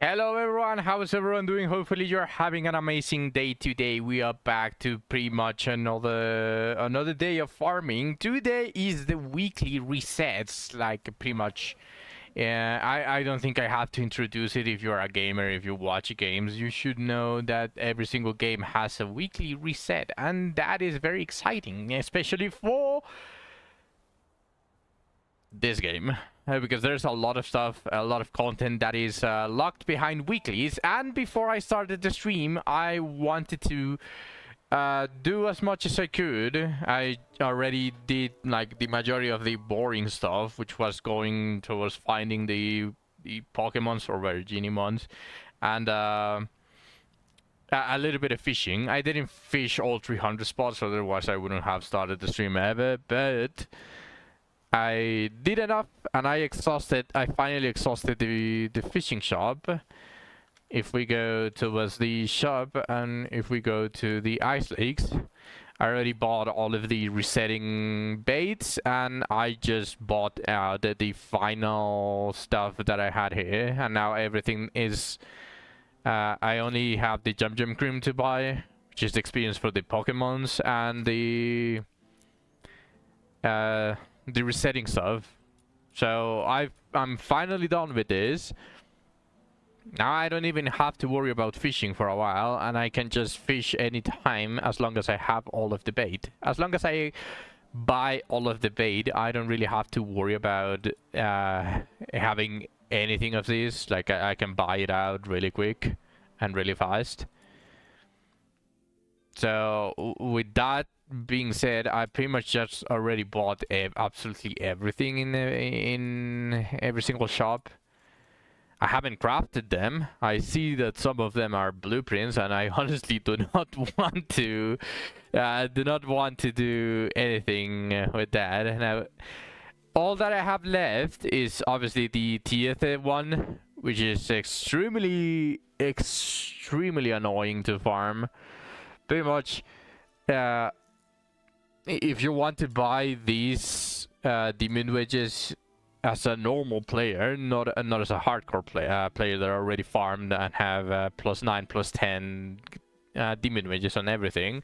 Hello everyone, how is everyone doing? Hopefully you're having an amazing day today. We are back to pretty much another day of farming. Today is the weekly resets, like pretty much. I don't think I have to introduce it. If you're a gamer, if you watch games, you should know that every single game has a weekly reset, and that is very exciting, especially for this game, because there's a lot of stuff, a lot of content that is locked behind weeklies. And before I started the stream, I wanted to do as much as I could. I already did like the majority of the boring stuff, which was going towards finding the Pokemons or Virginimons, and a little bit of fishing. I didn't fish all 300 spots, otherwise I wouldn't have started the stream ever, but I did enough, and I finally exhausted the fishing shop. If we go towards the shop, and if we go to the ice lakes, I already bought all of the resetting baits, and I just bought the final stuff that I had here, and now everything is... I only have the Jum Jum Cream to buy, which is the experience for the Pokemons, and the resetting stuff. So I'm finally done with this. Now I don't even have to worry about fishing for a while, and I can just fish anytime as long as I have all of the bait. As long as I buy all of the bait, I don't really have to worry about having anything of this. Like I can buy it out really quick and really fast. So with that being said, I pretty much just already bought absolutely everything in every single shop. I haven't crafted them. I see that some of them are blueprints, and I honestly do not want to do anything with that. Now, all that I have left is obviously the Tiath one, which is extremely annoying to farm. Pretty much, if you want to buy these demon wedges as a normal player, not as a hardcore player that already farmed and have +9, +10 demon wedges on everything,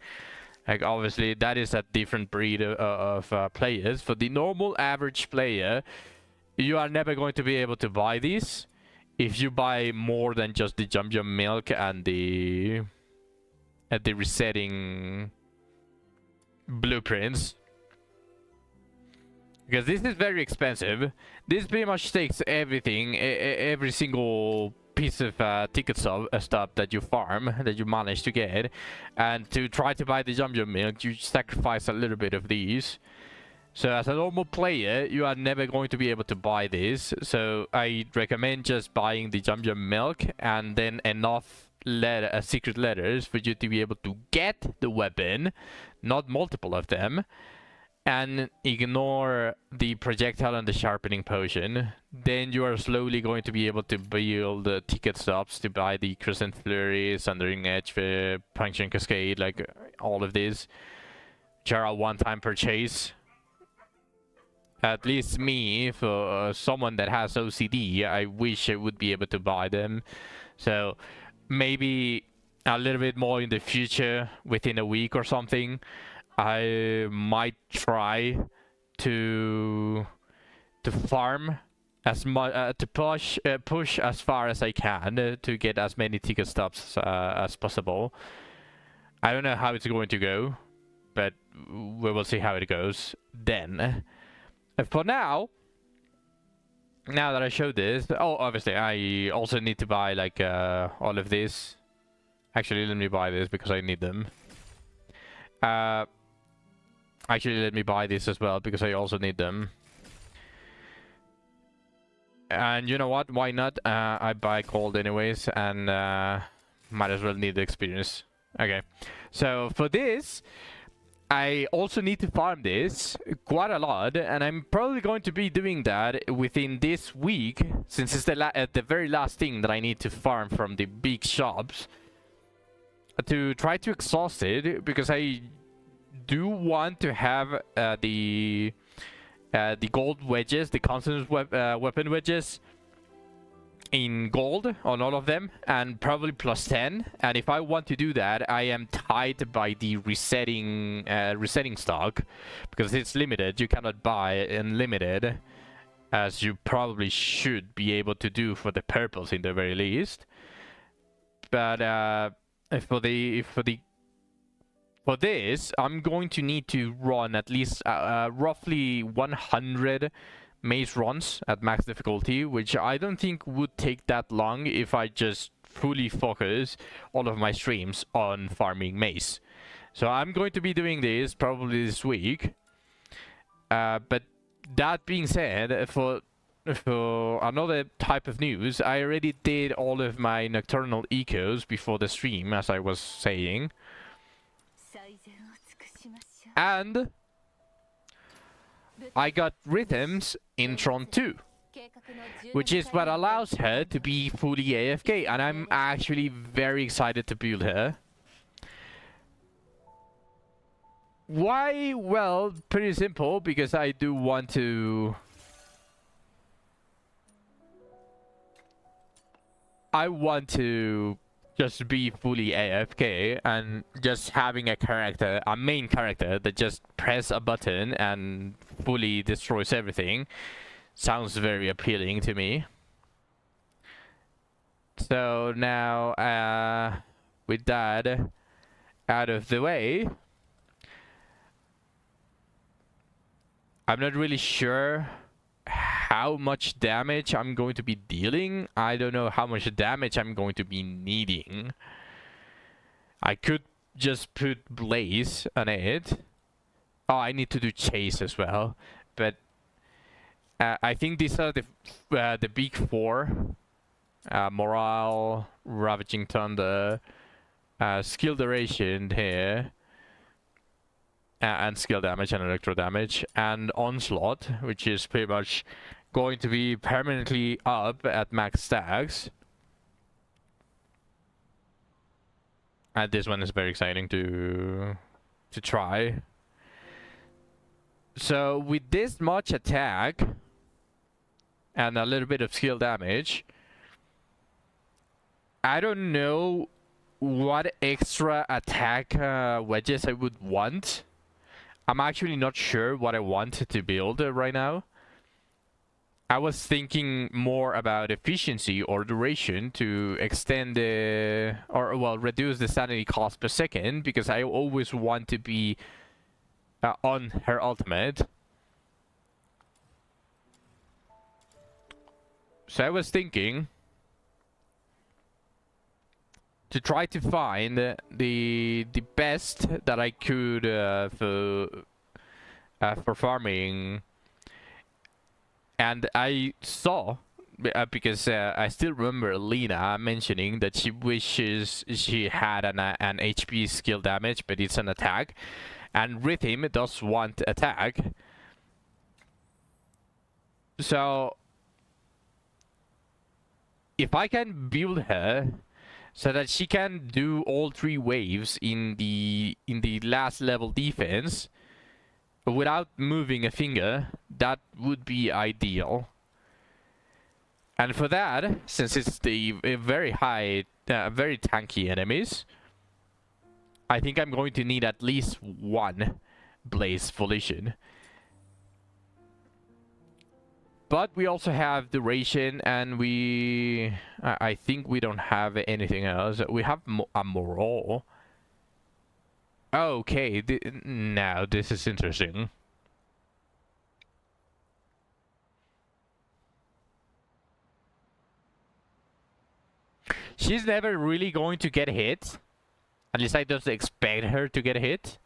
like obviously that is a different breed of players. For the normal average player, you are never going to be able to buy these if you buy more than just the Jum Jum milk and the resetting blueprints, because this is very expensive. This pretty much takes everything, every single piece of ticket stuff that you farm, that you manage to get, and to try to buy the Jum Jum milk, you sacrifice a little bit of these. So as a normal player, you are never going to be able to buy this. So I recommend just buying the Jum Jum milk and then enough secret letters for you to be able to get the weapon, not multiple of them, and ignore the projectile and the sharpening potion. Then you are slowly going to be able to build the ticket stops to buy the Crescent Flurry, Sundering Edge, Puncturing Cascade, like all of these, which are a one-time purchase. At least me, for someone that has OCD, I wish I would be able to buy them. So maybe a little bit more in the future, within a week or something, I might try to farm as much, to push as far as I can to get as many ticket stops as possible. I don't know how it's going to go, but we will see how it goes then. For now that I showed this, oh, obviously I also need to buy like all of this. Actually, let me buy this because I need them. Actually, let me buy this as well because I also need them. And you know what? Why not? I buy gold anyways, and might as well need the experience. Okay, so for this, I also need to farm this quite a lot, and I'm probably going to be doing that within this week, since it's the very last thing that I need to farm from the big shops, to try to exhaust it, because I do want to have the gold wedges, the constant weapon wedges, in gold on all of them, and probably plus 10. And if I want to do that, I am tied by the resetting stock, because it's limited. You cannot buy unlimited, as you probably should be able to do for the purples in the very least. But for this, I'm going to need to run at least roughly 100 maze runs at max difficulty, which I don't think would take that long if I just fully focus all of my streams on farming maze. So I'm going to be doing this probably this week. But that being said, for another type of news, I already did all of my nocturnal ecos before the stream, as I was saying. And I got rhythms in Tron 2, which is what allows her to be fully AFK, and I'm actually very excited to build her. Why? Well, pretty simple, because I do want to... I want to just be fully AFK, and just having a character, a main character, that just press a button and fully destroys everything sounds very appealing to me. So now, with that out of the way, I'm not really sure how much damage I'm going to be dealing. I don't know how much damage I'm going to be needing. I could just put Blaze on it. Oh, I need to do Chase as well. But I think these are the big four. Morale, Ravaging Thunder, skill duration here, and skill damage and electro damage, and Onslaught, which is pretty much going to be permanently up at max stacks. And this one is very exciting to try. So with this much attack and a little bit of skill damage, I don't know what extra attack wedges I would want. I'm actually not sure what I want to build right now. I was thinking more about efficiency or duration to extend the, or well, reduce the sanity cost per second, because I always want to be on her ultimate. So I was thinking to try to find the best that I could for farming. And I saw, because I still remember Lena mentioning that she wishes she had an HP skill damage, but it's an attack. And Rhythm does want attack. So if I can build her so that she can do all 3 waves in the last level defense without moving a finger, that would be ideal. And for that, since it's the very high, very tanky enemies, I think I'm going to need at least 1 Blaze Volition. But we also have duration, and I think we don't have anything else. We have a morale. Okay, now this is interesting. She's never really going to get hit. At least I don't expect her to get hit.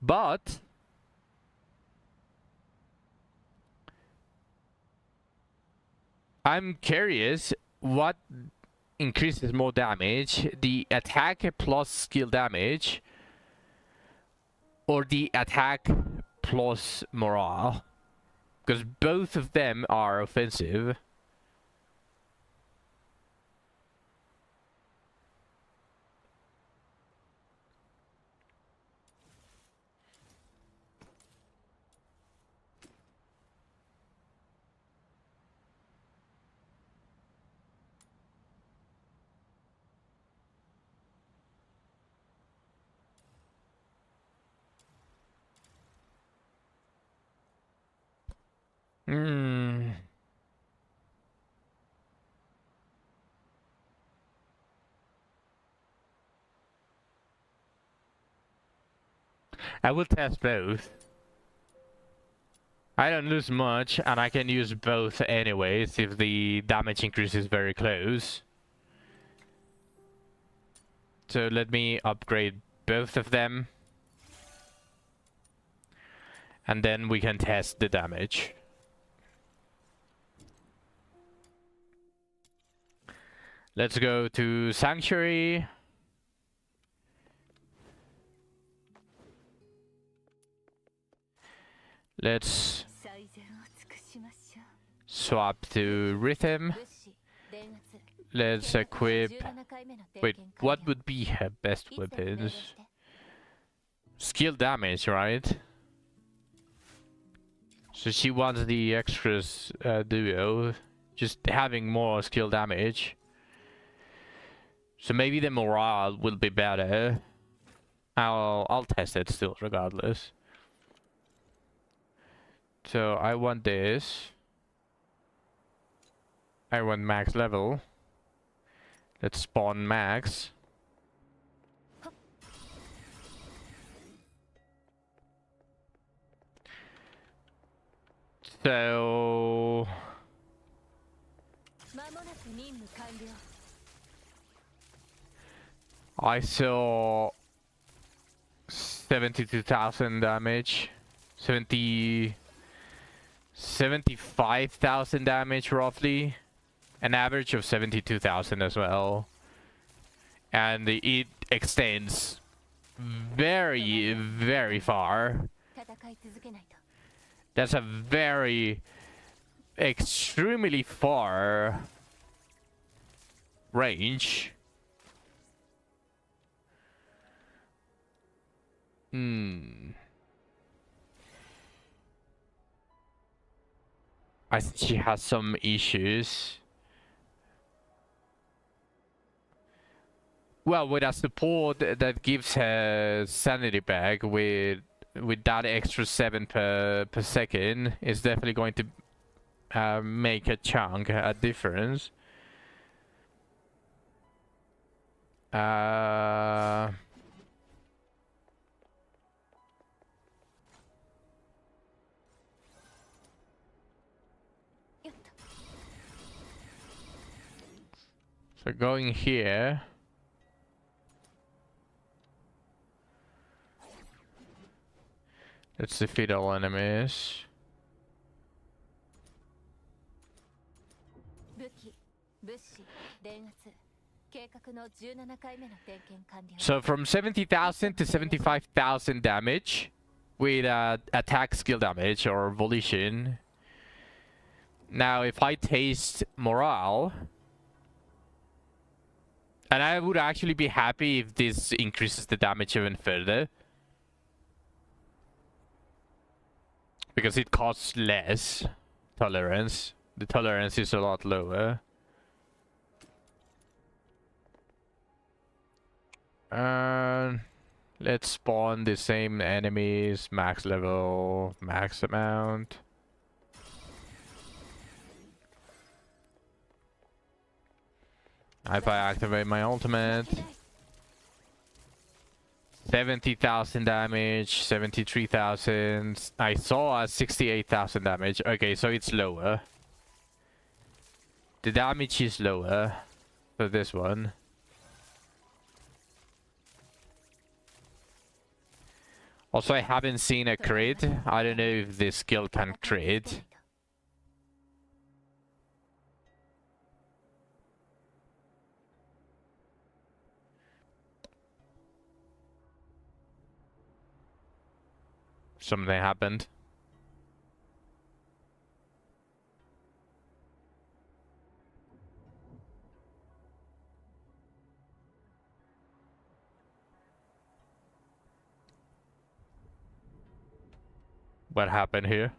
But I'm curious what increases more damage, the attack plus skill damage, or the attack plus morale, because both of them are offensive. Hmm. I will test both. I don't lose much, and I can use both anyways if the damage increase is very close. So let me upgrade both of them. And then we can test the damage. Let's go to Sanctuary. Let's swap to Rhythm. Let's equip... Wait, what would be her best weapons? Skill damage, right? So she wants the extras duo. Just having more skill damage. So maybe the morale will be better. I'll test it still regardless. So I want this. I want max level. Let's spawn max. So I saw 72,000 damage, 75,000 damage roughly, an average of 72,000 as well, and it extends very, very far. That's a very extremely far range. I think she has some issues. Well, with a support that gives her sanity back with that extra 7 per second, is definitely going to make a chunk, a difference. So going here. Let's defeat all enemies. So from 70,000 to 75,000 damage with attack skill damage or volition. Now if I taste morale, and I would actually be happy if this increases the damage even further, because it costs less tolerance. The tolerance is a lot lower. Let's spawn the same enemies, max level, max amount. If I activate my ultimate, 70,000 damage, 73,000. I saw a 68,000 damage. Okay, so it's lower. The damage is lower for this one. Also, I haven't seen a crit. I don't know if this skill can crit. Something happened. What happened here?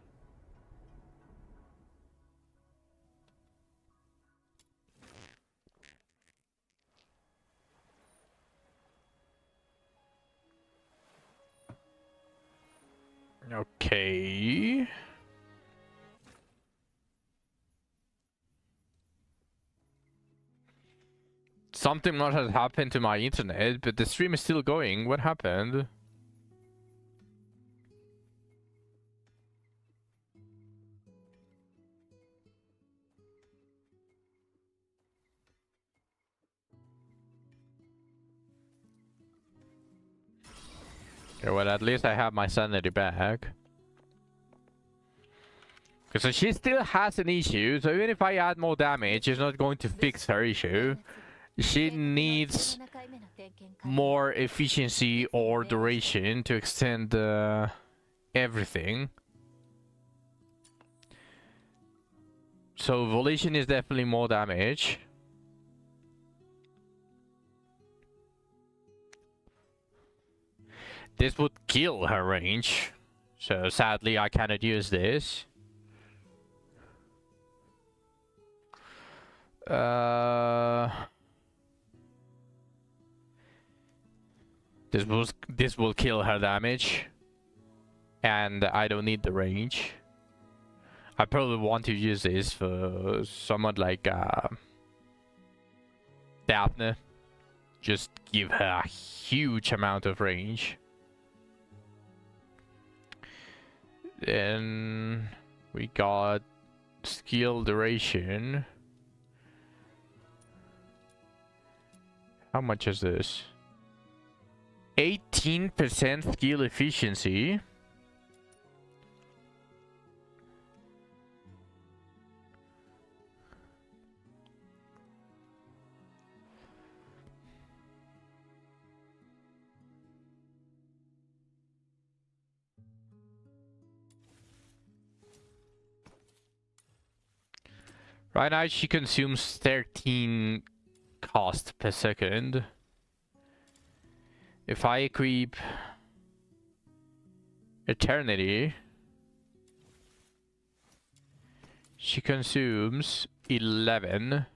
Okay. Something must have happened to my internet, but the stream is still going. What happened? Okay, well, at least I have my sanity back. Okay, so she still has an issue, so even if I add more damage, it's not going to fix her issue. She needs more efficiency or duration to extend everything. So volition is definitely more damage. This would kill her range. So sadly I cannot use this. This will kill her damage. And I don't need the range. I probably want to use this for someone like Daphne. Just give her a huge amount of range. Then we got skill duration. How much is this? 18% skill efficiency. Right now she consumes 13 cost per second. If I equip Eternity, she consumes 11.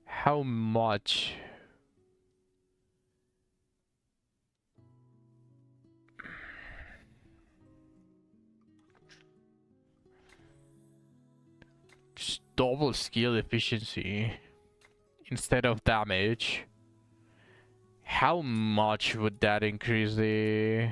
How much? Just double skill efficiency instead of damage. How much would that increase the...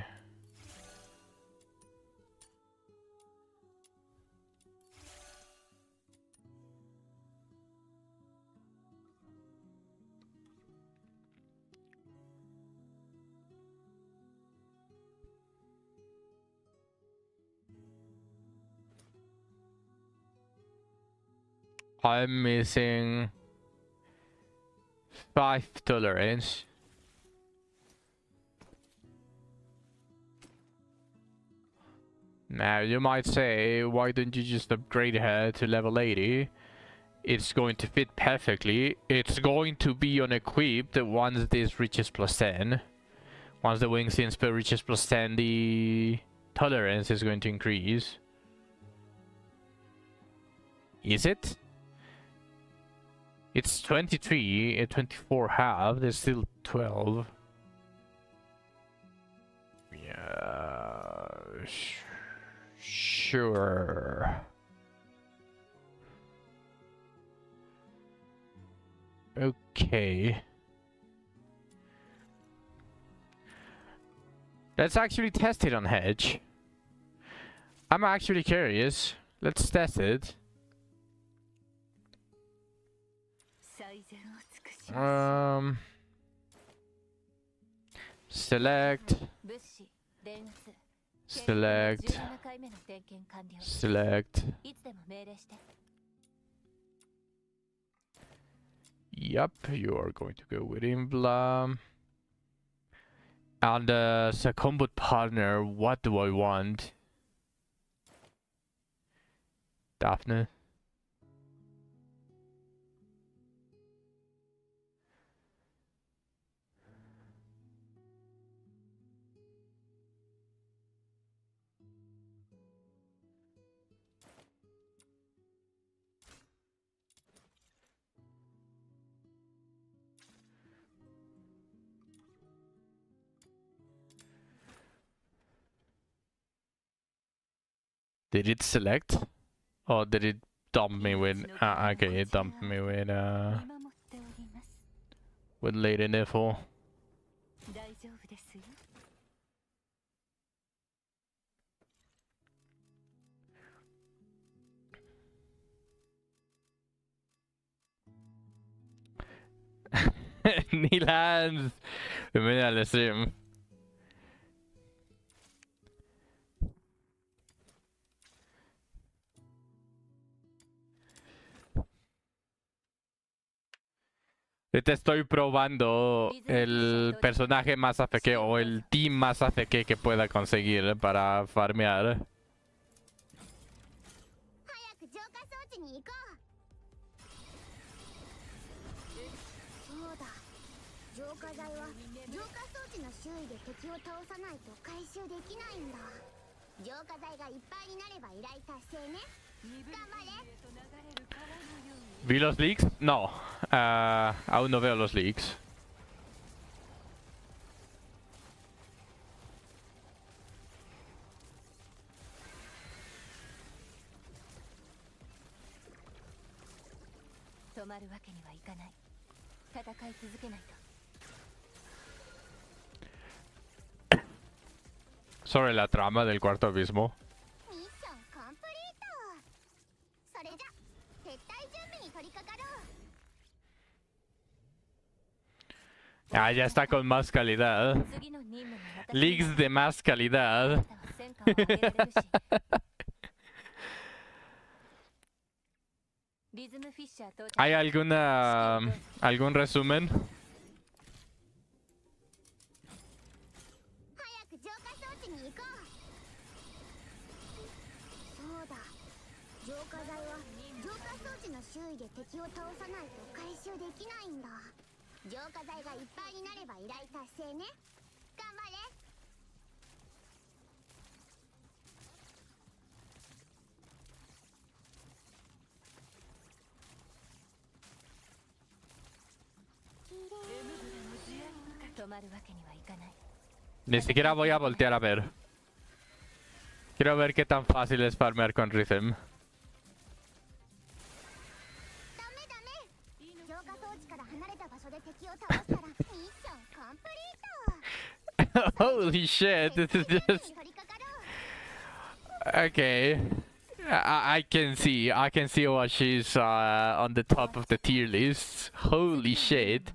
I'm missing 5 tolerance. Now you might say, why don't you just upgrade her to level 80? It's going to fit perfectly. It's going to be unequipped once this reaches +10. Once the wings inspo reaches +10, the tolerance is going to increase. Is it? It's 23, 24 half, there's still 12. Yeah, sure. Okay. Let's actually test it on Hedge. I'm actually curious. Let's test it. Select. Yep, you are going to go with Imbla. And as a combat partner, what do I want? Daphne. Did it select? Or did it dump me with... okay, it dumped me with late info. Nilans, bienvenido al stream. Te estoy probando el personaje más AFK o el team más AFK que pueda conseguir para farmear. ¿Vi los leaks? No. Aún no veo los leaks. Sobre la trama del cuarto abismo. Ah, ya está con más calidad. Leaks de más calidad. ¿Hay algún resumen? Ni siquiera voy a voltear a ver. Quiero ver qué tan fácil es farmear con Rhythm. Holy shit, this is just... Okay. I can see what she's on the top of the tier list. Holy shit.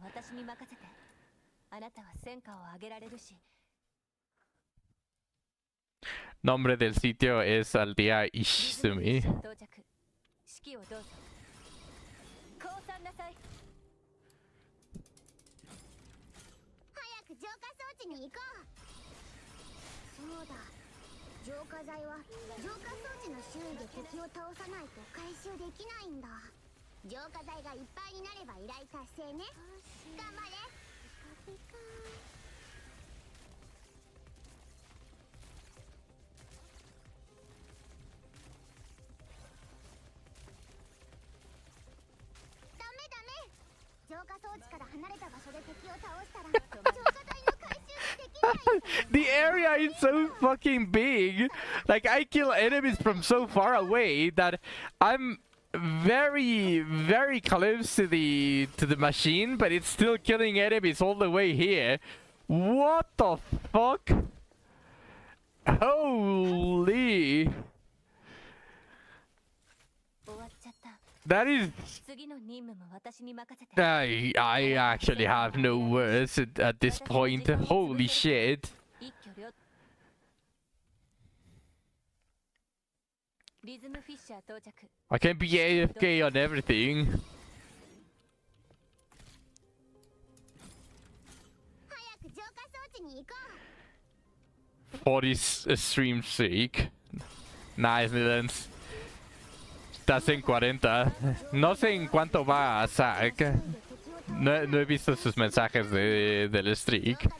Nombre del sitio es Aldea Ishizumi. The area is so fucking big. Like, I kill enemies from so far away that I'm very, very close to the machine, but it's still killing enemies all the way here. What the fuck? Holy. That is... I actually have no words at this point. Holy shit. I can be AFK on everything. For this stream streak. Nice, Nilans. Estás en 40. No sé en cuánto va a Zack. No he visto sus mensajes del streak.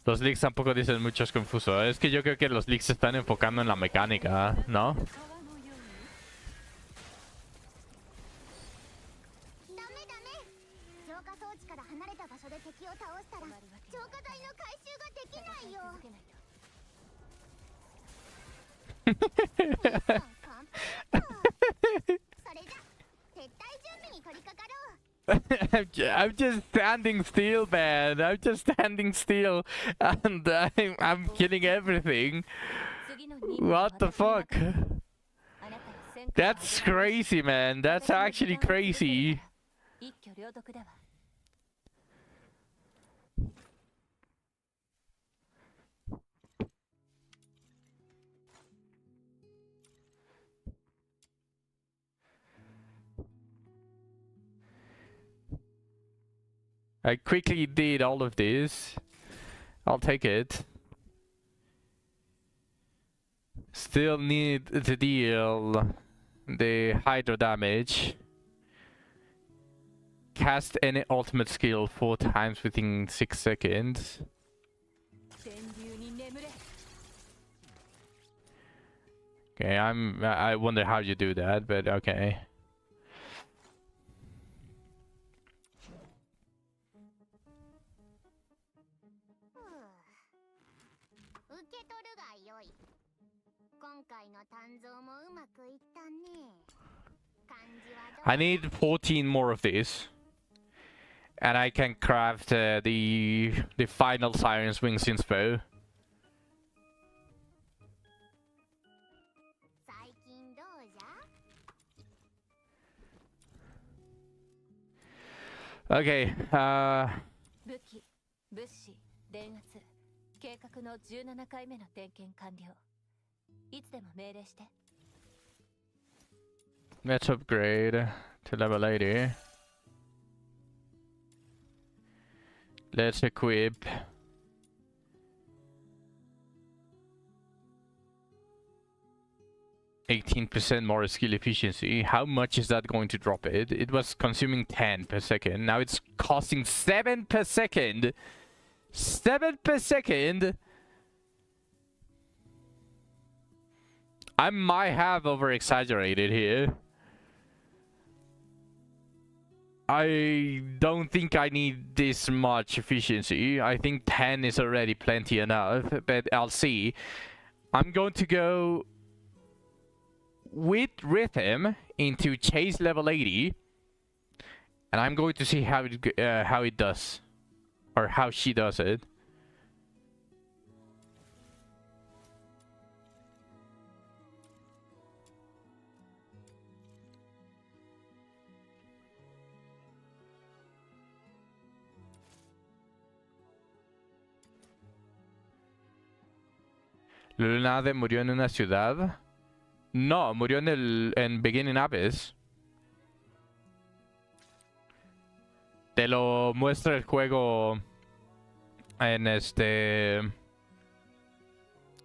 Los leaks tampoco dicen mucho, es confuso. Es que yo creo que los leaks se están enfocando en la mecánica, ¿no? 装置から離れた場所で敵を倒したら浄化剤の回収ができないよ。それじゃ撤退準備に取り掛かろう。I'm just standing still, man. I'm just standing still, and I'm killing everything. What the fuck? That's crazy, man. That's actually crazy. I quickly did all of this. I'll take it. Still need to deal the hydro damage. Cast any ultimate skill 4 times within 6 seconds. Okay, I wonder how you do that, but okay. I need 14 more of these, and I can craft the final Siren's Wings inspo. Okay, 武器、物資、電圧、計画の17回目の点検完了。いつでも命令して。let's upgrade to level 80. Let's equip. %18 more skill efficiency. How much is that going to drop it? It was consuming 10 per second. Now it's costing 7 per second. 7 per second. I might have over exaggerated here. I don't think I need this much efficiency. I think 10 is already plenty enough, but I'll see. I'm going to go with Rhythm into Chase level 80, and I'm going to see how it does, or how she does it. Lunade murió en una ciudad. No, murió en Beginning Abyss. Te lo muestra el juego en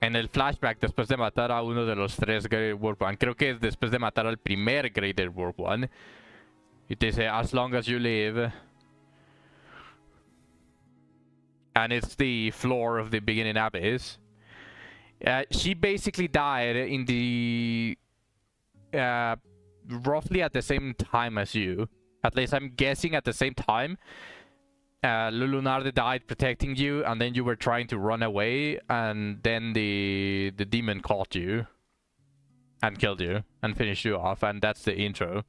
en el flashback después de matar a uno de los 3 Greater Warp One. Creo que es después de matar al primer Greater Warp One. Y te dice, as long as you live. And it's the floor of the Beginning Abyss. She basically died in the roughly at the same time as you. At least I'm guessing at the same time. Lunarde died protecting you, and then you were trying to run away, and then the demon caught you and killed you and finished you off, and that's the intro.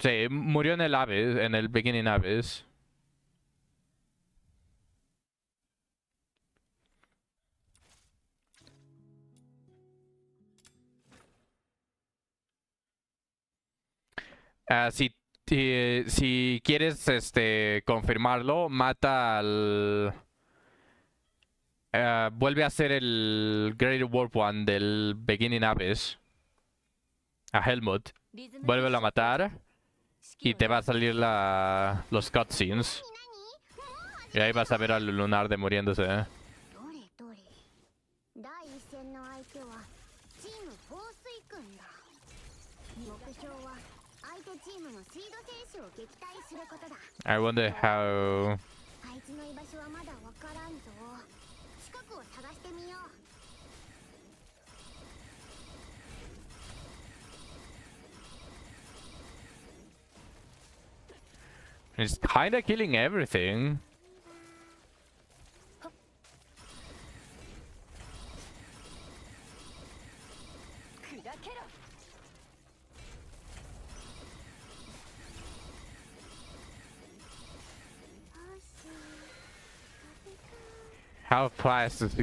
Sí, murió en el Abyss, en el Beginning Abyss. Si quieres confirmarlo, mata al... vuelve a ser el Greater Warp One del Beginning Abyss. A Helmut. Vuélvelo a matar. Y te va a salir los cutscenes. Y ahí vas a ver al Lunarde muriéndose. I wonder how... It's kinda killing everything. How fast does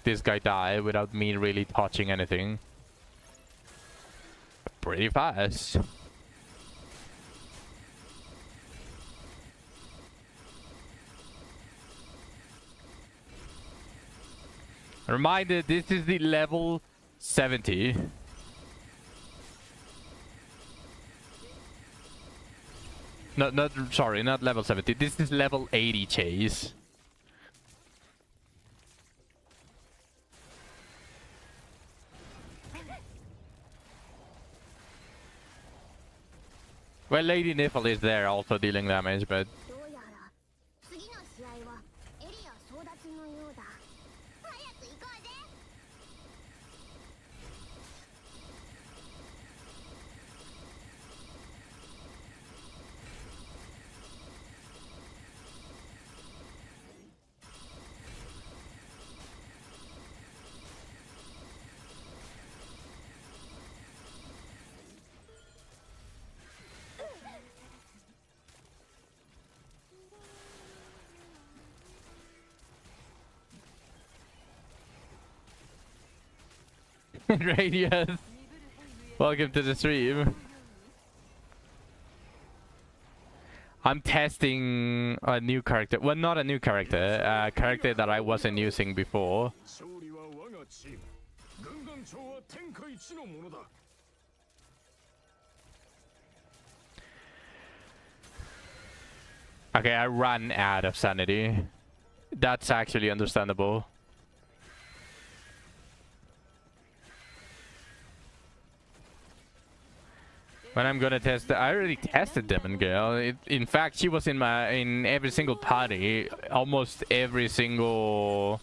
this guy die without me really touching anything? Pretty fast. Reminder, this is the level 70. Sorry, not level 70. This is level 80 chase. Well, Lady Nipple is there also dealing damage, but どうやら次の試合はエリア争奪のようだ。早く行こうぜ。Radius, welcome to the stream. I'm testing a new character. Well, not a new character. A character that I wasn't using before. 勝利は我がチーム。軍団長は天下一のものだ。 Okay, I ran out of sanity. That's actually understandable. When I'm gonna test, I already tested Demon Girl. In fact, she was in every single party, almost every single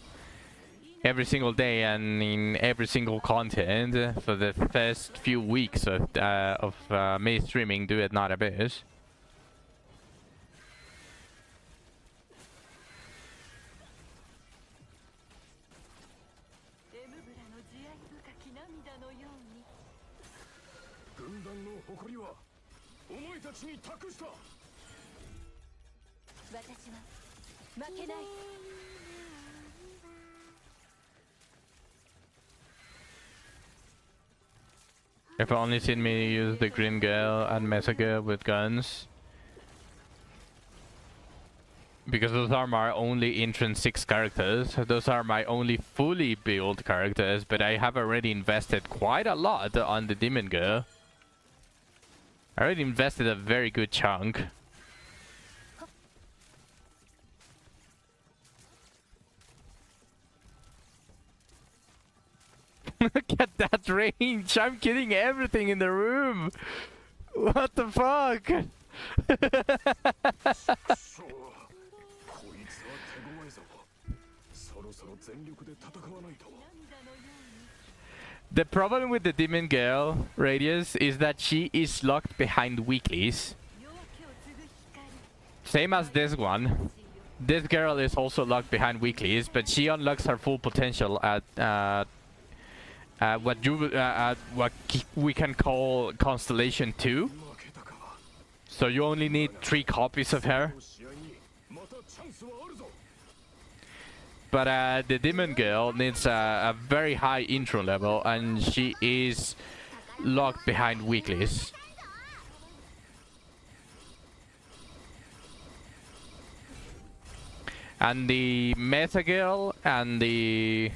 day, and in every single content for the first few weeks of me streaming Do It Not Abyss. If only seen me use the Green Girl and Mesa Girl with guns. Because those are my only intrinsic characters. Those are my only fully built characters, but I have already invested quite a lot on the Demon Girl. I already invested a very good chunk. Look at that range! I'm killing everything in the room! What the fuck? The problem with the Demon Girl, Radius, is that she is locked behind weeklies. Same as this one. This girl is also locked behind weeklies, but she unlocks her full potential at what we can call Constellation 2. So you only need 3 copies of her. But the Demon Girl needs a very high intro level, and she is locked behind weeklies. And the Mesa Girl and the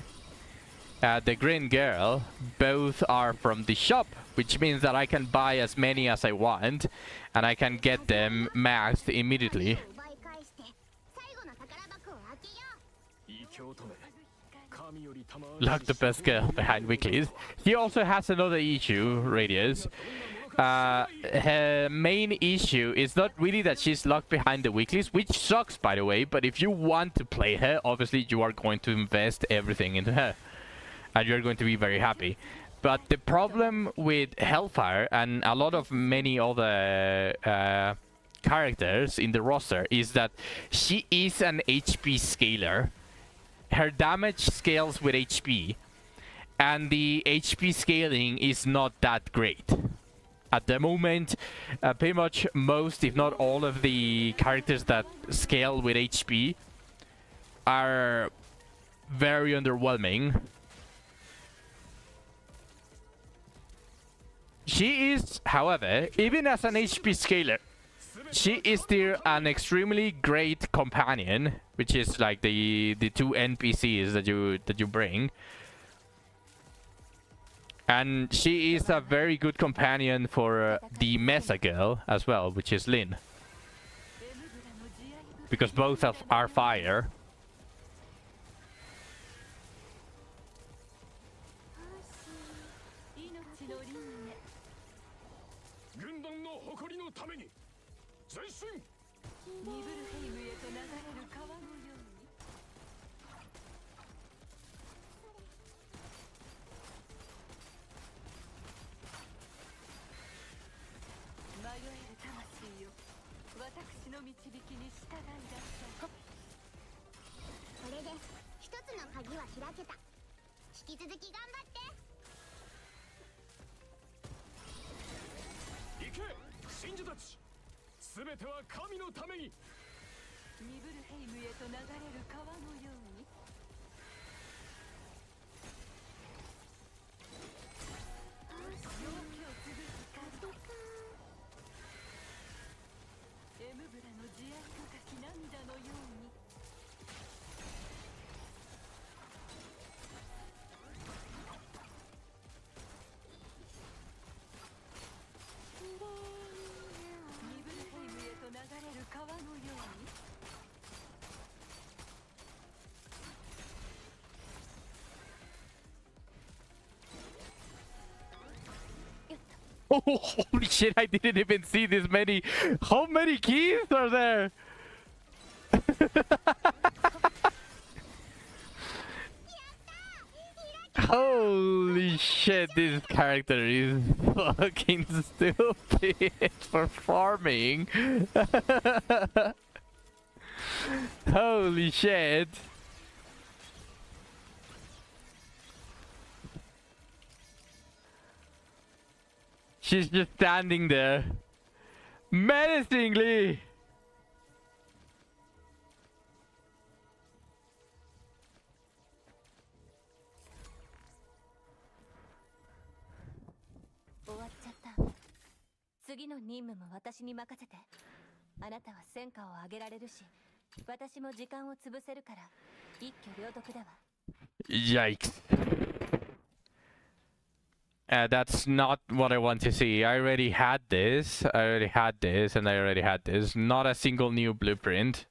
Green Girl both are from the shop, which means that I can buy as many as I want, and I can get them maxed immediately. 奪い返して最後の宝箱を開けよう。 異教徒め。神より賜る Lock the best girl behind weeklies. He also has another issue, Radius. Her main issue is not really that she's locked behind the weeklies, which sucks by the way, but if you want to play her, obviously you are going to invest everything into her. And you're going to be very happy. But the problem with Hellfire and a lot of many other characters in the roster is that she is an HP scaler. Her damage scales with HP, and the HP scaling is not that great. At the moment, pretty much most, if not all, of the characters that scale with HP are very underwhelming. She is, however, even as an HP scaler, she is still an extremely great companion, which is like the two NPCs that you bring. And she is a very good companion for the Mesa girl as well, which is Lyn. Because both are fire. 軍団の誇りのために前進。ニブルヘイムへと流れる川のように。迷える魂よ、私の導きに従いなさい。これで一つの鍵は開けた。引き続き頑張って。行け信者たち、全ては神のために。ニブルヘイムへと流れる川のように。夜明けを潰す風。エムブラの慈愛深き涙のように。 Oh, holy shit, I didn't even see this many. How many keys are there? Holy shit, this character is fucking stupid for farming. Holy shit. She's just standing there, menacingly. Over. 次の任務も私に任せて。あなたは戦果を上げられるし、私も時間を潰せるから一挙両得だわ。Yikes. That's not what I want to see. I already had this. I already had this, and I already had this. Not a single new blueprint.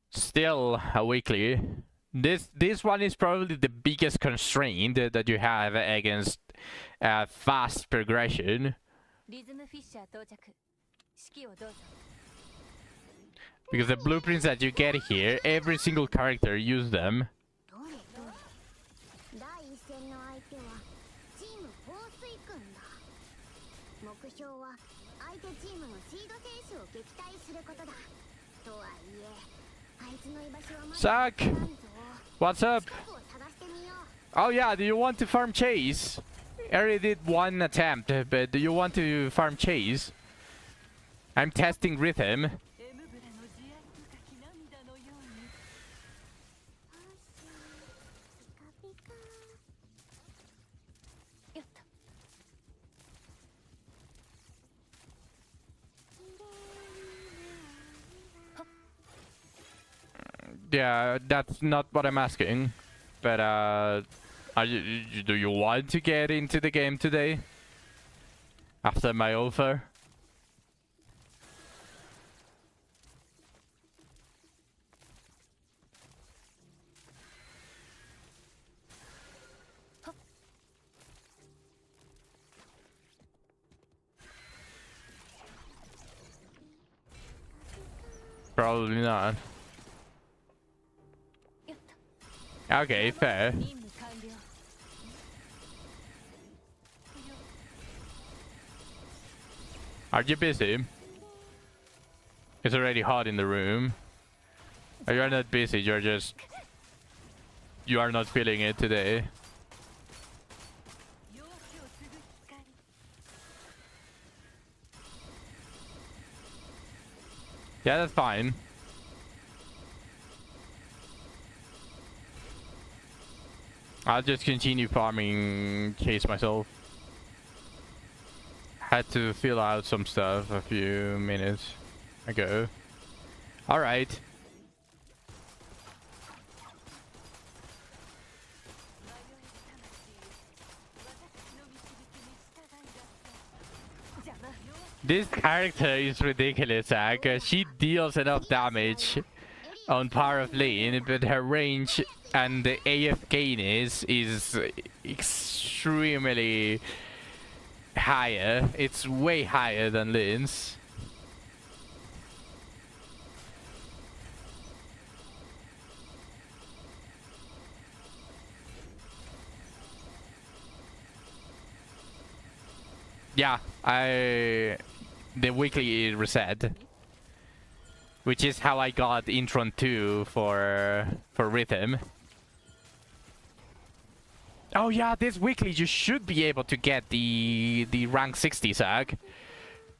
Still a weekly. This one is probably the biggest constraint that you have against fast progression. リズムフィッシャー到着。指揮をどうぞ。 Because the blueprints that you get here, every single character use them. どれどれ。第一戦の相手はチーム放水君だ。目標は相手チームのシード選手を撃退することだ。とはいえ、あいつの居場所はまだ Suck! What's up? 近くを探してみよう。 Oh yeah, do you want to farm Chase? I already did one attempt, but do you want to farm Chase? I'm testing rhythm. エムブラの慈愛深き涙のように。 ピカピカ。よっと。 Yeah, that's not what I'm asking. But do you want to get into the game today? After my offer? Probably not. よっと。 Okay, fair. 任務完了。Are you busy? It's already hot in the room. You are not busy, you're just... You are not feeling it today. Yeah, that's fine. I'll just continue farming Chase myself. Had to fill out some stuff a few minutes ago. Alright. This character is ridiculous, Zach. She deals enough damage on power of lane, but her range and the AF gain is extremely higher. It's way higher than Lynn's. Yeah, the weekly reset, which is how I got Intron 2 for Rhythm. Oh yeah, this weekly you should be able to get the rank 60 Zag,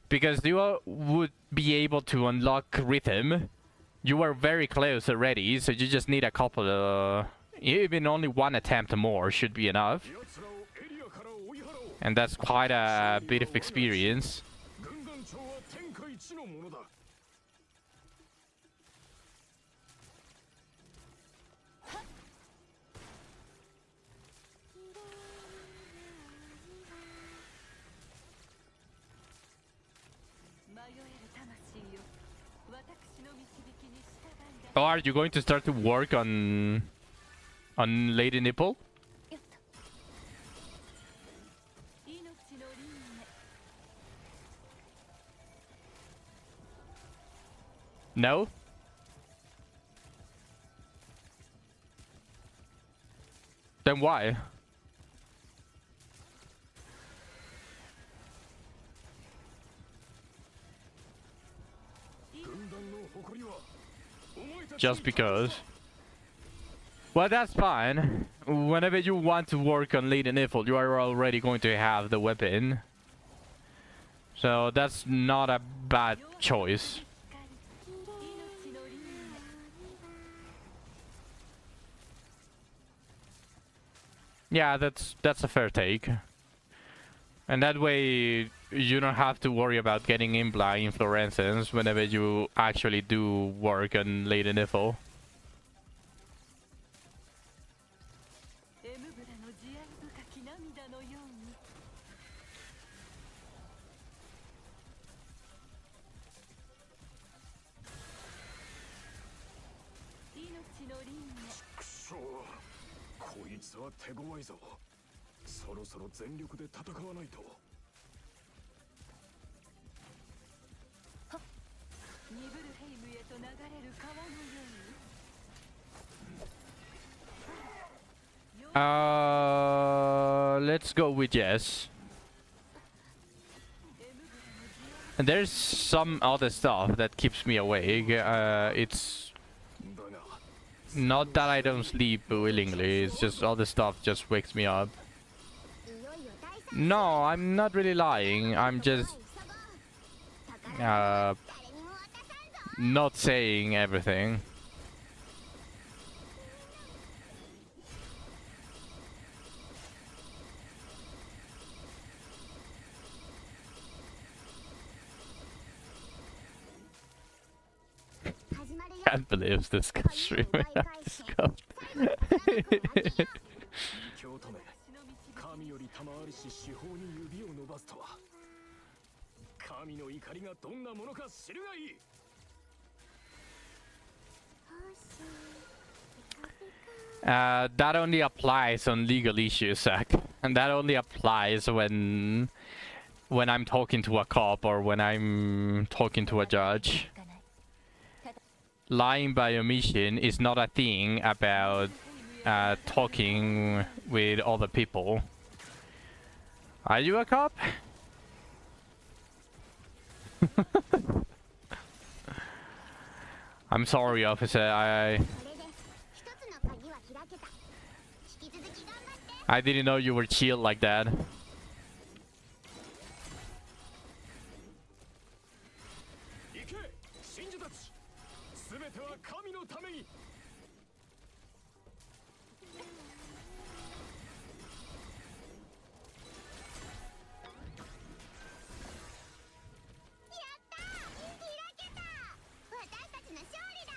because you would be able to unlock Rhythm. You are very close already, so you just need a couple of... even only one attempt more should be enough. And that's quite a bit of experience. Oh, are you going to start to work on Lady Nipple? No? Then why? Just because. Well, that's fine. Whenever you want to work on Lady Nipple, you are already going to have the weapon. So that's not a bad choice. Yeah, that's a fair take. And that way you don't have to worry about getting Imply inflorescence whenever you actually do work on Lady Nipple. Let's go with yes. And there's some other stuff that keeps me awake. It's not that I don't sleep willingly, it's just other stuff just wakes me up. No, I'm not really lying, I'm just not saying everything. Can't believe this stream discovered. That only applies on legal issues, Zach. And that only applies when I'm talking to a cop or when I'm talking to a judge. Lying by omission is not a thing about talking with other people. Are you a cop? I'm sorry, officer. これで一つの鍵は開けた。引き続き頑張って。 I didn't know you were chill like that. 行け真珠たち、全ては神のために。やったー、開けた。私たちの勝利だ。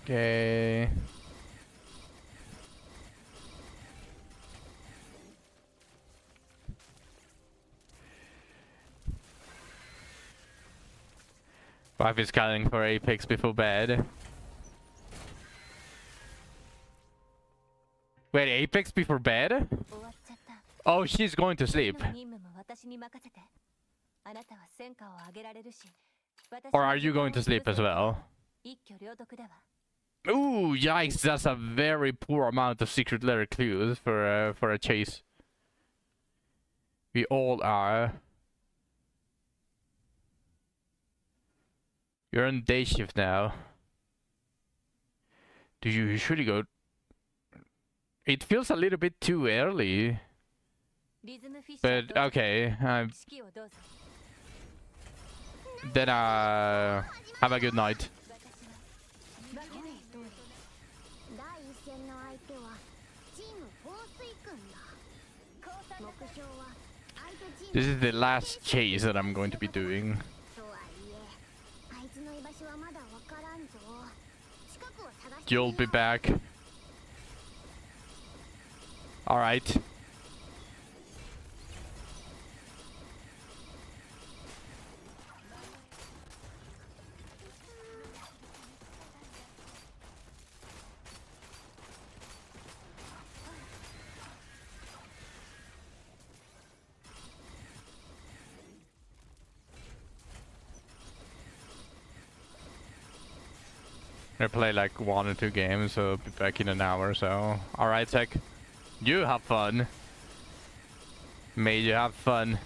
Okay. Wife is calling for Apex before bed. Wait, Apex before bed? 終わっちゃった。 Oh, she's going to 次 sleep. の任務も私に任せて。あなたは戦果を上げられるし、私 Or の are you going to sleep as well? 一挙両得だわ。 Ooh, yikes! That's a very poor amount of secret letter clues for a chase. We all are. You're on day shift now. Do you usually go? It feels a little bit too early, リズムフィッシャー but と okay. 指揮をどうぞ。 Then have a good night. 私は負けない通り。第一戦の相手はチーム放水君だ。目標は相手チーム This is the last chase that I'm going to be doing. とはいえ、あいつの居場所はまだわからんぞ。近くを探して You'll be back. All right. I play like 1 or 2 games, so I'll be back in an hour or so. Alright, Tech. You have fun. May you have fun.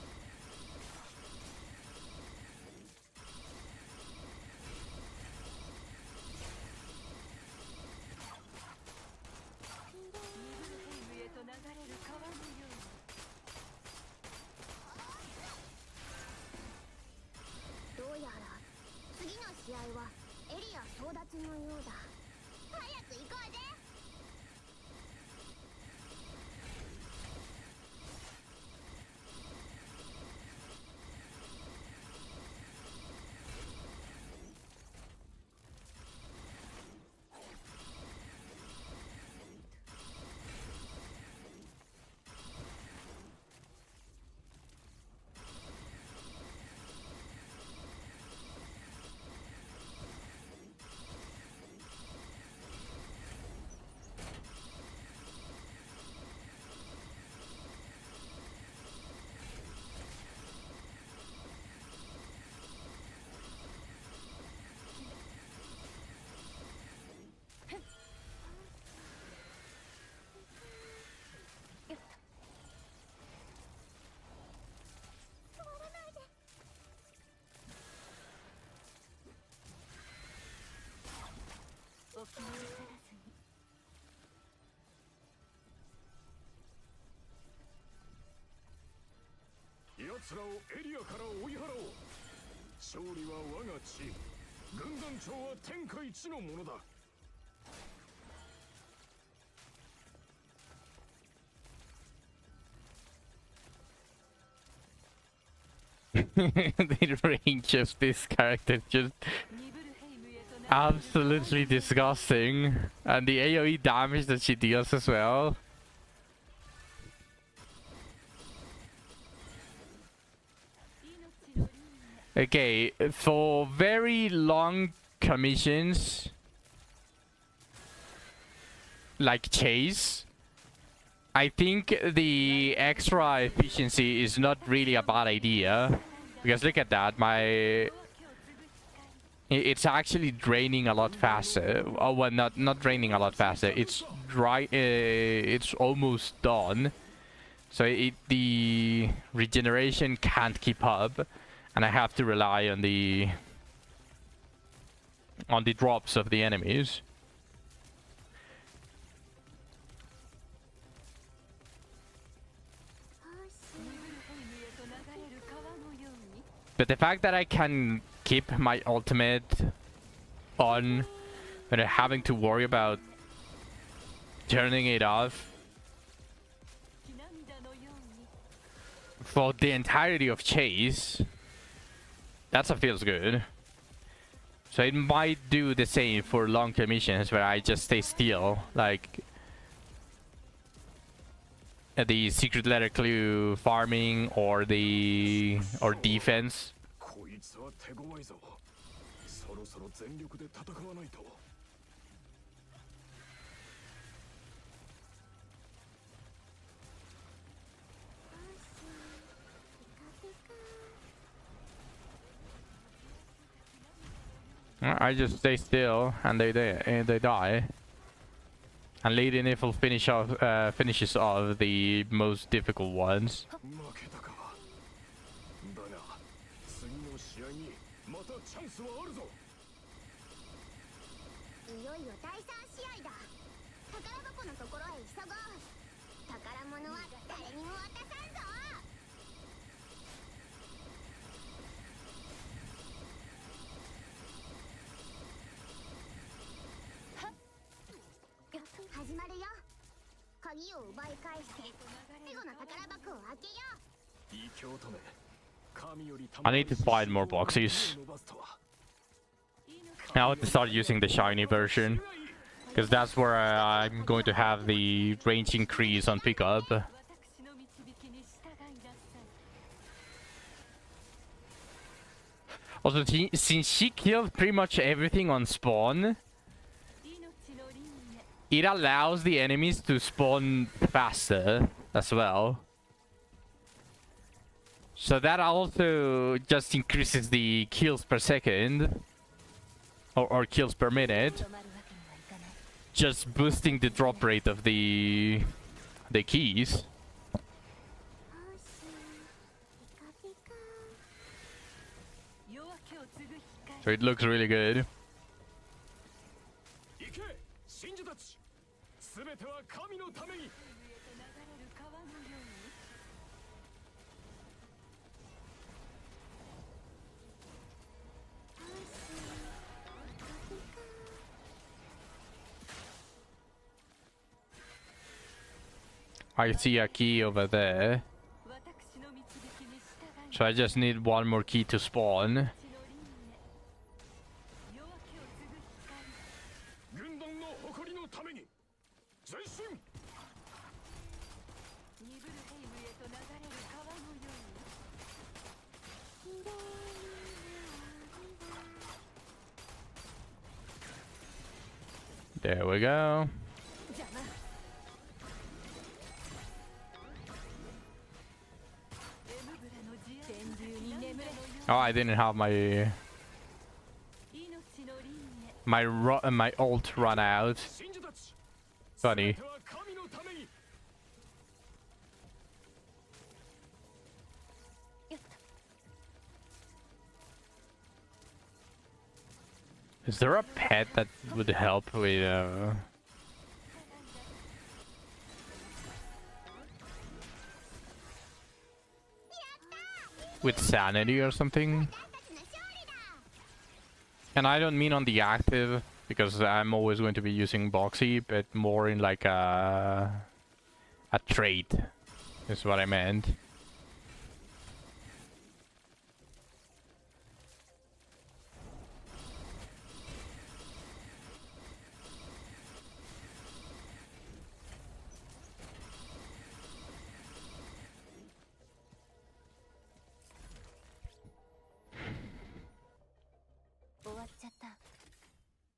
Thank you. 奴らをエリアから追い払おう。勝利は我がチーム。軍団長は天下一のものだ。The range of this character just absolutely disgusting. And the AoE damage that she deals as well. Okay, for very long commissions, like chase, I think the extra efficiency is not really a bad idea. Because look at that, my It's actually draining a lot faster. Oh, well, not draining a lot faster. It's dry. It's almost done. So the regeneration can't keep up, and I have to rely on the drops of the enemies. But the fact that I can keep my ultimate on without having to worry about turning it off for the entirety of Chase, that feels good. So it might do the same for longer missions where I just stay still, like the secret letter clue farming or defense. こいつは手強いぞ。そろそろ全力で戦わないと。 I just stay still and they die. And Lady Nifl finishes off the most difficult ones. 負けたか。だが次の試合にまたチャンスはあるぞ。いよいよ第3試合だ。宝箱のところへ急ごう。宝物は誰にも渡さんぞ。始まるよ。鍵を奪い返して最後の宝箱を開けよう。異教徒め。神より I need to find more boxes. I want to start using the shiny version, because that's where I'm going to have the range increase on pickup. Also, since she killed pretty much everything on spawn, it allows the enemies to spawn faster as well. So that also just increases the kills per second. Or kills per minute. Just boosting the drop rate of the keys. So it looks really good. 行け、信者たち。すべては神のために。 I see a key over there. So I just need one more key to spawn. 軍団の誇りのために前進。 There we go. Oh, I didn't have my ult run out. 信者たち。 Funny. すべては神のために。 Is there a pet that would help with sanity or something? 私たちの勝利だ。 And I don't mean on the active, because I'm always going to be using Boxy, but more in like a trait is what I meant. Finished.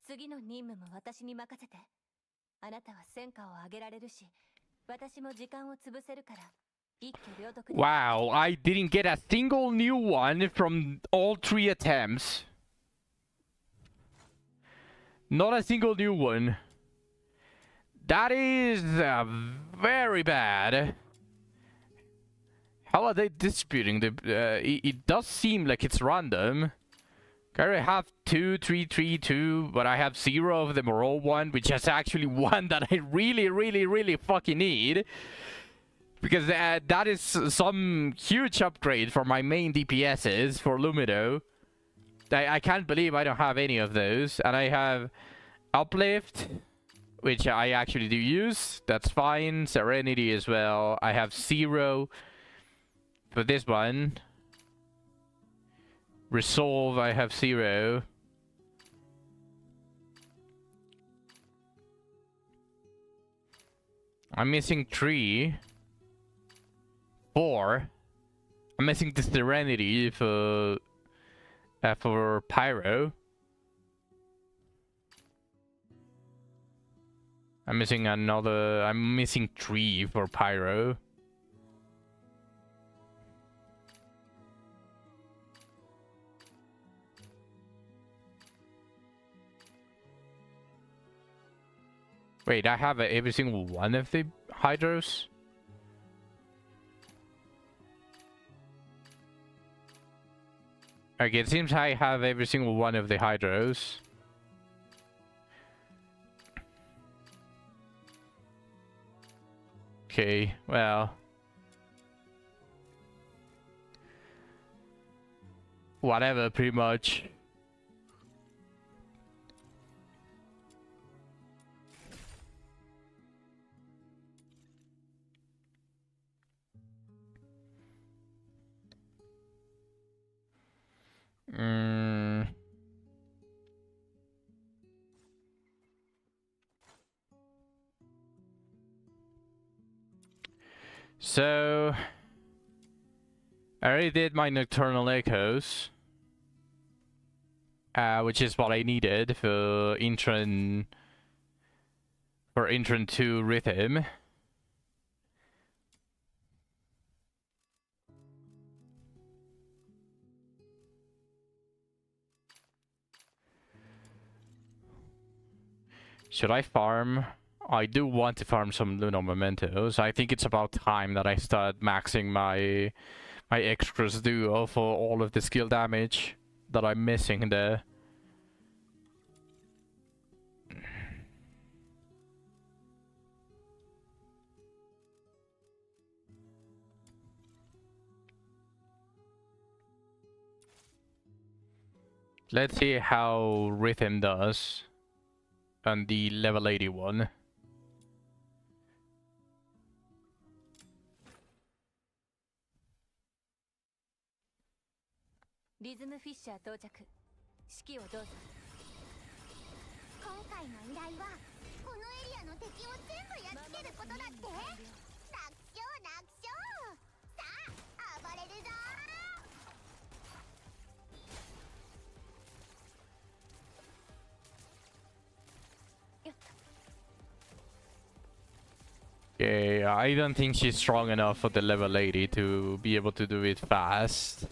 次の任務も私に任せて。あなたは戦果を上げられるし、私も時間を潰せるから、一挙両得で。 Wow, I didn't get a single new one from all 3 attempts. Not a single new one. That is very bad. How are they distributing the? It does seem like it's random. I have 2, 3, 3, 2, but I have 0 of them are all 1, which is actually one that I really fucking need. Because that is some huge upgrade for my main DPSs for Lumido. I can't believe I don't have any of those. And I have Uplift, which I actually do use. That's fine. Serenity as well. I have 0 for this one. Resolve, I have 0. I'm missing 3. 4. I'm missing the Serenity for Pyro. I'm missing another. I'm missing 3 for Pyro. Wait, I have every single one of the Hydros? Okay, it seems I have every single one of the Hydros. Okay, well. Whatever, pretty much. So I already did my Nocturnal Echoes, which is what I needed for Intron 2 Rhythm. Should I farm? I do want to farm some Lunar Mementos. I think it's about time that I start maxing my extras duo for all of the skill damage that I'm missing there. Let's see how Rhythm does on the level 81. Rhythm Fisher 到着。指揮をどうぞ。今回の依頼はこのエリアの敵を全部やっつけることだって。楽勝楽勝。さあ暴れるぞ。Okay, I don't think she's strong enough for the level 80 to be able to do it fast.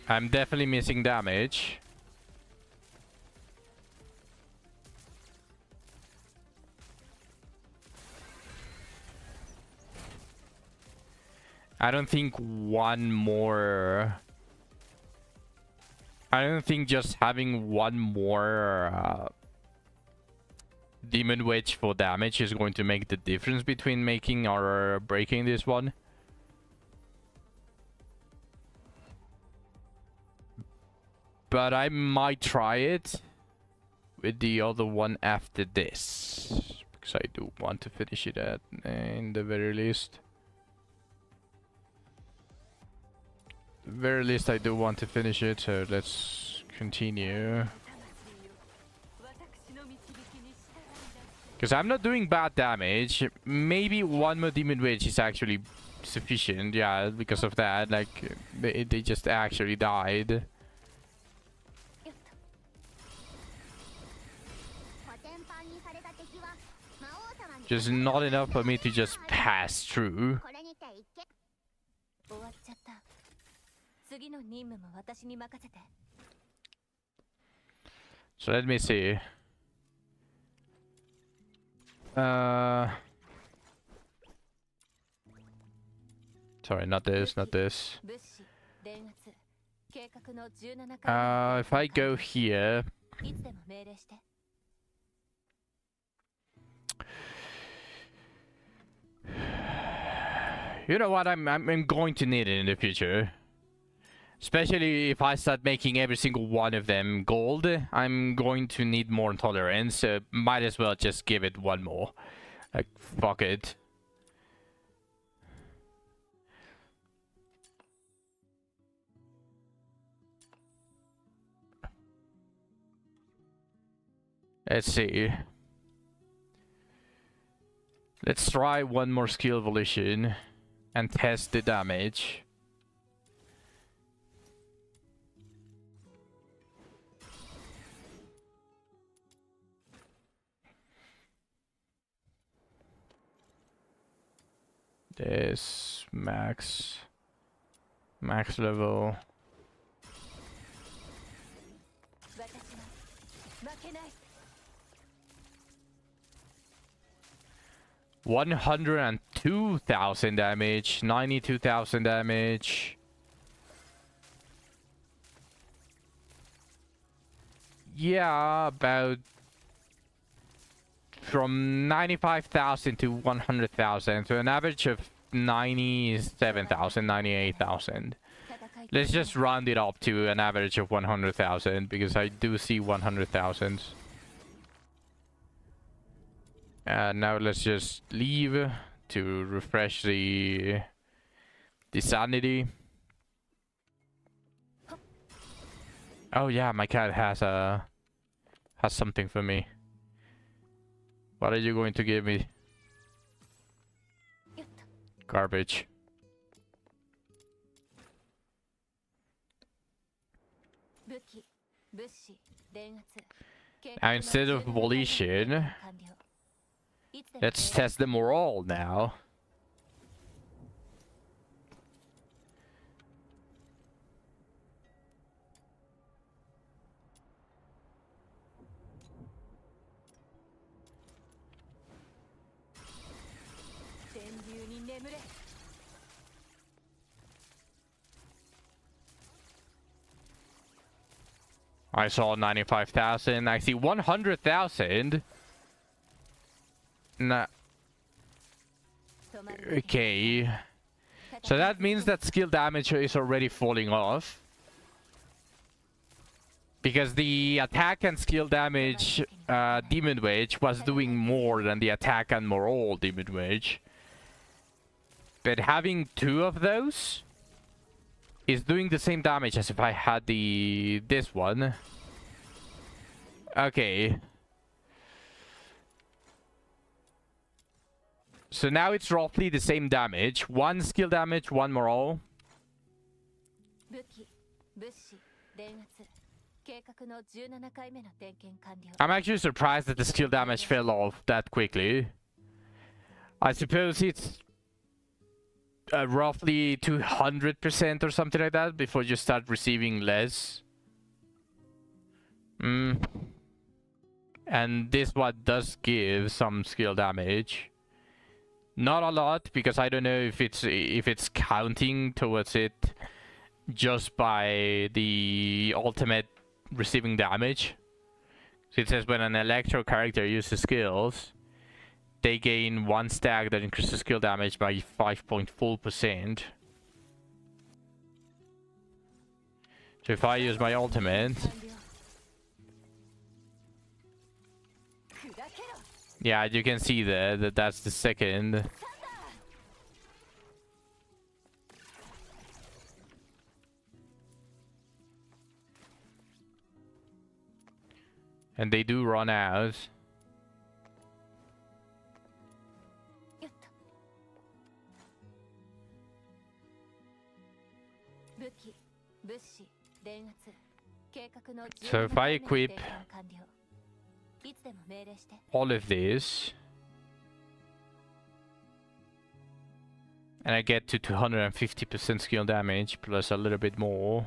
I'm definitely missing damage. I don't think just having one more Demon Wedge for damage is going to make the difference between making or breaking this one. But I might try it with the other one after this, because I do want to finish it at in the very least. At the very least, I do want to finish it, so let's continue. Because I'm not doing bad damage. Maybe one more Demon Wedge is actually sufficient, yeah, because of that. Like, they just actually died. Just not enough for me to just pass through. 次の任務も私に任せて。 So let me see. Sorry, not this, not this. 物資、電圧、計画の17回。If I go here, いつでも命令して。 you know what? I'm going to need it in the future. Especially if I start making every single one of them gold, I'm going to need more intolerance. So might as well just give it one more. Like, fuck it. Let's see. Let's try one more skill evolution and test the damage. This max level. 私は負けない。 102,000 damage, 92,000 damage. Yeah, about from 95,000 to 100,000, so an average of 97,000, 98,000. 戦い Let's just round it up to an average of 100,000 because I do see 100,000. And now let's just leave to refresh the sanity. Oh yeah, my cat has something for me. What are you going to give me? よっと Garbage. 武器、物資、電圧、計 Now 画の instead of 17 volition, 完了。いつでも let's test them all now. I saw 95,000. I see 100,000. Nah. Okay. So that means that skill damage is already falling off. Because the attack and skill damage Demon Wage was doing more than the attack and morale Demon Wage. But having two of those is doing the same damage as if I had this one. Okay. So now it's roughly the same damage. One skill damage, one morale. 武器、物資、電圧、計画の17回目の点検完了。 I'm actually surprised that the skill damage fell off that quickly. I suppose it's roughly 200% or something like that before you start receiving less. And this one does give some skill damage. Not a lot, because I don't know if it's counting towards it just by the ultimate receiving damage. So it says when an electro character uses skills, they gain one stack that increases skill damage by 5.4%. So if I use my ultimate, 完了。砕けろ。 yeah, you can see there that that's the second. And they do run out. よっと。武器、物資、電圧、計画の So if I 17 equip 点検完了。いつでも命令して。 all of this, And I get to 250% skill damage plus a little bit more.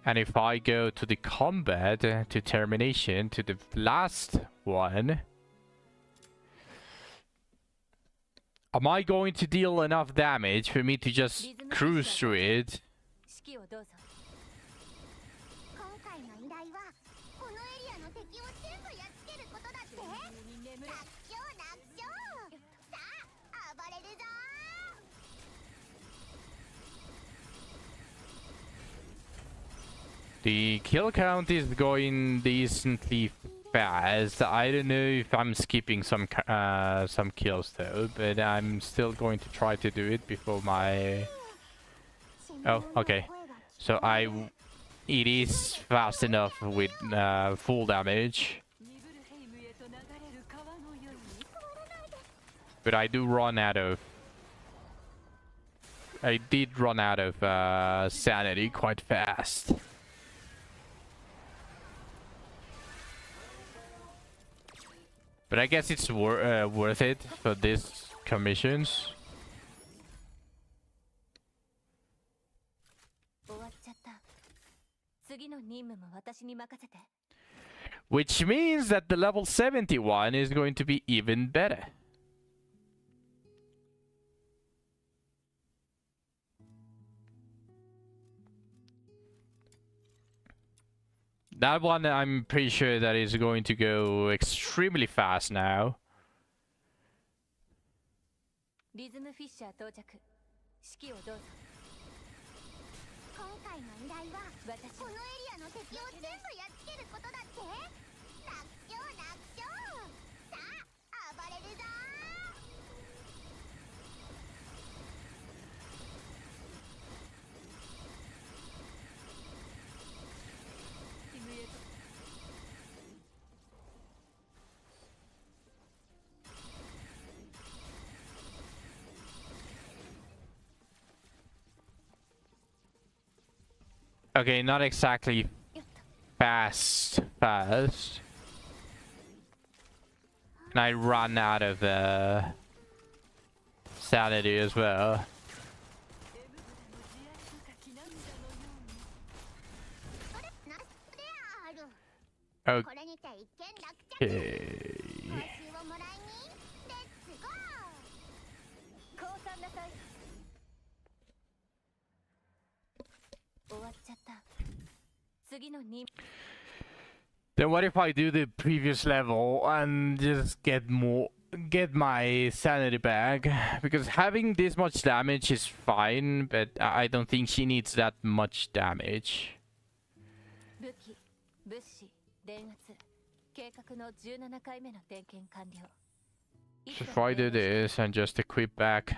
And if I go to the combat, to termination, to the last one, am I going to deal enough damage for me to just cruise through it? 指揮をどうぞ。今回の依頼はこのエリアの敵を全部やっつけることだって。楽勝楽勝。さあ暴れるぞ。 The kill count is going decently fast. I don't know if I'm skipping some kills though, but I'm still going to try to do it before my... Oh, okay. So it is fast enough with full damage. But I do run out of... I did run out of sanity quite fast. But I guess it's worth it for these commissions. 終わっちゃった。次の任務も私に任せて。 Which means that the level 71 is going to be even better. That one, I'm pretty sure that is going to go extremely fast now. リズムフィッシャー到着。指揮をどうぞ。今回の依頼はこのエリアの敵を全部やっつけることだって。楽勝楽勝。さあ暴れるぞ。 Okay, not exactly fast. And I run out of sanity as well. これにて一件落着。 Okay. 報酬をもらいにレッツゴー。 降参なさい。終わっちゃった。次の任務。 Then what if I do the previous level and just get my sanity back? Because having this much damage is fine, but I don't think she needs that much damage. 武器、物資、電圧、計画の17回目の点検完了。 So if I do this and just equip back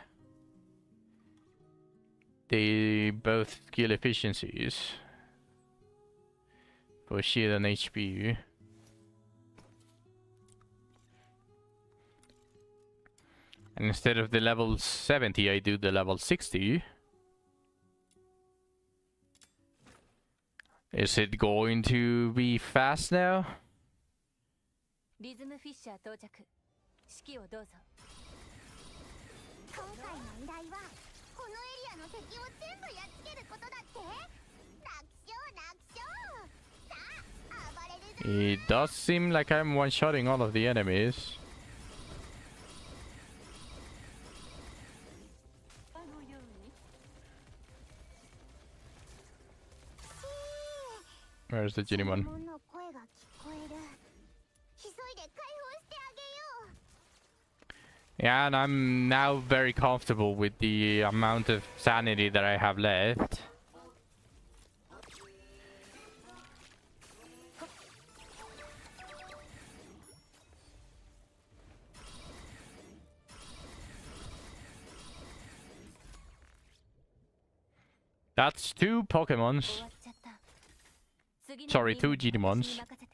the both skill efficiencies for shield and HP. And instead of the level 70, I do the level 60. Is it going to be fast now? リズムフィッシャー到着。指揮をどうぞ。今回の依頼はこのエリアの敵を全部やっつけることだって。楽勝楽勝。さあ暴れるぞ。 It does seem like I'm one-shotting all of the enemies. あのように。 Where's the Jinimon? 専門の声が聞こえる。急いで解放してあげよう。 Yeah, and I'm now very comfortable with the amount of sanity that I have left. That's 2 Pokemons. 終わっちゃった。次の Sorry, 任 2 務も私 Digimons. に任せて。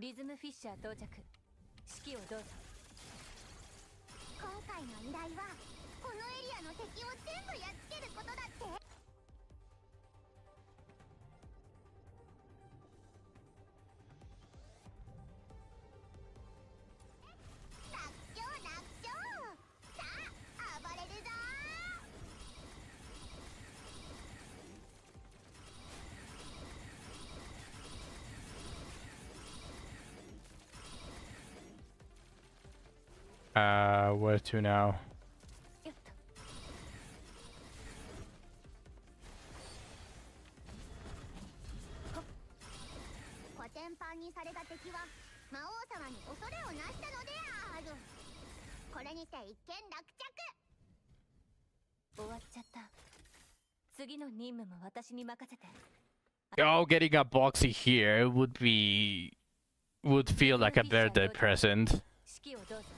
リズムフィッシャー到着。指揮をどうぞ。今回の依頼はこのエリアの敵を全部やっつけることだって。 こ Where to now? よっとコテンパンにされた敵は魔王様に恐れをなしたのである。これにて一件落着。終わっちゃった。次の任務も私に任せて。 Oh, getting a boxy here would feel like a birthday present. 指揮をどうぞ。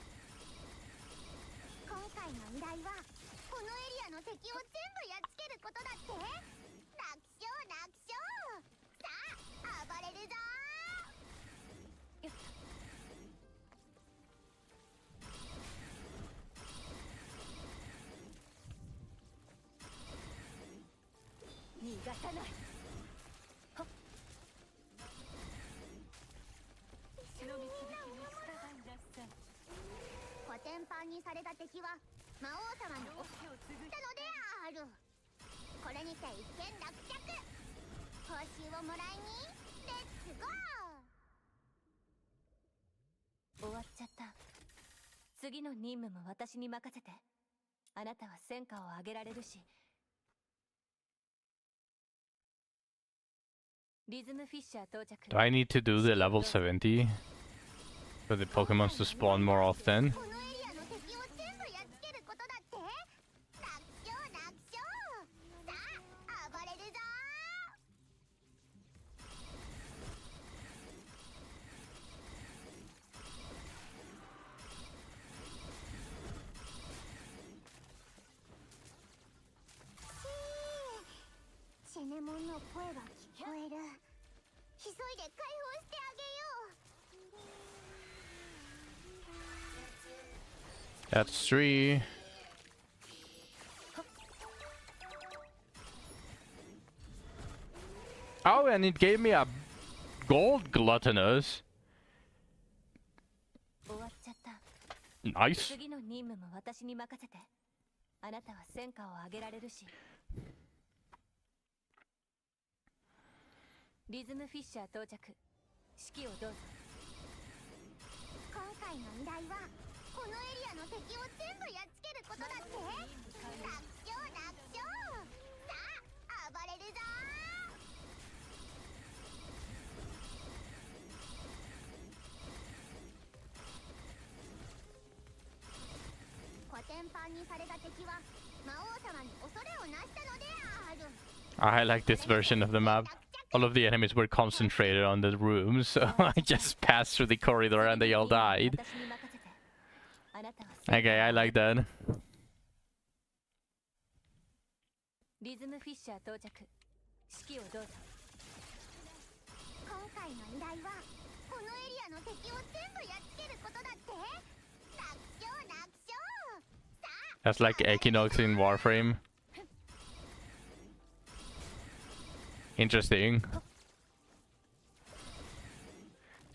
今回の依頼はこのエリアの敵を全部やっつけることだって。楽勝楽勝。さあ暴れるぞ。よっと逃がさない。はっ忍び響きに従いなさい。コテンパンにされた敵は魔王様に恐れを告ったのである。これにて一件落着。報酬をもらいにレッツゴー。終わっちゃった。次の任務も私に任せて。あなたは戦果を上げられるし。リズムフィッシャー到着。 Do I need to do the level 70 for the Pokemons to spawn more often? このエリアの敵を全部やっつけることだって。楽勝楽勝。さあ暴れるぞ。シェネモンの声が聞こえる。急いで解放してあげよう。 That's 3. Oh, and it gave me a gold gluttonous. 終わっちゃった。 Nice. 次の任務も私に任せて。あなたは戦果を上げられるし。リズムフィッシャー到着。指揮をどうぞ。今回の依頼はこのエリアの敵を全部やっつけることだって。楽勝楽勝。さあ暴れるぞ。コテンパンにされた敵は魔王様に恐れをなしたのである。 I like this version of the map. All of the enemies were concentrated on the room, so I just passed through the corridor and they all died. 私に任せて。あなたは戦果を Okay, I like that. リズムフィッシャー到着。指揮をどうぞ。今回の依頼はこのエリアの敵を全部やっつけることだって。楽勝楽勝。さあ That's like Equinox in Warframe. Interesting.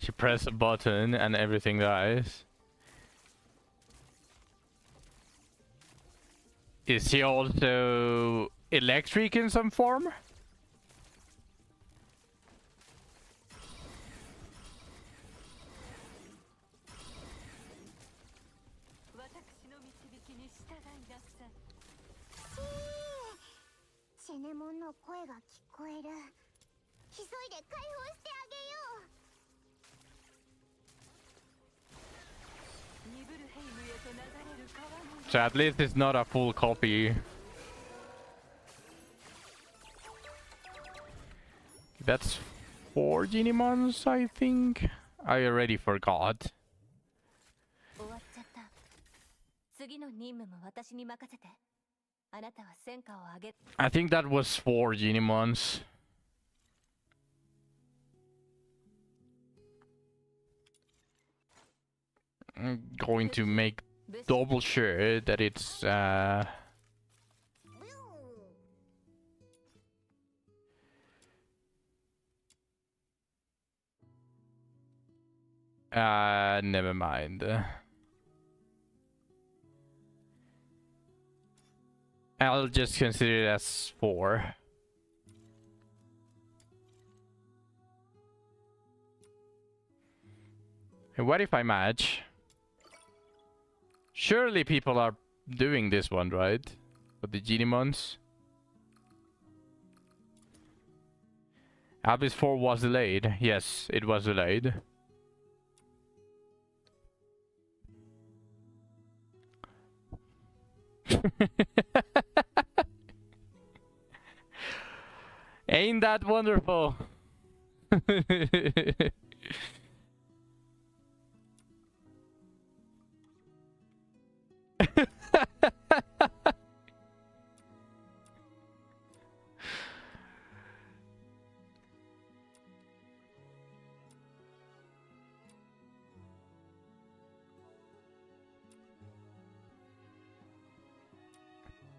She pressed a button and everything dies. Is she also electric in some form? 私の導きに従いなさい。シェネモンの声が聞こえる。急いで解放してあげよう。ニブルヘイムへと流れる川の So at least it's not a full copy. That's 4 Genimons, I think. I already forgot. 終わっちゃった。次の任務も私に任せて。あなたは戦果を上げ。 I think that was 4 Genimons. I'm going to make 物資 double sure that it's never mind. I'll just consider it as 4. And what if I match? Surely people are doing this one, right? For the Genimons. Abyss 4 was delayed. Yes, it was delayed. Ain't that wonderful?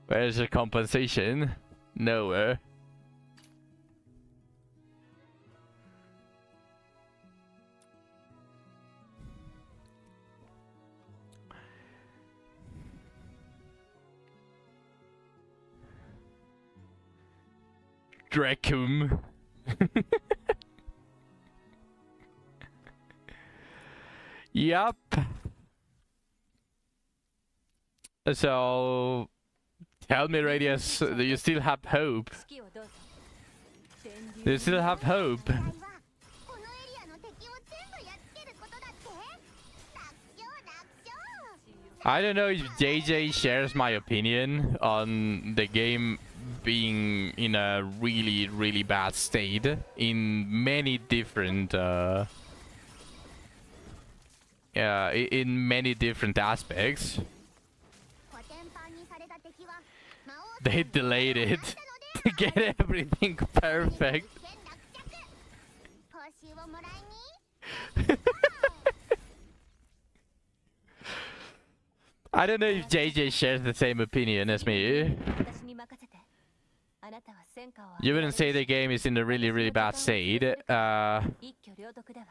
Where's the compensation? Nowhere. Dracum. Yup. So, tell me, Radius, do you still have hope? 指揮をどうぞ。 Do you still have hope? 狙いはこのエリアの敵を全部やっつけることだって。楽勝楽勝。 I don't know if JJ shares my opinion on the game being in a really, really bad state in many different in many different aspects. コテンパンにされた敵は魔王 They delayed it to get everything perfect. 戦落着。報酬をもらいに。 I don't know if JJ shares the same opinion as me. 私に任せて。あなたは戦果を上 You げられ wouldn't る say the game is in a really, really bad state. 一挙両得だわ。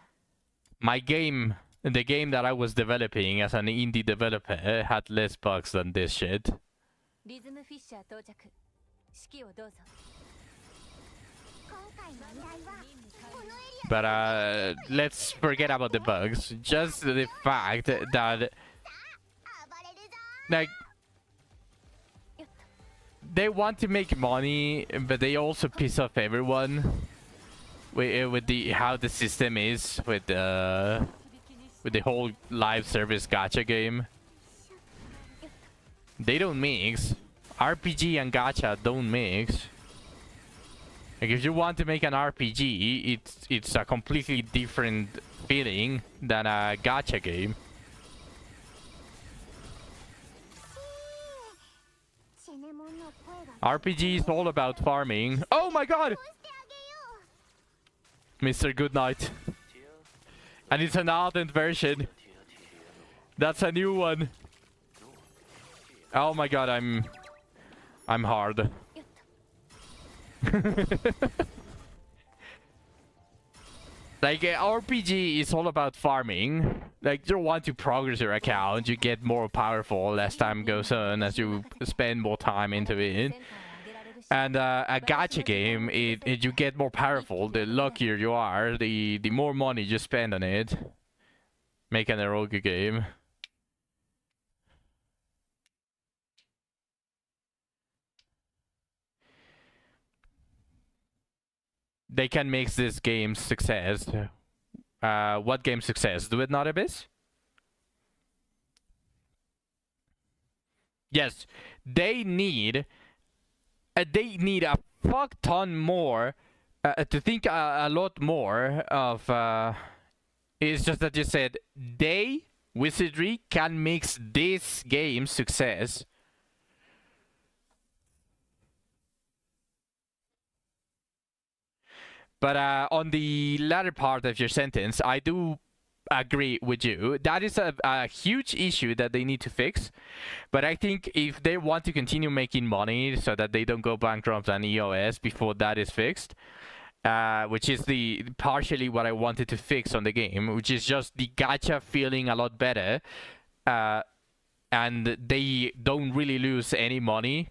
My game, the game that I was developing as an indie developer, had less bugs than this shit. リズムフィッシャー到着。指揮をどうぞ。 今回の依頼はこのエリア But let's forget about the bugs. Just the fact that 暴れるぞ。 like they want to make money, but they also piss off everyone with the how the system is with the whole live service gacha game. They don't mix. RPG and gacha don't mix. Like if you want to make an RPG, it's a completely different feeling than a gacha game. シェネモンの声が RPG is all about farming. Oh my god! してあげよう。 Mr. Goodnight. And it's an ardent version. That's a new one. Oh my god, I'm hard. Like RPG is all about farming. Like you want to progress your account, you get more powerful as time goes on, as you spend more time into it. 戦果を上げられるし。 And a gacha game, you get more powerful. The luckier you are, the more money you spend on it. Make an eroge game. They can make this game success. What game success? Do it not Abyss? Yes, they need a fuck ton more to think a lot more of. It's just that you said they Wizardry can make this game success. But on the latter part of your sentence, I do agree with you. That is a huge issue that they need to fix. But I think if they want to continue making money so that they don't go bankrupt on EOS before that is fixed, which is the partially what I wanted to fix on the game, which is just the gacha feeling a lot better, and they don't really lose any money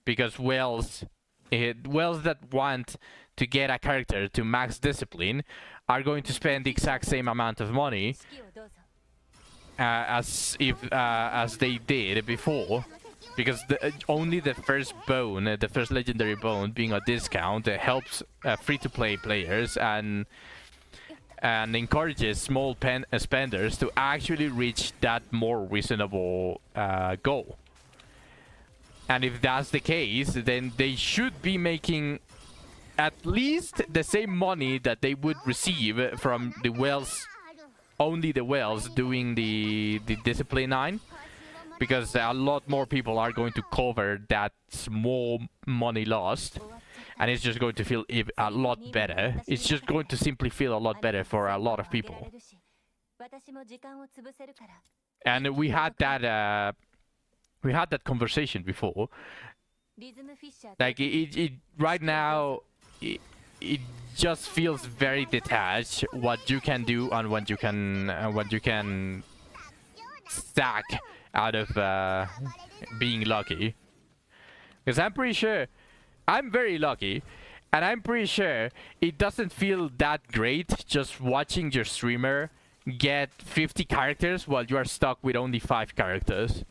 because whales that want to get a character to max discipline are going to spend the exact same amount of money. 指揮をどうぞ。as they did before, because only the first bone, the first legendary bone, being a discount, helps free-to-play players and encourages small spenders to actually reach that more reasonable goal. And if that's the case, then they should be making at least the same money that they would receive from the whales, only the whales doing the Discipline 9, because a lot more people are going to cover that small money lost, and it's just going to feel a lot better. It's just going to simply feel a lot better for a lot of people. And we had that conversation before. Like it right now, it just feels very detached what you can do and what you can stack out of being lucky. Because I'm pretty sure I'm very lucky, and I'm pretty sure it doesn't feel that great just watching your streamer get 50 characters while you are stuck with only 5 characters.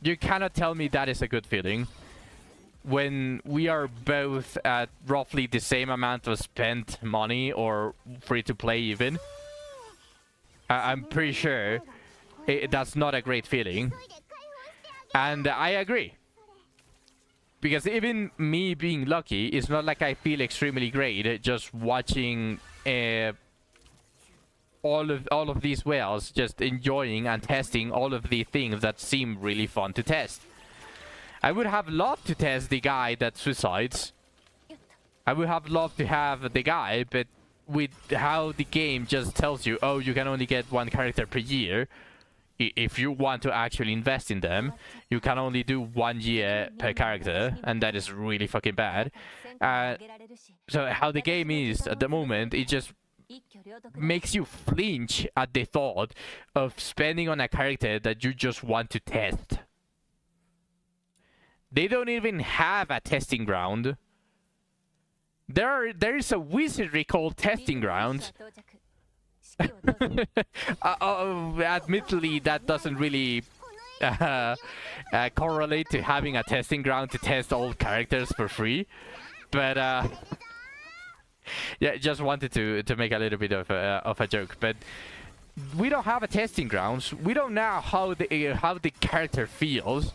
You cannot tell me that is a good feeling when we are both at roughly the same amount of spent money or free to play even. I'm pretty sure that's not a great feeling. And I agree. Because even me being lucky, it's not like I feel extremely great just watching all of these whales just enjoying and testing all of the things that seem really fun to test. I would have loved to test the guy that suicides. I would have loved to have the guy, but with how the game just tells you, oh, you can only get 1 character per year. If you want to actually invest in them, you can only do 1 year per character, and that is really fucking bad. So how the game is at the moment, it just makes you flinch at the thought of spending on a character that you just want to test. They don't even have a testing ground. There is a wizardry called Testing Grounds. Admittedly, that doesn't really correlate to having a testing ground to test all characters for free. But yeah, just wanted to make a little bit of a joke. But we don't have a testing grounds. We don't know how the character feels.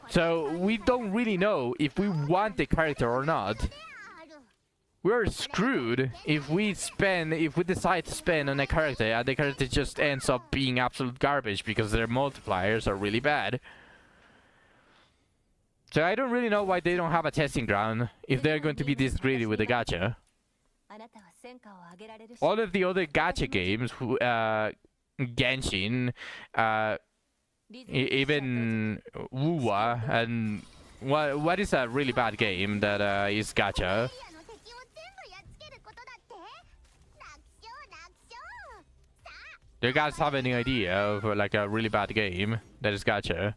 So we don't really know if we want the character or not. We're screwed if we decide to spend on a character and the character just ends up being absolute garbage because their multipliers are really bad. So I don't really know why they don't have a testing ground if they're going to be this greedy with the gacha. All of the other gacha games, Genshin, even Wuwa, and what is a really bad game that is gacha? Do you guys have any idea of like a really bad game that is gacha?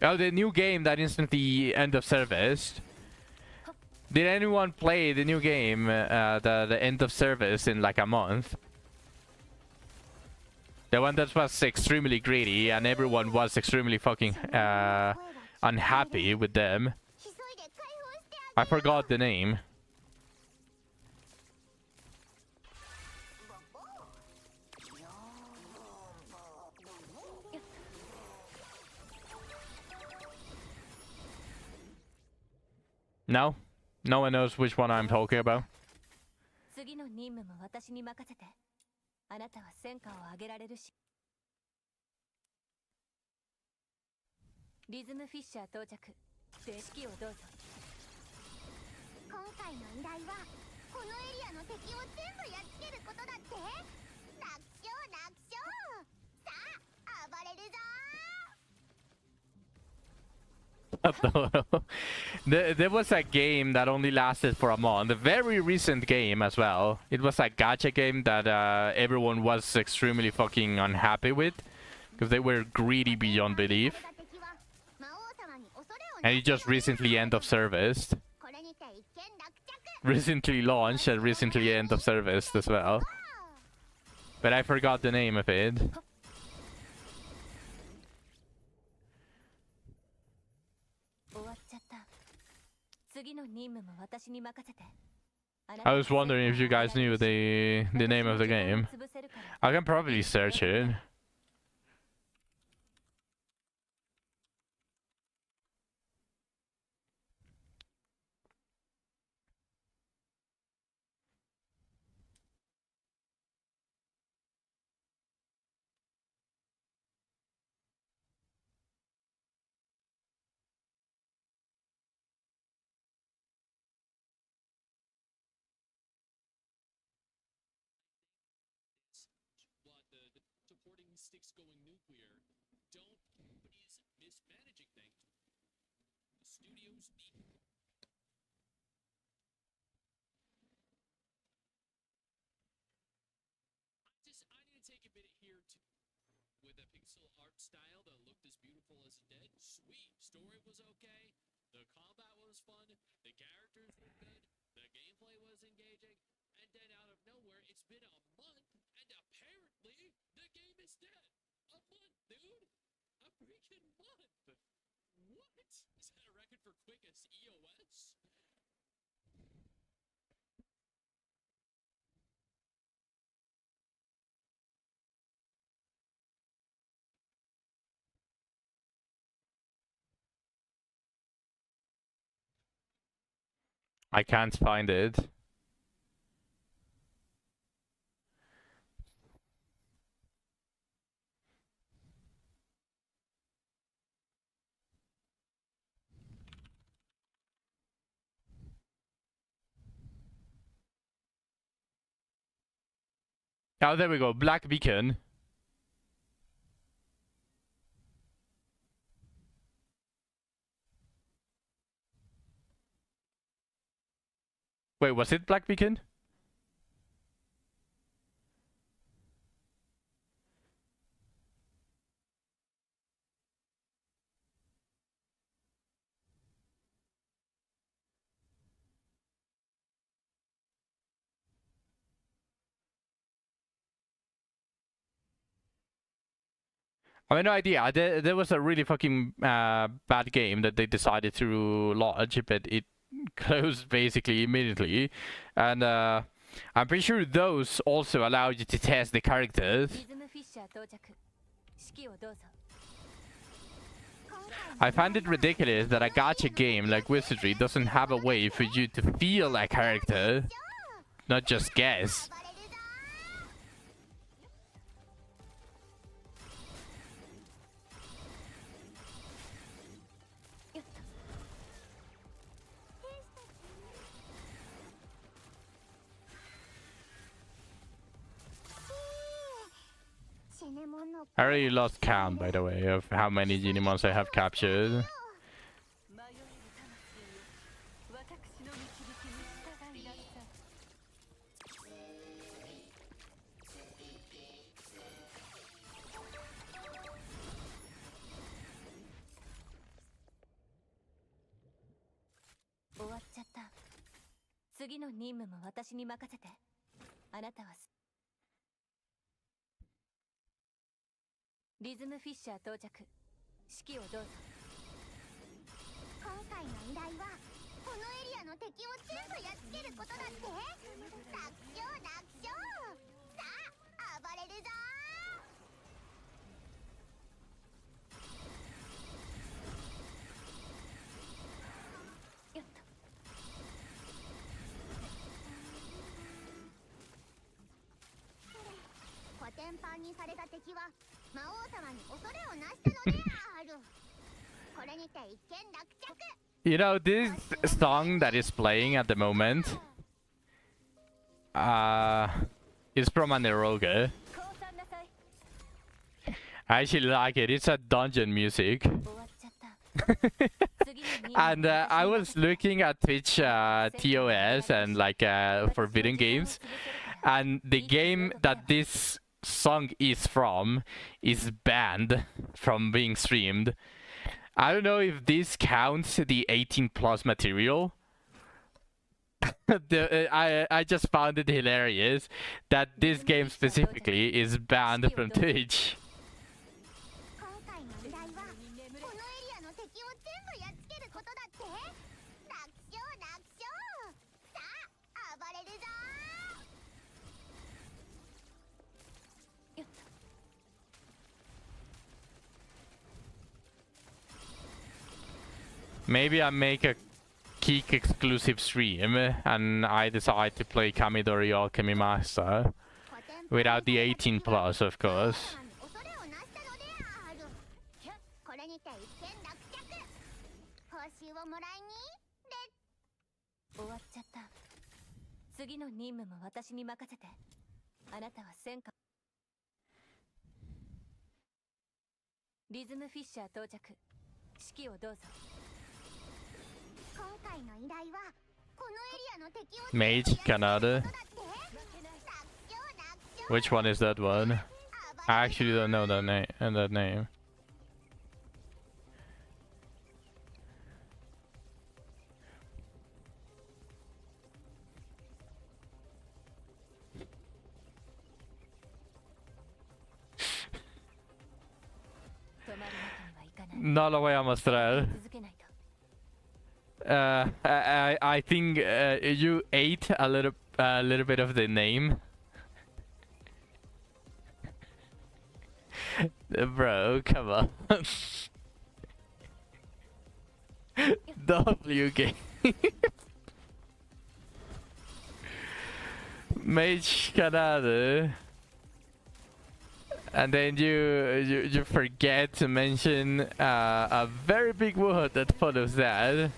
Oh, the new game that instantly end of service. Did anyone play the new game, the end of service in like a month? The one that was extremely greedy and everyone was extremely fucking unhappy with them. I forgot the name. No? No one knows which one I'm talking about? 次の任務も私に任せて。あなたは戦果を上げられるし。リズムフィッシャー到着。指揮をどうぞ。今回の依頼はこのエリアの敵を全部やっつけることだって。楽勝楽勝。さあ暴れるぞ。There was a game that only lasted for a month, a very recent game as well. It was a gacha game that everyone was extremely fucking unhappy with because they were greedy beyond belief, and it just recently end of service. recently launched and recently end of service as well. But I forgot the name of it. 終わっちゃった。次の任務も私に任せて。 I was wondering if you guys knew the name of the game. I can probably search it. Supporting sticks going nuclear. Don't please mismanaging things. The studios need. I need to take a minute here to. With a pixel art style that looked as beautiful as it did, sweet. Story was okay. The combat was fun. The characters were good. The gameplay was engaging. And then out of nowhere, it's been a month, and apparently the game is dead. A month, dude. A freaking month. What? Is that a record for quickest EOS? I can't find it. Oh, there we go. Black Beacon. Wait, was it Black Beacon? I have no idea. There was a really fucking bad game that they decided to launch, but it closed basically immediately. And I'm pretty sure those also allow you to test the characters. I find it ridiculous that a gacha game like Wizardry doesn't have a way for you to feel a character, not just guess. I already lost count, by the way, of how many Genimons I have captured. You know, this song that is playing at the moment is from an Eroge. I actually like it. It's a dungeon music. And I was looking at Twitch TOS and like Forbidden Games, and the game that this song is from is banned from being streamed. I don't know if this counts the 18+ material, I just found it hilarious that this game specifically is banned from Twitch. 今回の依頼はこのエリアの敵を全部やっつけることだって。楽勝楽勝。さあ暴れるぞ。 Maybe I make a Geek exclusive stream and I decide to play Kamidori Alchemy Master without the 18 plus, of course. 恐れをなしたのである。これにて一件落着。報酬をもらいに終わっちゃった。次の任務も私に任せて。あなたは戦果。リズムフィッシャー到着。指揮をどうぞ。 今回の依頼はこのエリアの敵を Mage Canada. Which one is that one? I actually don't know that name. Not the way I must try. I think you ate a little bit of the name. Bro, come on. W game. Mage Canada. And then you forget to mention a very big word that follows that.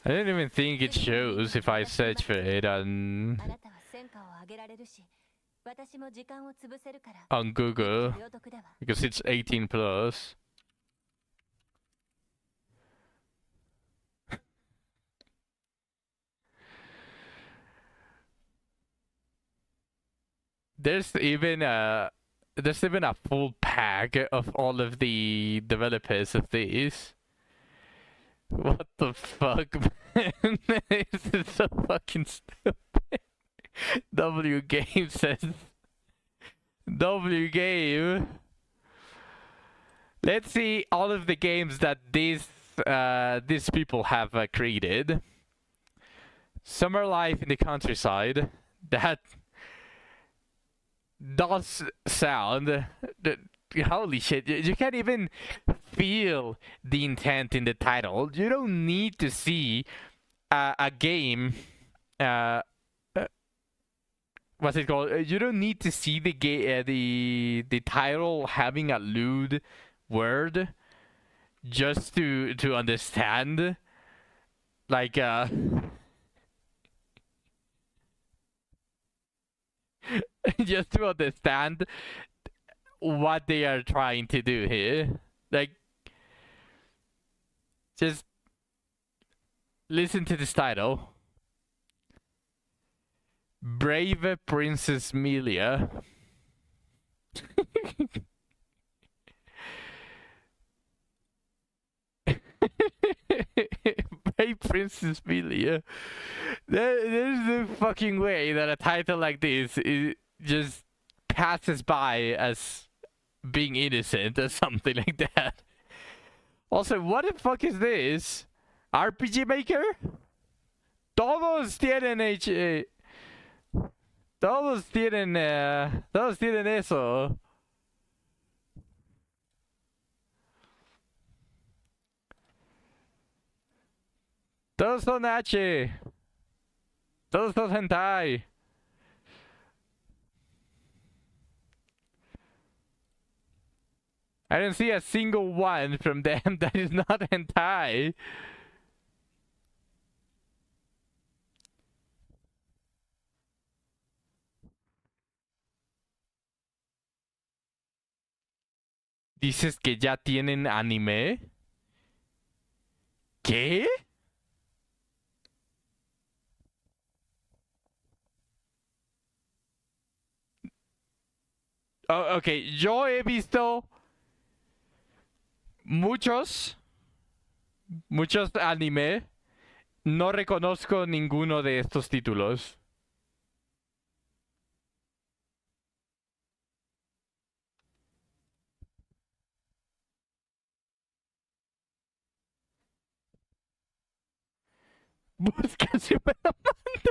I don't even think it shows if I search for it on Google because it's 18 plus. There's even a full pack of all of the developers of these. What the fuck, man? This is so fucking stupid. W Game says. W Game. Let's see all of the games that these people have created. Summer Life in the Countryside. That does sound. Holy shit! You can't even feel the intent in the title. You don't need to see a game. What's it called? You don't need to see the title having a lewd word just to understand. Like just to understand what they are trying to do here. Like, just listen to this title. Brave Princess Melia. Brave Princess Melia. There's no fucking way that a title like this just passes by as being innocent or something like that. Also, what the fuck is this? RPG Maker? Todos tienen todos tienen eso. Todos son H. Todos son hentai. I don't see a single one from them that is not hentai. ¿Dices que ya tienen anime? ¿Qué? Oh, ok, yo he visto muchos anime. No reconozco ninguno de estos títulos. Busca si me la manda.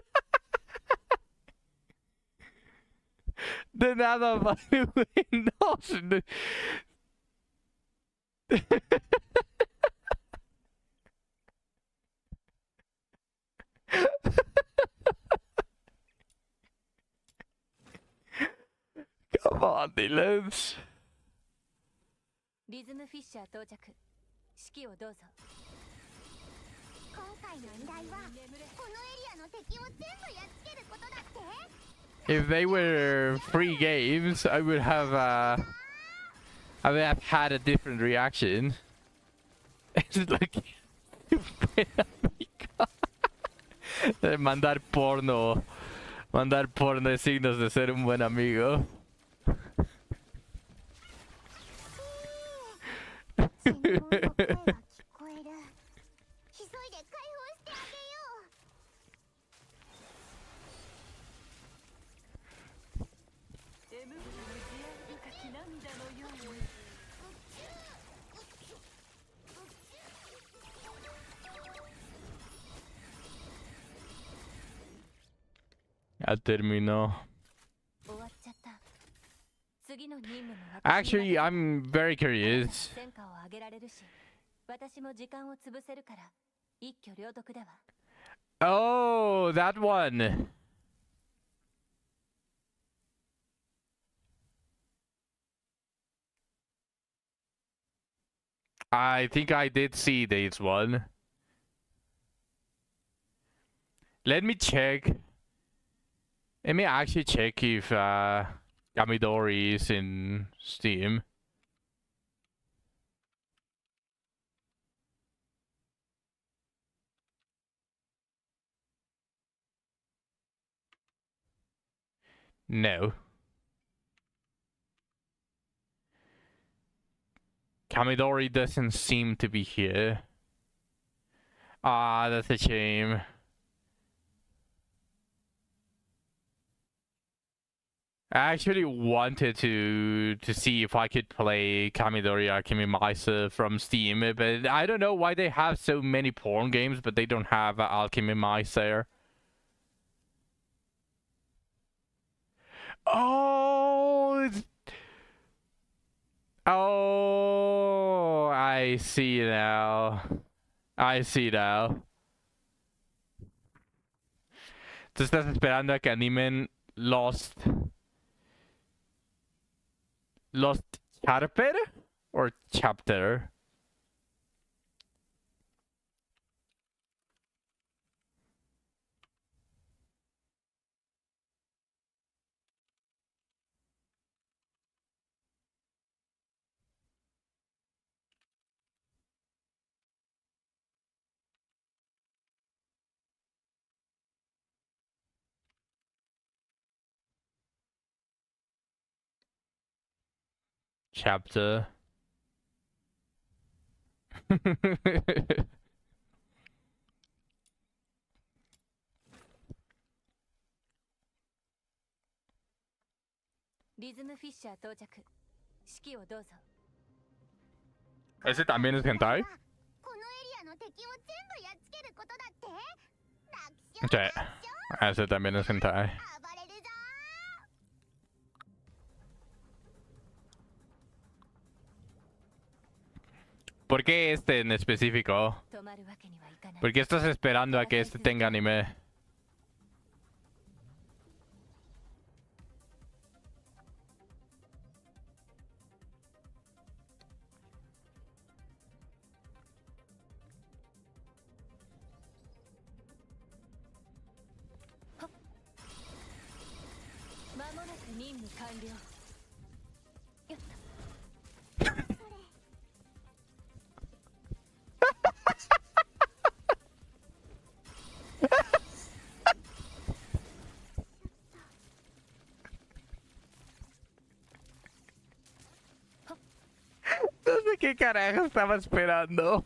De nada, vale, güey. No. Come on, Dylan. リズムフィッシャー到着。指揮をどうぞ。今回の依頼はこのエリアの敵を全部やっつけることだって。 If they were free games, I would have had a different reaction. It's like mandar porno es signos de ser un buen amigo. 信号の声が聞こえる。急いで解放してあげよう。 Ya terminó. 終わっちゃった。次の任務も私に Actually, I'm very curious. 戦果を上げられるし、私も時間を潰せるから一挙両得だわ。 Oh, that one. I think I did see this one. Let me check. Let me actually check if Kamidori is in Steam. No. Kamidori doesn't seem to be here. Ah, that's a shame. I actually wanted to see if I could play Kamidori Alchemy Mice from Steam, but I don't know why they have so many porn games, but they don't have Alchemy Mice there. Oh, oh, I see now. I see now. ¿Tú estás esperando a que animen Lost Chapter or Chapter? Chapter. ¿Ese también es hentai? このエリアの敵を全部やっつけることだって。楽勝 Sí, ese también es hentai. 暴れるぞ。 ¿Por qué este en específico? 止まるわけにはいかない。 ¿Por qué estás esperando a que este tenga anime? 間もなく任務完了。よっと。 こ qué carajo estaba esperando.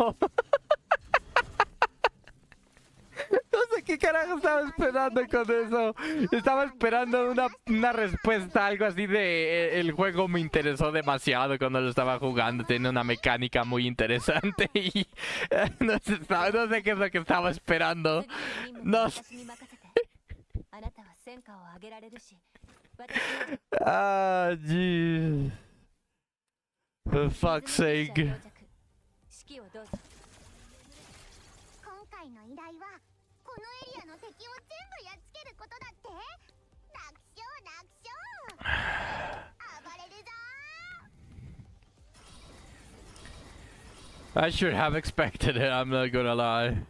No sé qué carajo estaba esperando con eso. Estaba esperando una respuesta, algo así de el juego me interesó demasiado cuando lo estaba jugando. Tiene una mecánica muy interesante y no sé qué es lo que estaba esperando. 次の任務も No 私に任せて。あなたは戦果を上げられるし、私の Ah, jeez. For fuck's リズムフィッシャー sake. 到着。指揮をどうぞ。今回の依頼はこのエリアの敵を全部やっつけることだって。楽勝楽勝。暴れるぞ I should have expected it, I'm not gonna lie.ー。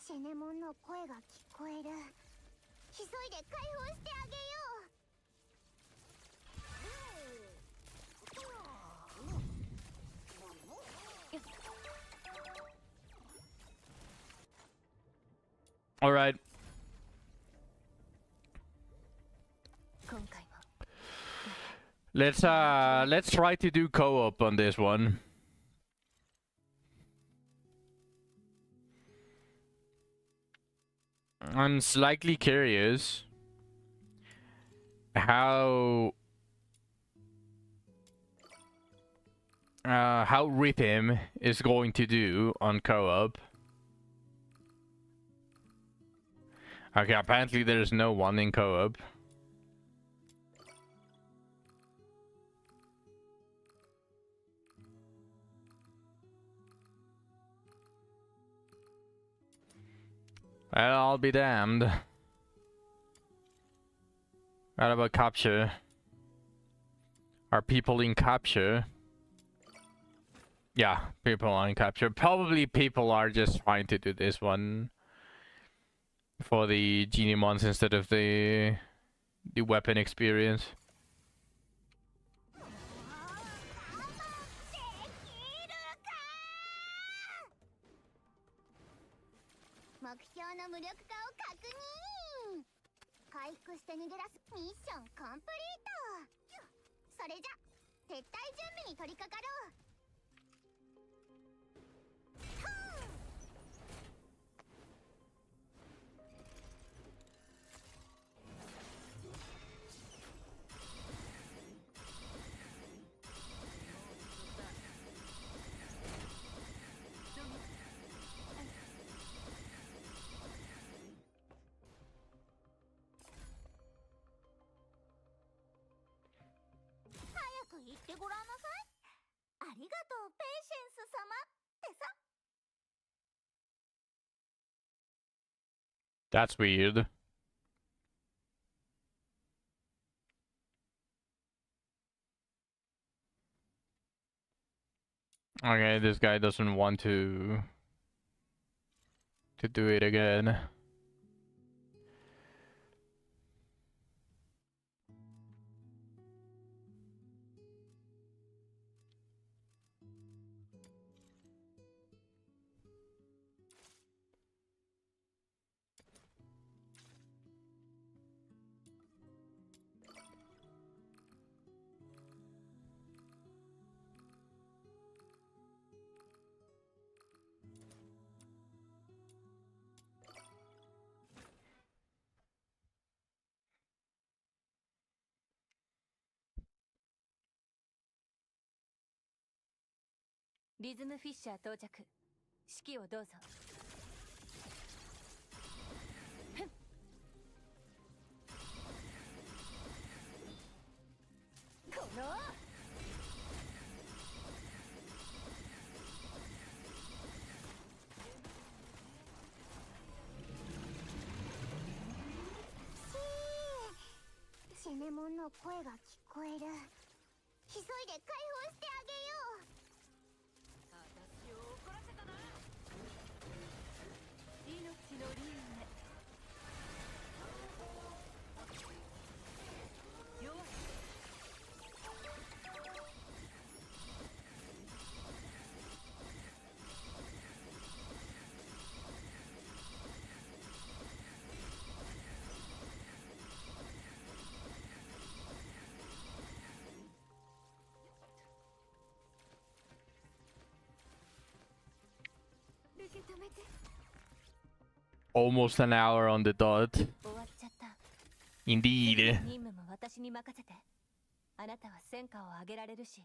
シェネモンの声が聞こえる。急いで解放してあげよう。 Alright. 今回も Let's try to do co-op on this one. I'm slightly curious how Rhythm is going to do on co-op. Okay, apparently there's no one in co-op. Well, I'll be damned. What about capture? Are people in capture? Yeah, people are in capture. Probably people are just trying to do this one for the genie mons instead of the weapon experience. 目標の無力化を確認。回復して逃げ出すミッションコンプリート。それじゃ撤退準備に取り掛かろう。 言ってごらんなさい。ありがとう、ペイシェンス様ってさ。 That's weird. Okay, this guy doesn't want to do it again.「リズムフィッシャー到着。指揮をどうぞ。」この シェネモンの声が聞こえる。急いで解放してあげよう。 私を怒らせたな。命の輪廻。弱い。Almost an hour on the dot. 終わっちゃった。 Indeed. 任務も私に任せて。あなたは戦果を上げられるし、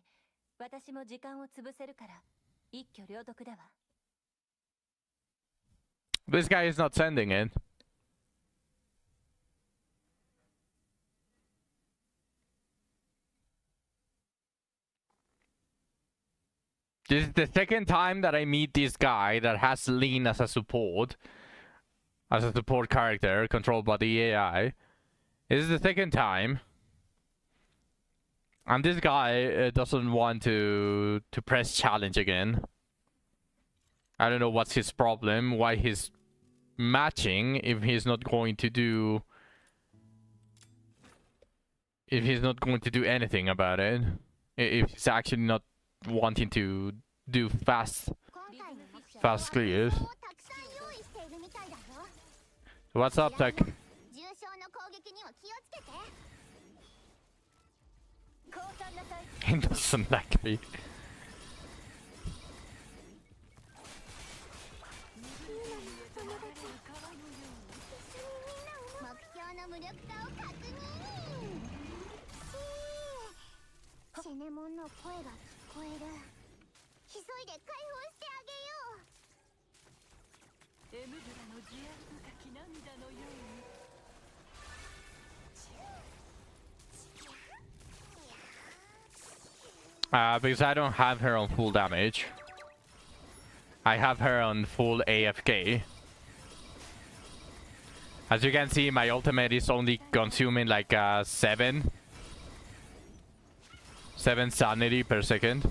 私も時間を潰せるから、一挙両得だわ。This guy is not sending it. This is the second time that I meet this guy that has Lean as a support character controlled by the AI. This is the second time. And this guy doesn't want to press challenge again. I don't know what's his problem, why he's matching if he's not going to do anything about it. If he's actually not wanting to do fast 今回の目標 fast clears. をたくさん用意しているみたいだよ。 What's up, Tech? 重傷の攻撃には気をつけて。 降参なさい。 He doesn't like me. 目標の無力化を確認。セネモンの声が聞こえる。急いで解放してあげよう。エムブラの慈愛深き涙のように。 Because I don't have her on full damage. I have her on full AFK. As you can see, my ultimate is only consuming like 7 sanity per second.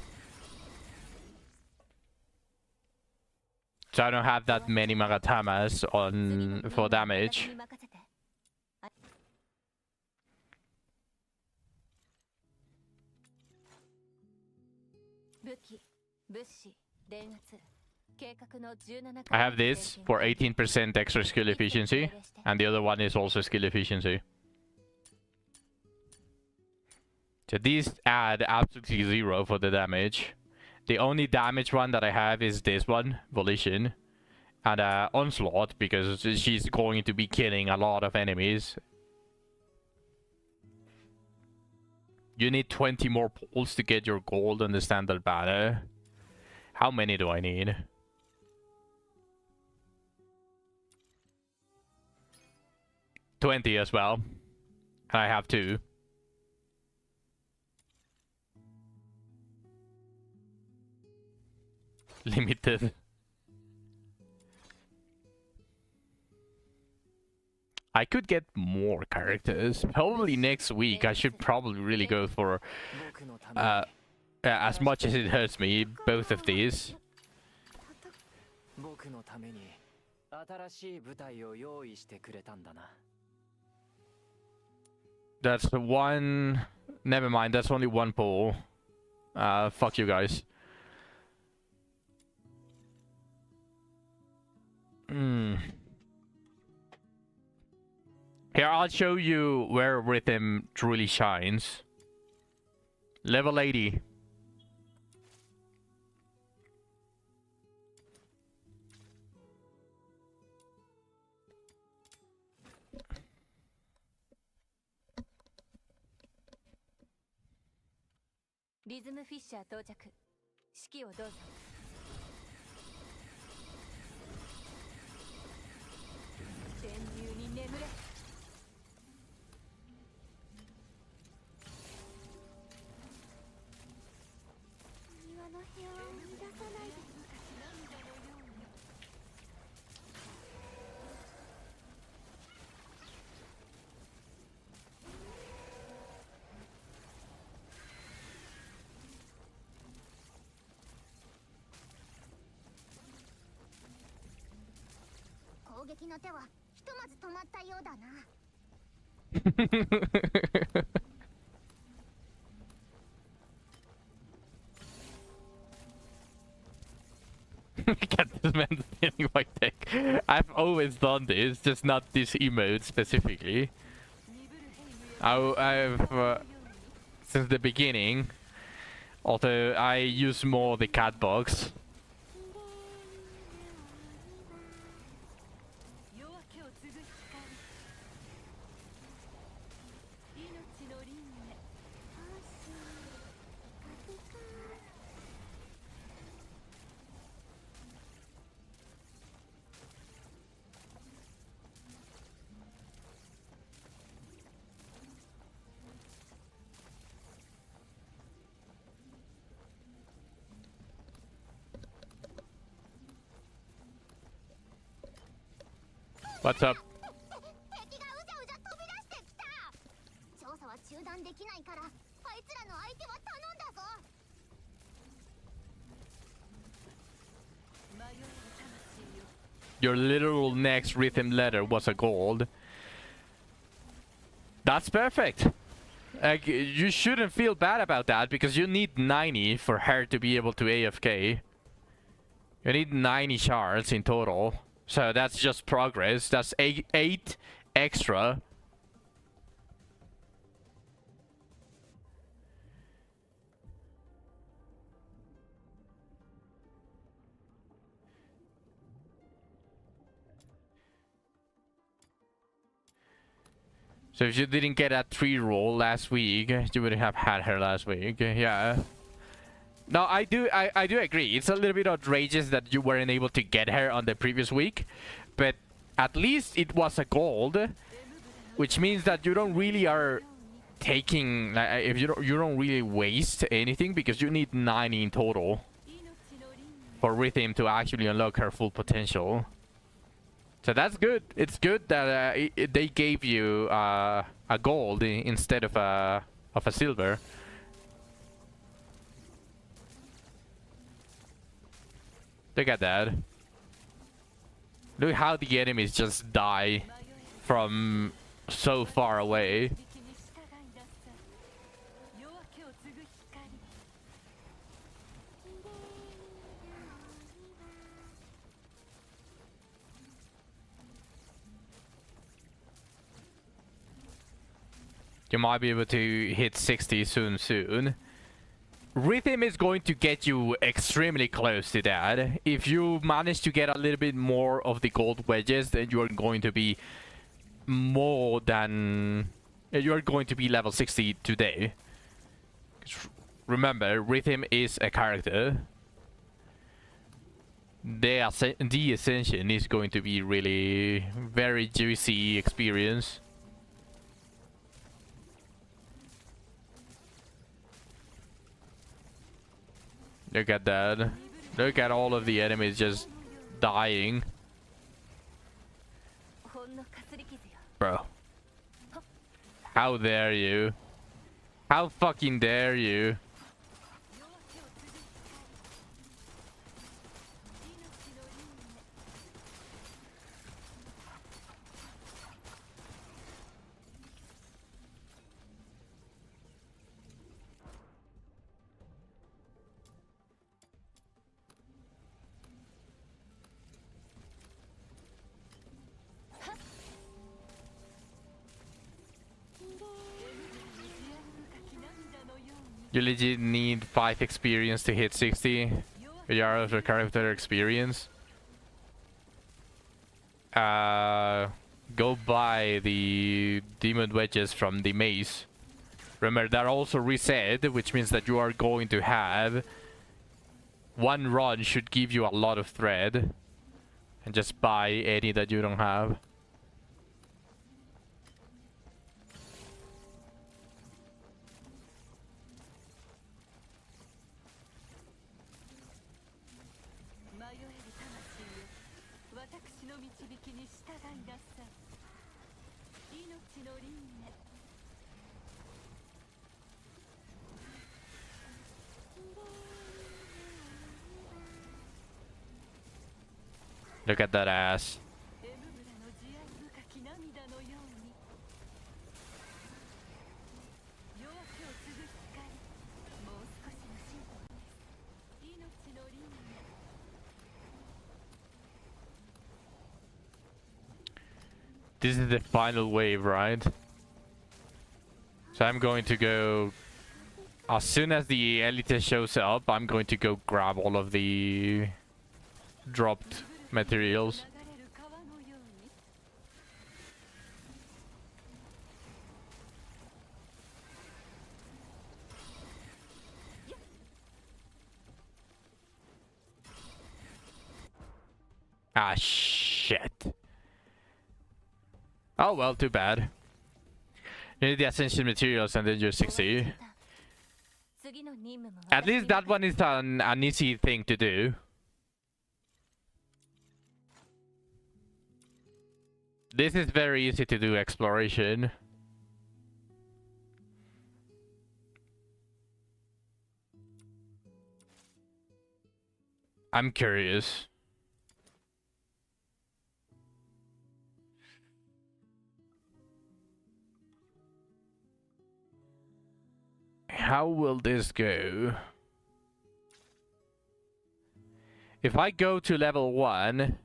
So I don't have that many Magatamas on for damage. 私に任せて。武器、物資、電圧、計画の17 I have this for 18% extra skill efficiency, and the other one is also skill efficiency. So these add absolutely 0 for the damage. The only damage one that I have is this one, Volition, and Onslaught, because she's going to be killing a lot of enemies. You need 20 more pulls to get your gold on the standard banner. How many do I need? $20 as well. And I have 2. Limited. I could get more characters. Probably next week I should probably really go for as much as it hurts me, both of these. 僕のために新しい舞台を用意してくれたんだな。 That's one. Never mind, that's only one pull. Fuck you guys. Here, I'll show you where Rhythm truly shines. Level 80. Rhythm Fisher 到着。指揮をどうぞ。天竜に眠れ。 庭の平和を乱さないで。 攻撃の手はひとまず止まったようだな。 Look at this man stealing my deck. I've always done this, just not this emote specifically. I've since the beginning. Although I use more the cat box. What's up? 敵がうじゃうじゃ飛び出してきた。調査は中断できないから、あいつらの相手は頼んだぞ。 Your literal next rhythm letter was a gold. That's perfect. Like, you shouldn't feel bad about that because you need 90 for her to be able to AFK. You need 90 shards in total. So that's just progress. That's 8 extra. So if you didn't get that 3 roll last week, you would have had her last week. Yeah. No, I do agree. It's a little bit outrageous that you weren't able to get her on the previous week, but at least it was a gold, which means that you don't really are taking, if you don't really waste anything because you need 90 in total for Rhythm to actually unlock her full potential. So that's good. It's good that they gave you a gold instead of a silver. Look at that. Look how the enemies just die from so far away. You might be able to hit 60 soon. Rhythm is going to get you extremely close to that. If you manage to get a little bit more of the gold wedges, then you are going to be more than... You are going to be level 60 today. Remember, Rhythm is a character. The Ascension is going to be really very juicy experience. Look at that. Look at all of the enemies just dying. Bro. How dare you? How fucking dare you? You legit need 5 experience to hit 60. You are of character experience. Go buy the demon wedges from the maze. Remember, they're also reset, which means that you are going to have 1 run should give you a lot of thread. And just buy any that you don't have. Look at that ass. This is the final wave, right? So I'm going to go... As soon as the Elite shows up, I'm going to go grab all of the dropped materials. Ah, shit. Oh well, too bad. You need the Ascension materials and then you're 60. At least that one is an easy thing to do. This is very easy to do exploration. I'm curious. How will this go? If I go to level 1...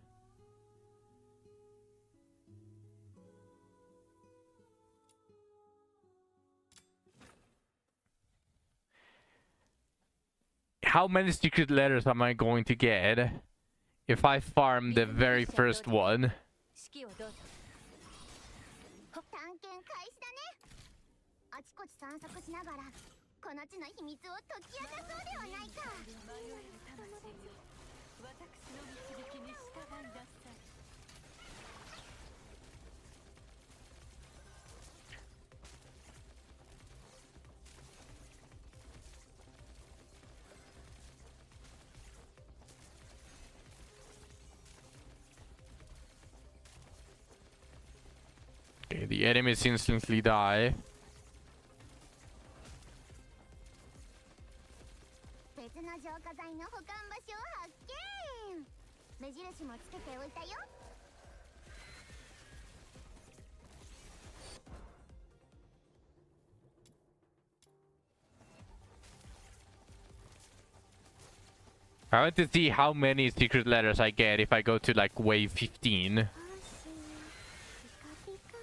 How many secret letters am I going to get if I farm the very first one? 指揮をどうぞ。探検開始だね。あちこち散策しながらこの地の秘密を解き明かそうではないか。私の導きに従いなさい。Okay, the enemies instantly die. 別の浄化剤の保管場所を発見。目印もつけておいたよ。I want to see how many secret letters I get if I go to like wave 15. よし、ピカピカ。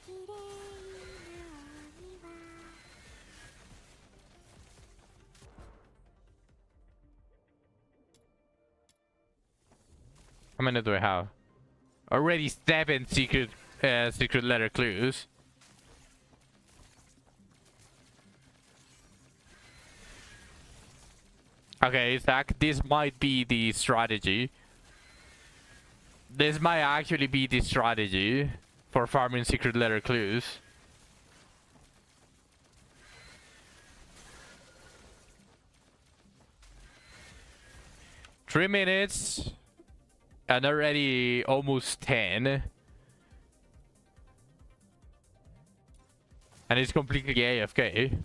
綺麗なお庭。How many do I have? Already 7 secret letter clues. Okay, Zach, this might be the strategy. This might actually be the strategy for farming secret letter clues. Three minutes. And already almost 10. And it's completely AFK.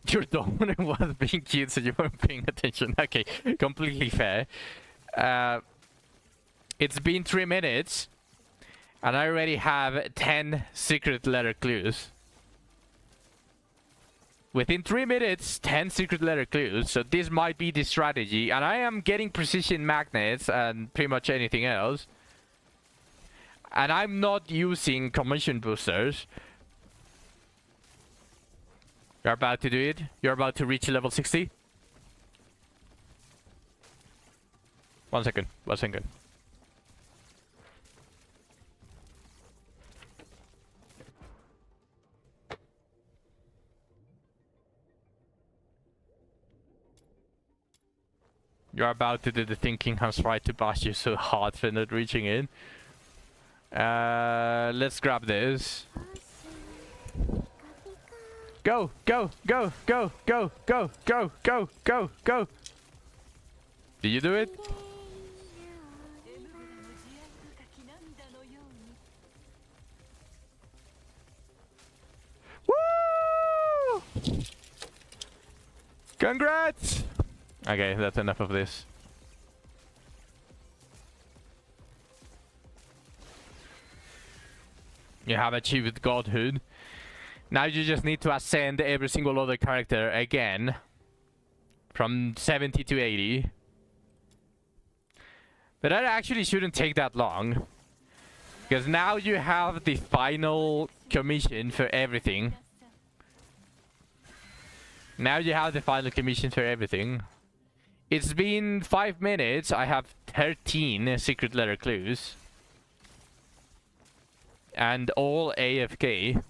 You're the one who was being cute, so you weren't paying attention. Okay, completely fair. It's been 3 minutes. And I already have 10 secret letter clues. Within 3 minutes, 10 secret letter clues, so this might be the strategy. And I am getting precision magnets and pretty much anything else. And I'm not using commission boosters. You're about to do it. You're about to reach level 60. 1 second, 1 second. You're about to do the thing King Ham's tried to bash you so hard for not reaching in. Let's grab this. Go, go, go, go, go, go, go, go, go, go. Did you do it? Woo! Congrats! Okay, that's enough of this. You have achieved godhood. Now you just need to ascend every single other character again. From 70 to 80. But that actually shouldn't take that long. Because now you have the final commission for everything. Now you have the final commission for everything. It's been 5 minutes. I have 13 secret letter clues. And all AFK.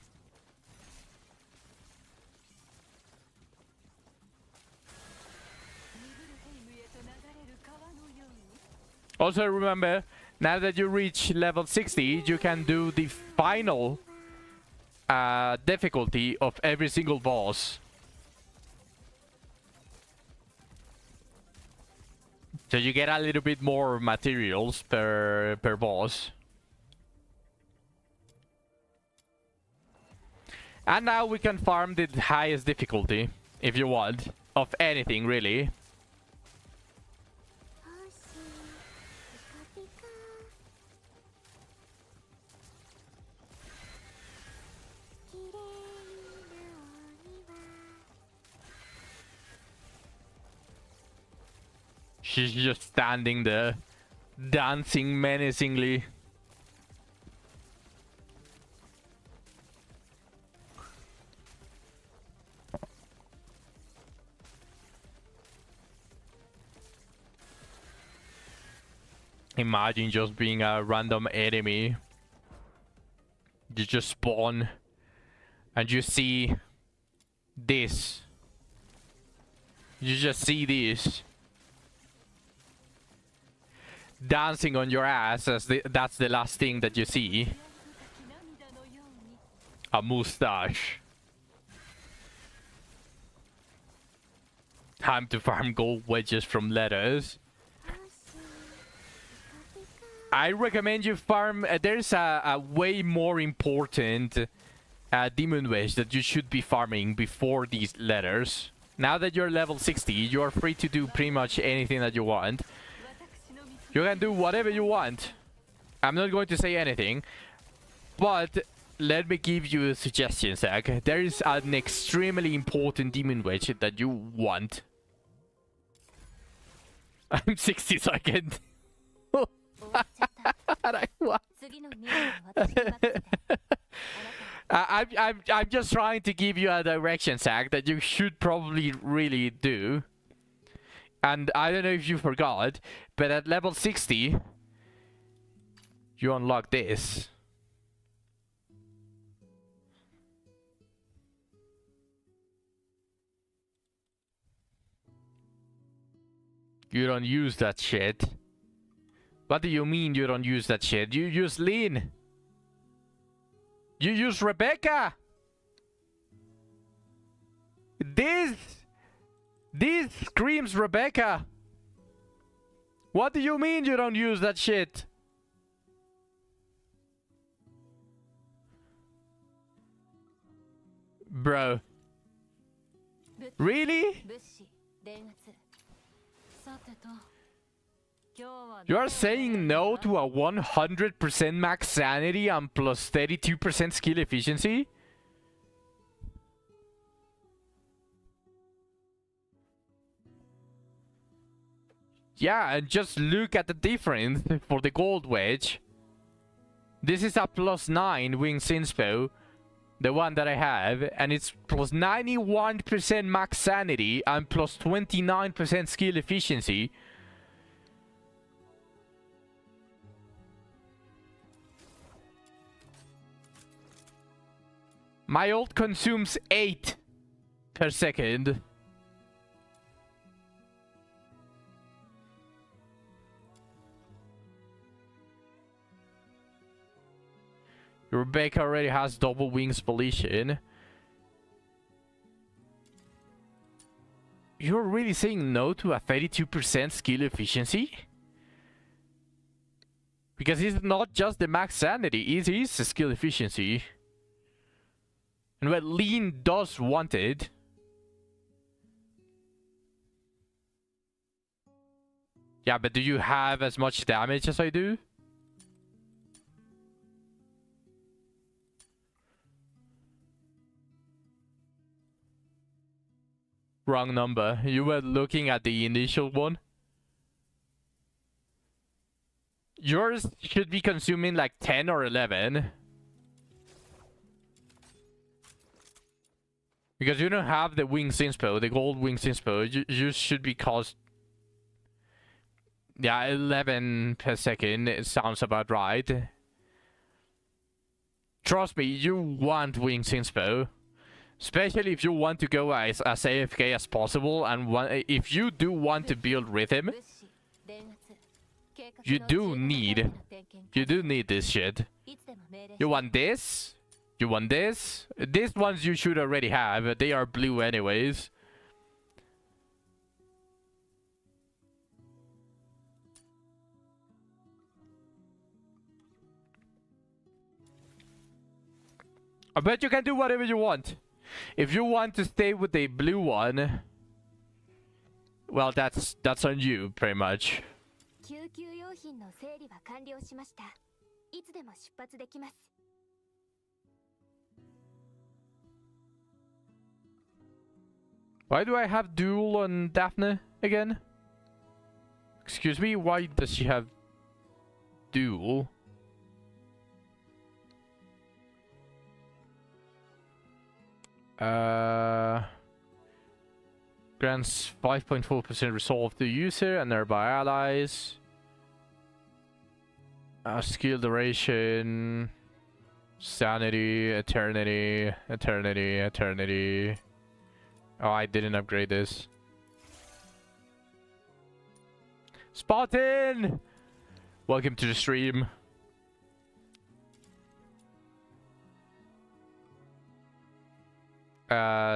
Also remember, now that you reach level 60, you can do the final difficulty of every single boss. So you get a little bit more materials per boss. And now we can farm the highest difficulty, if you want, of anything really. 星ピカピカ 綺麗なお庭 She's just standing there, dancing menacingly. Imagine just being a random enemy. You just spawn and you see this. You just see this. Dancing on your ass as that's the last thing that you see. A mustache. Time to farm gold wedges from letters. I recommend you farm. There's a way more important demon wedge that you should be farming before these letters. Now that you're level 60, you are free to do pretty much anything that you want. You can do whatever you want. I'm not going to say anything, but let me give you a suggestion, Zach. There is an extremely important demon wedge that you want. I'm 60 seconds. I'm just trying to give you a direction, Zach, that you should probably really do. And I don't know if you forgot, but at level 60, you unlock this. You don't use that shit. What do you mean you don't use that shit? You use Lean. You use Rebecca. This screams Rebecca. What do you mean you don't use that shit? Bro. Really? You're saying no to a 100% max sanity and plus 32% skill efficiency? Yeah, and just look at the difference for the gold wedge. This is a plus 9 wings inspo, the one that I have, and it's plus 91% max sanity and plus 29% skill efficiency. My ult consumes 8 per second. Rebecca already has double wings volition. You're really saying no to a 32% skill efficiency? Because it's not just the max sanity, it is the skill efficiency. And what Lean does want it. Yeah, but do you have as much damage as I do? Wrong number. You were looking at the initial one. Yours should be consuming like 10 or 11. Because you don't have the wings inspo, the gold wings inspo. You should be cost... Yeah, 11 per second. It sounds about right. Trust me, you want wings inspo. Especially if you want to go as AFK as possible, and if you do want to build rhythm, You do need this shit. You want this? You want this? These ones you should already have. They are blue anyways. I bet you can do whatever you want. If you want to stay with the blue one, well, that's on you, pretty much. 救急用品の整理は完了しました。いつでも出発できます。Why do I have duel on Daphne again? Excuse me, why does she have duel? Grants 5.4% resolve to user and nearby allies. Skill duration. Sanity, eternity, eternity, eternity. Oh, I didn't upgrade this. Spartan! Welcome to the stream.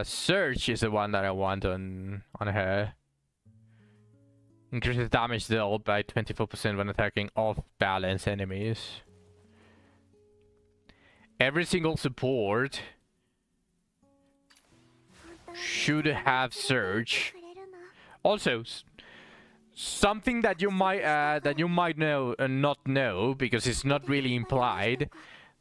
Search is the one that I want on her. Increases damage dealt by 24% when attacking off-balance enemies. Every single support should have Surge. Also, something that you might know and not know because it's not really implied.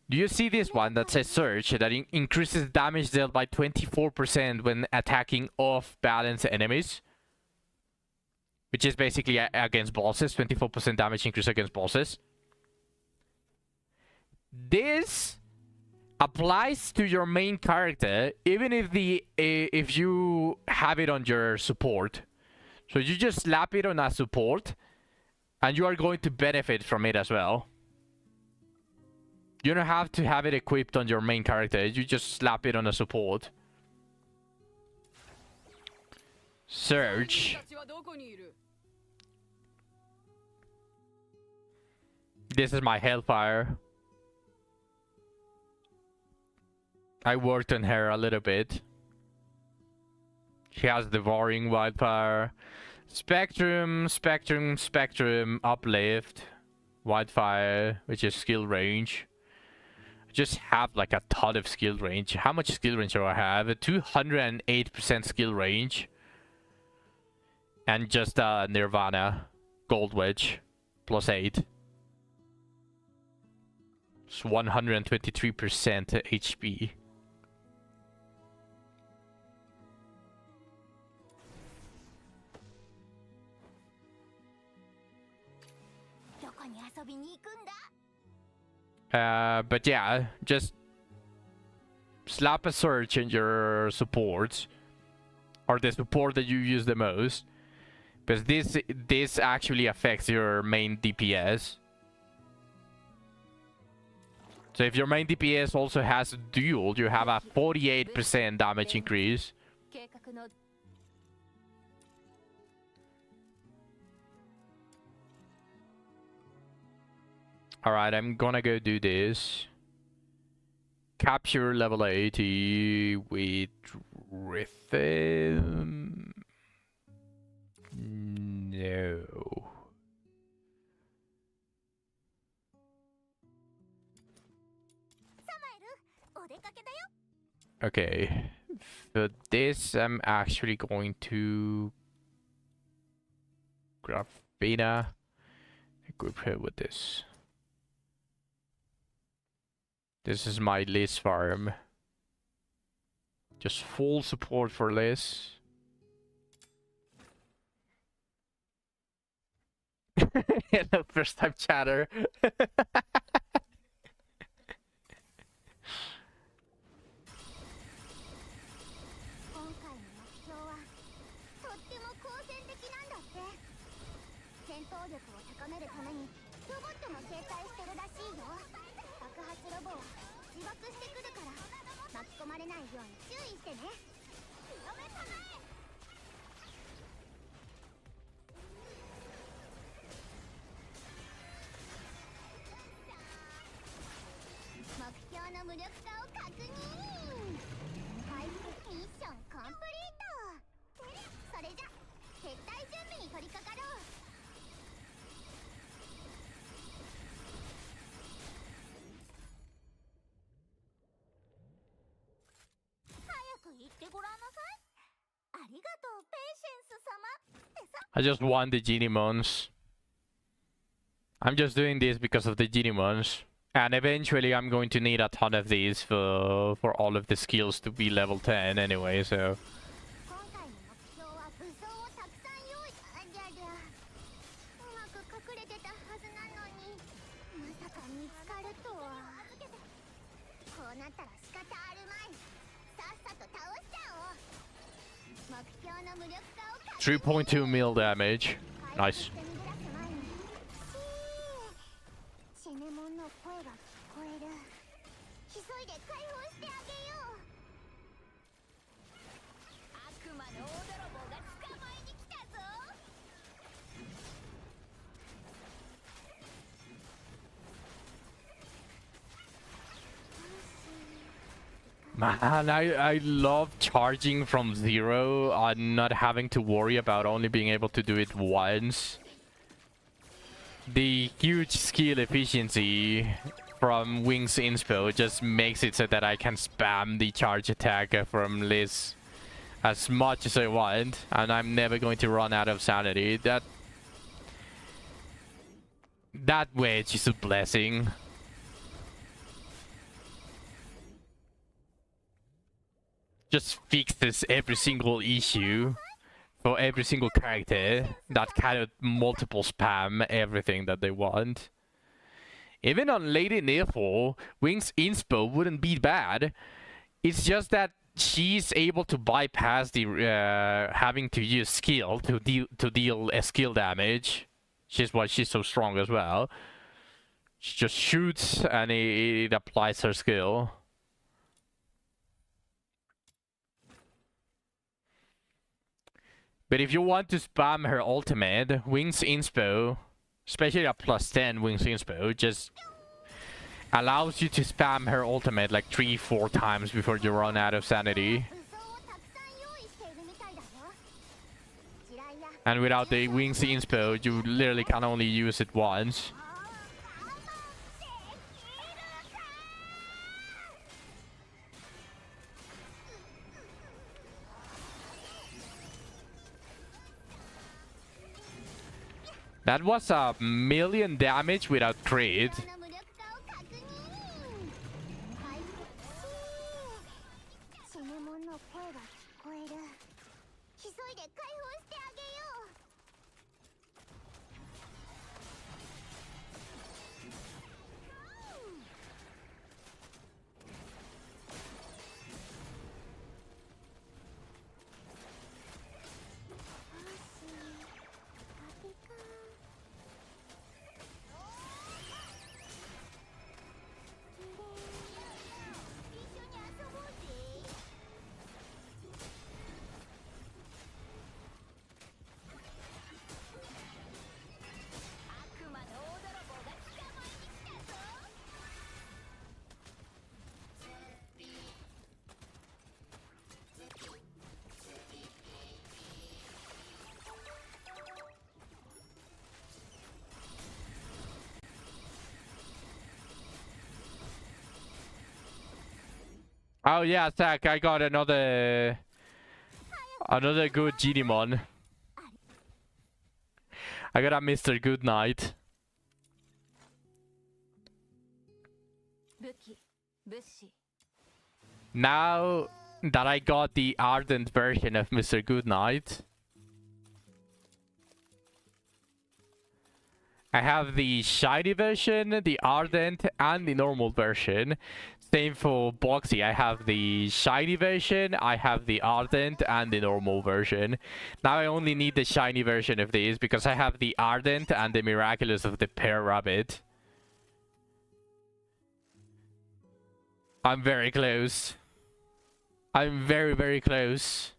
Do you see this one that says Surge that increases damage dealt by 24% when attacking off-balance enemies? Which is basically against bosses, 24% damage increase against bosses. This applies to your main character even if you have it on your support. So you just slap it on a support and you are going to benefit from it as well. You don't have to have it equipped on your main character. You just slap it on a support. Surge. This is my Hellfire. I worked on her a little bit. She has Devouring Wildfire. Spectrum, Spectrum, Spectrum, Uplift. Wildfire, which is skill range. I just have like a ton of skill range. How much skill range do I have? 208% skill range. And just Nirvana. Gold Wedge. Plus 8. It's 123% HP. But yeah, just slap a Surge in your support, or the support that you use the most, because this actually affects your main DPS. So if your main DPS also has duel, you have a 48% damage increase. Alright, I'm gonna go do this. Capture level 80 with Rhythm. No. Okay. For this, I'm actually going to grab Vina. Equip her with this. This is my Liz farm. Just full support for Liz. Hello, first time chatter. 無力化を確認。回復ミッションコンプリート。それじゃ撤退準備に取り掛かろう。早く言ってごらんなさい。ありがとうペイシェンス様ってさ。 I just want the Genimons. I'm just doing this because of the Genimons. And eventually I'm going to need a ton of these for all of the skills to be level 10 anyway, so... 今回の目標は武装をたくさん用意。ありゃりゃ、うまく隠れてたはずなのに、まさか見つかるとは。こうなったら仕方あるまい。さっさと倒しちゃおう。目標の無力化を確認。 3.2 mil damage. Nice. シネモンの声が聞こえる。急いで解放してあげよう。悪魔の大泥棒が捕まえに来たぞ。 Man, I love charging from 0 and not having to worry about only being able to do it once. The huge skill efficiency from Wings Inspo just makes it so that I can spam the charge attack from Liz as much as I want, and I'm never going to run out of sanity. That wedge is a blessing. Just fixes every single issue for every single character that cannot multiple spam everything that they want. Even on Lady Nilfgaard, Wings Inspo wouldn't be bad. It's just that she's able to bypass the having to use skill to deal a skill damage. She's why she's so strong as well. She just shoots and it applies her skill. But if you want to spam her ultimate, Wings Inspo, especially a +10 Wings Inspo, just allows you to spam her ultimate like 3-4 times before you run out of sanity. 武装をたくさん用意しているみたいだよ。地雷や And without the Wings Inspo, you literally can only use it once. That was a million damage without crit. の無力化を確認。回復シネモンの声が聞こえる。急いで解放してあげよう。Oh yeah, Zach, I got another good Genimon. I got a Mr. Goodnight. 武器物資 Now that I got the Ardent version of Mr. Goodnight, I have the shiny version, the Ardent, and the normal version. Same for Boxy. I have the shiny version, I have the Ardent, and the normal version. Now I only need the shiny version of these because I have the Ardent and the Miraculous of the Pear Rabbit. I'm very close. I'm very, very close.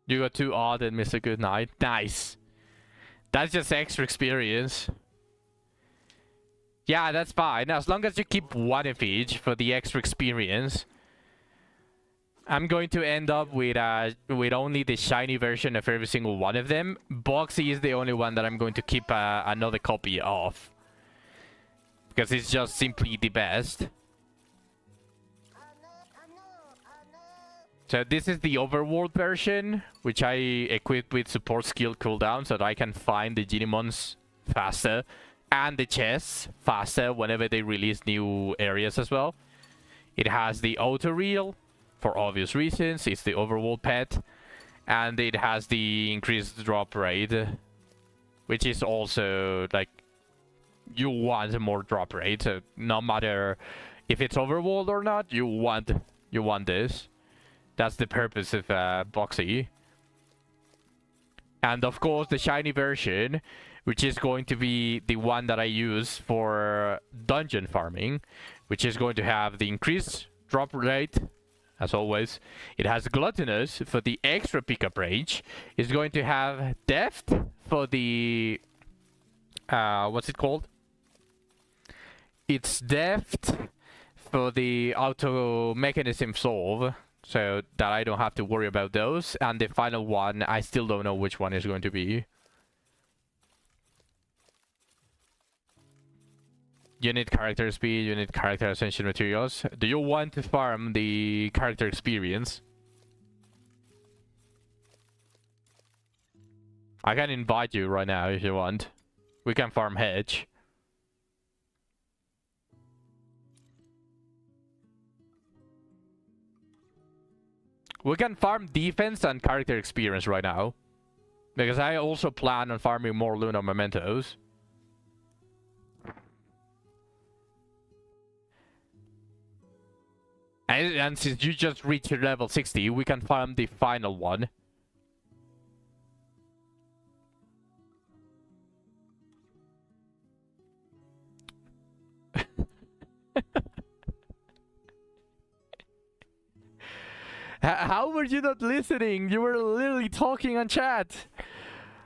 You got 2 odd and Mr. Goodnight. Nice. That's just extra experience. Yeah, that's fine. As long as you keep 1 of each for the extra experience. I'm going to end up with only the shiny version of every single one of them. Boxy is the only one that I'm going to keep another copy of. Because it's just simply the best. So this is the overworld version, which I equipped with support skill cooldown so that I can find the Genimons faster. And the chests faster whenever they release new areas as well. It has the auto reel for obvious reasons. It's the overworld pet. And it has the increased drop rate, which is also like you want more drop rate. So no matter if it's overworld or not, you want this. That's the purpose of Boxy. And of course the shiny version, which is going to be the one that I use for dungeon farming, which is going to have the increased drop rate, as always. It has Gluttonous for the extra pickup range. It's going to have Deft for the... what's it called? It's Deft for the auto mechanism solve, so that I don't have to worry about those. And the final one, I still don't know which one is going to be. You need character speed, you need character ascension materials. Do you want to farm the character experience? I can invite you right now if you want. We can farm Hedge. We can farm defense and character experience right now. Because I also plan on farming more Lunar Mementos. And since you just reached your level 60, we can farm the final one. How were you not listening? You were literally talking on chat.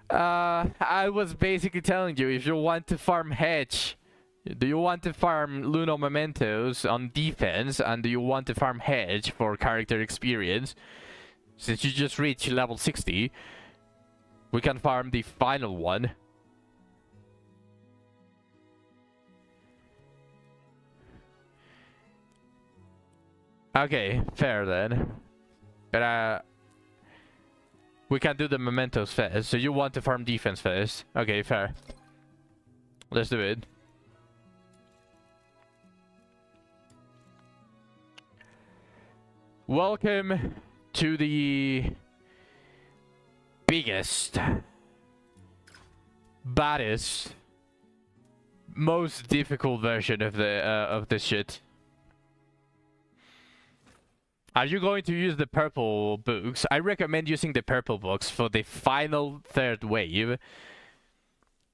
I was basically telling you, if you want to farm Hedge, do you want to farm Lunar Mementos on defense, and do you want to farm Hedge for character experience? Since you just reached level 60, we can farm the final one. Okay, fair then. But we can do the Mementos first. So you want to farm defense first. Okay, fair. Let's do it. Welcome to the biggest, baddest, most difficult version of this shit. Are you going to use the purple books? I recommend using the purple books for the final 3rd wave.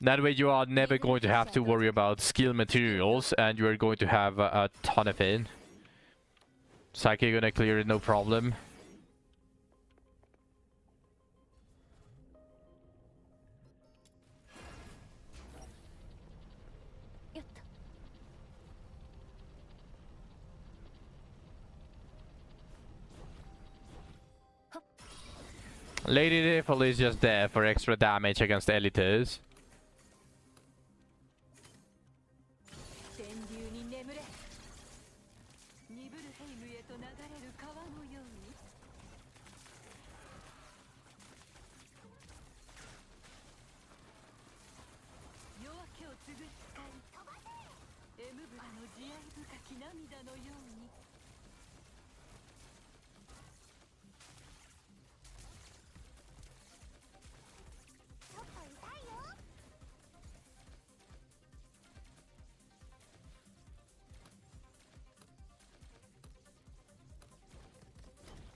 That way you are never going to have to worry about skill materials, and you are going to have a ton of it. Psyche gonna clear it, no problem. Lady Devil is just there for extra damage against elites.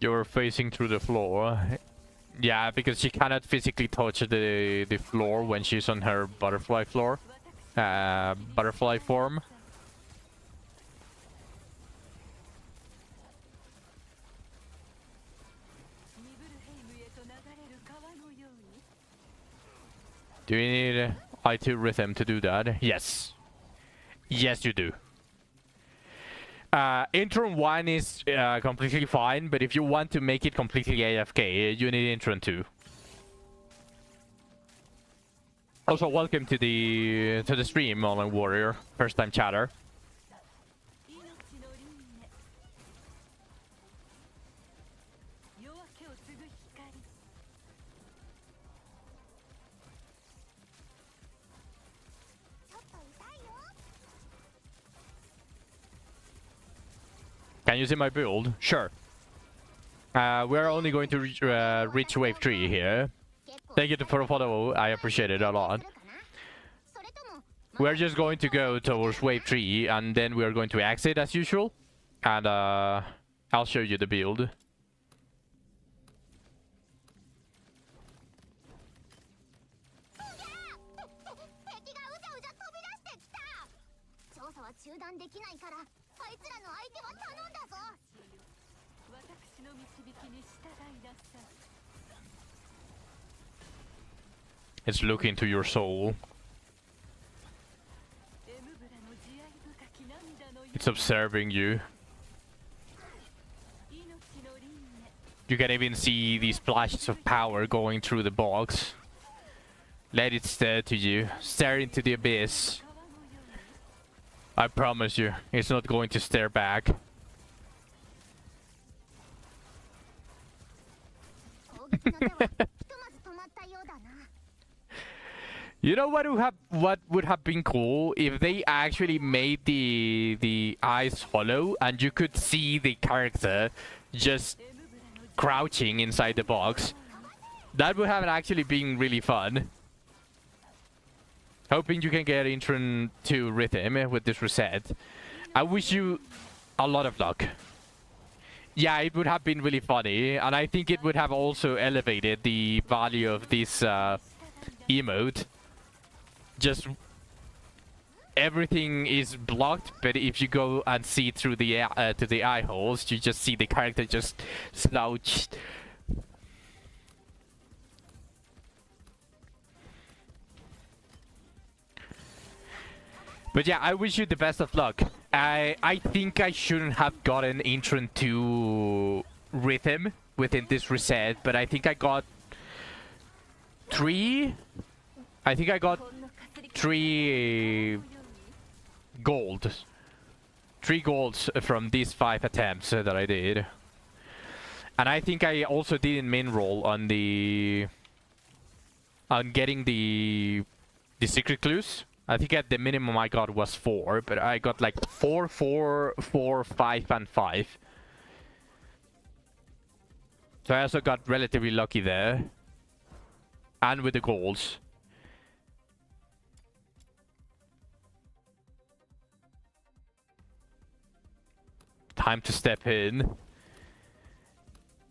You're facing through the floor. Yeah, because she cannot physically touch the floor when she's on her butterfly floor. Butterfly form. Do you need I2 rhythm to do that? Yes. Yes, you do. Intron 1 is completely fine, but if you want to make it completely AFK, you need Intron 2. Also, welcome to the stream, Online Warrior. First time chatter. 命の輪廻夜明けを継ぐ光 ちょっと痛いよ。 Can you see my build? Sure. We're only going to reach wave 3 here. 結構 Thank you for the follow. I appreciate it a lot. するかな。それとも We're just going to go towards wave 3 and then we're going to exit as usual. And I'll show you the build. 敵がうじゃうじゃ飛び出してきた。調査は中断できないから、あいつらの相手は頼んだぞ。私の導きに従いなさい It's looking to your soul. エムブラの慈愛深き涙の It's observing you. 命の輪廻 You can even see these flashes of power going through the box. Let it stare to you. Stare into the abyss. 川のように I promise you, it's not going to stare back. 攻撃の手はひとまず止まったようだな。 You know what would have been cool if they actually made the eyes hollow and you could see the character just エムブラの crouching inside the box. That would have actually been really fun. Hoping you can get Intron 2 rhythm with this reset. I wish you a lot of luck. Yeah, it would have been really funny, and I think it would have also elevated the value of this emote. Just everything is blocked, but if you go and see through the to the eye holes, you just see the character just slouched. But yeah, I wish you the best of luck. I think I shouldn't have gotten Intron 2 rhythm within this reset, but I think I got 3. I think I got 3 gold. 3 golds from these 5 attempts that I did. And I think I also didn't min roll on the getting the secret clues. I think at the minimum I got was 4, but I got like 4, 4, 4, 5, and 5. So I also got relatively lucky there. And with the golds. Time to step in.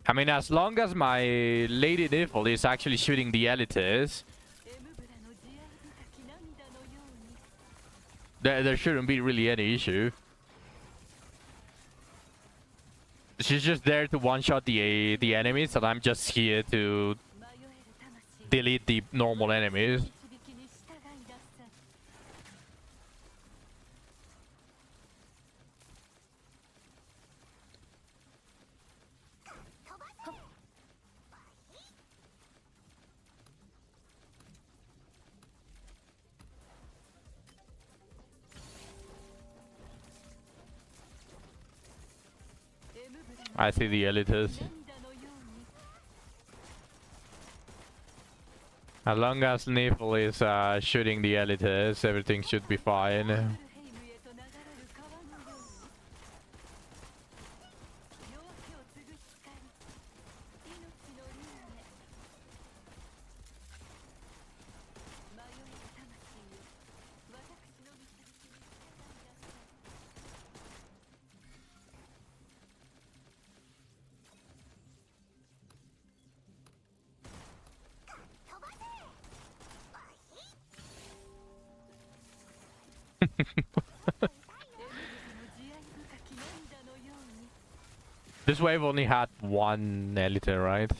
I mean, as long as my Lady Nifl is actually shooting the elites, エムブラの慈愛深き涙のように there shouldn't be really any issue. She's just there to one-shot the enemies, and I'm just here to 迷える魂 delete the normal enemies. 導きに従いなさい 飛ばせ。 エムブラの I see the elites. 涙のように As long as Nifl is shooting the elites, everything should be fine. ヘイムへと流れる川のように夜明けを継ぐ光命の輪廻迷える魂よ私の導きに従いなさい 飛ばせ。 This wave only had 1 elite, right?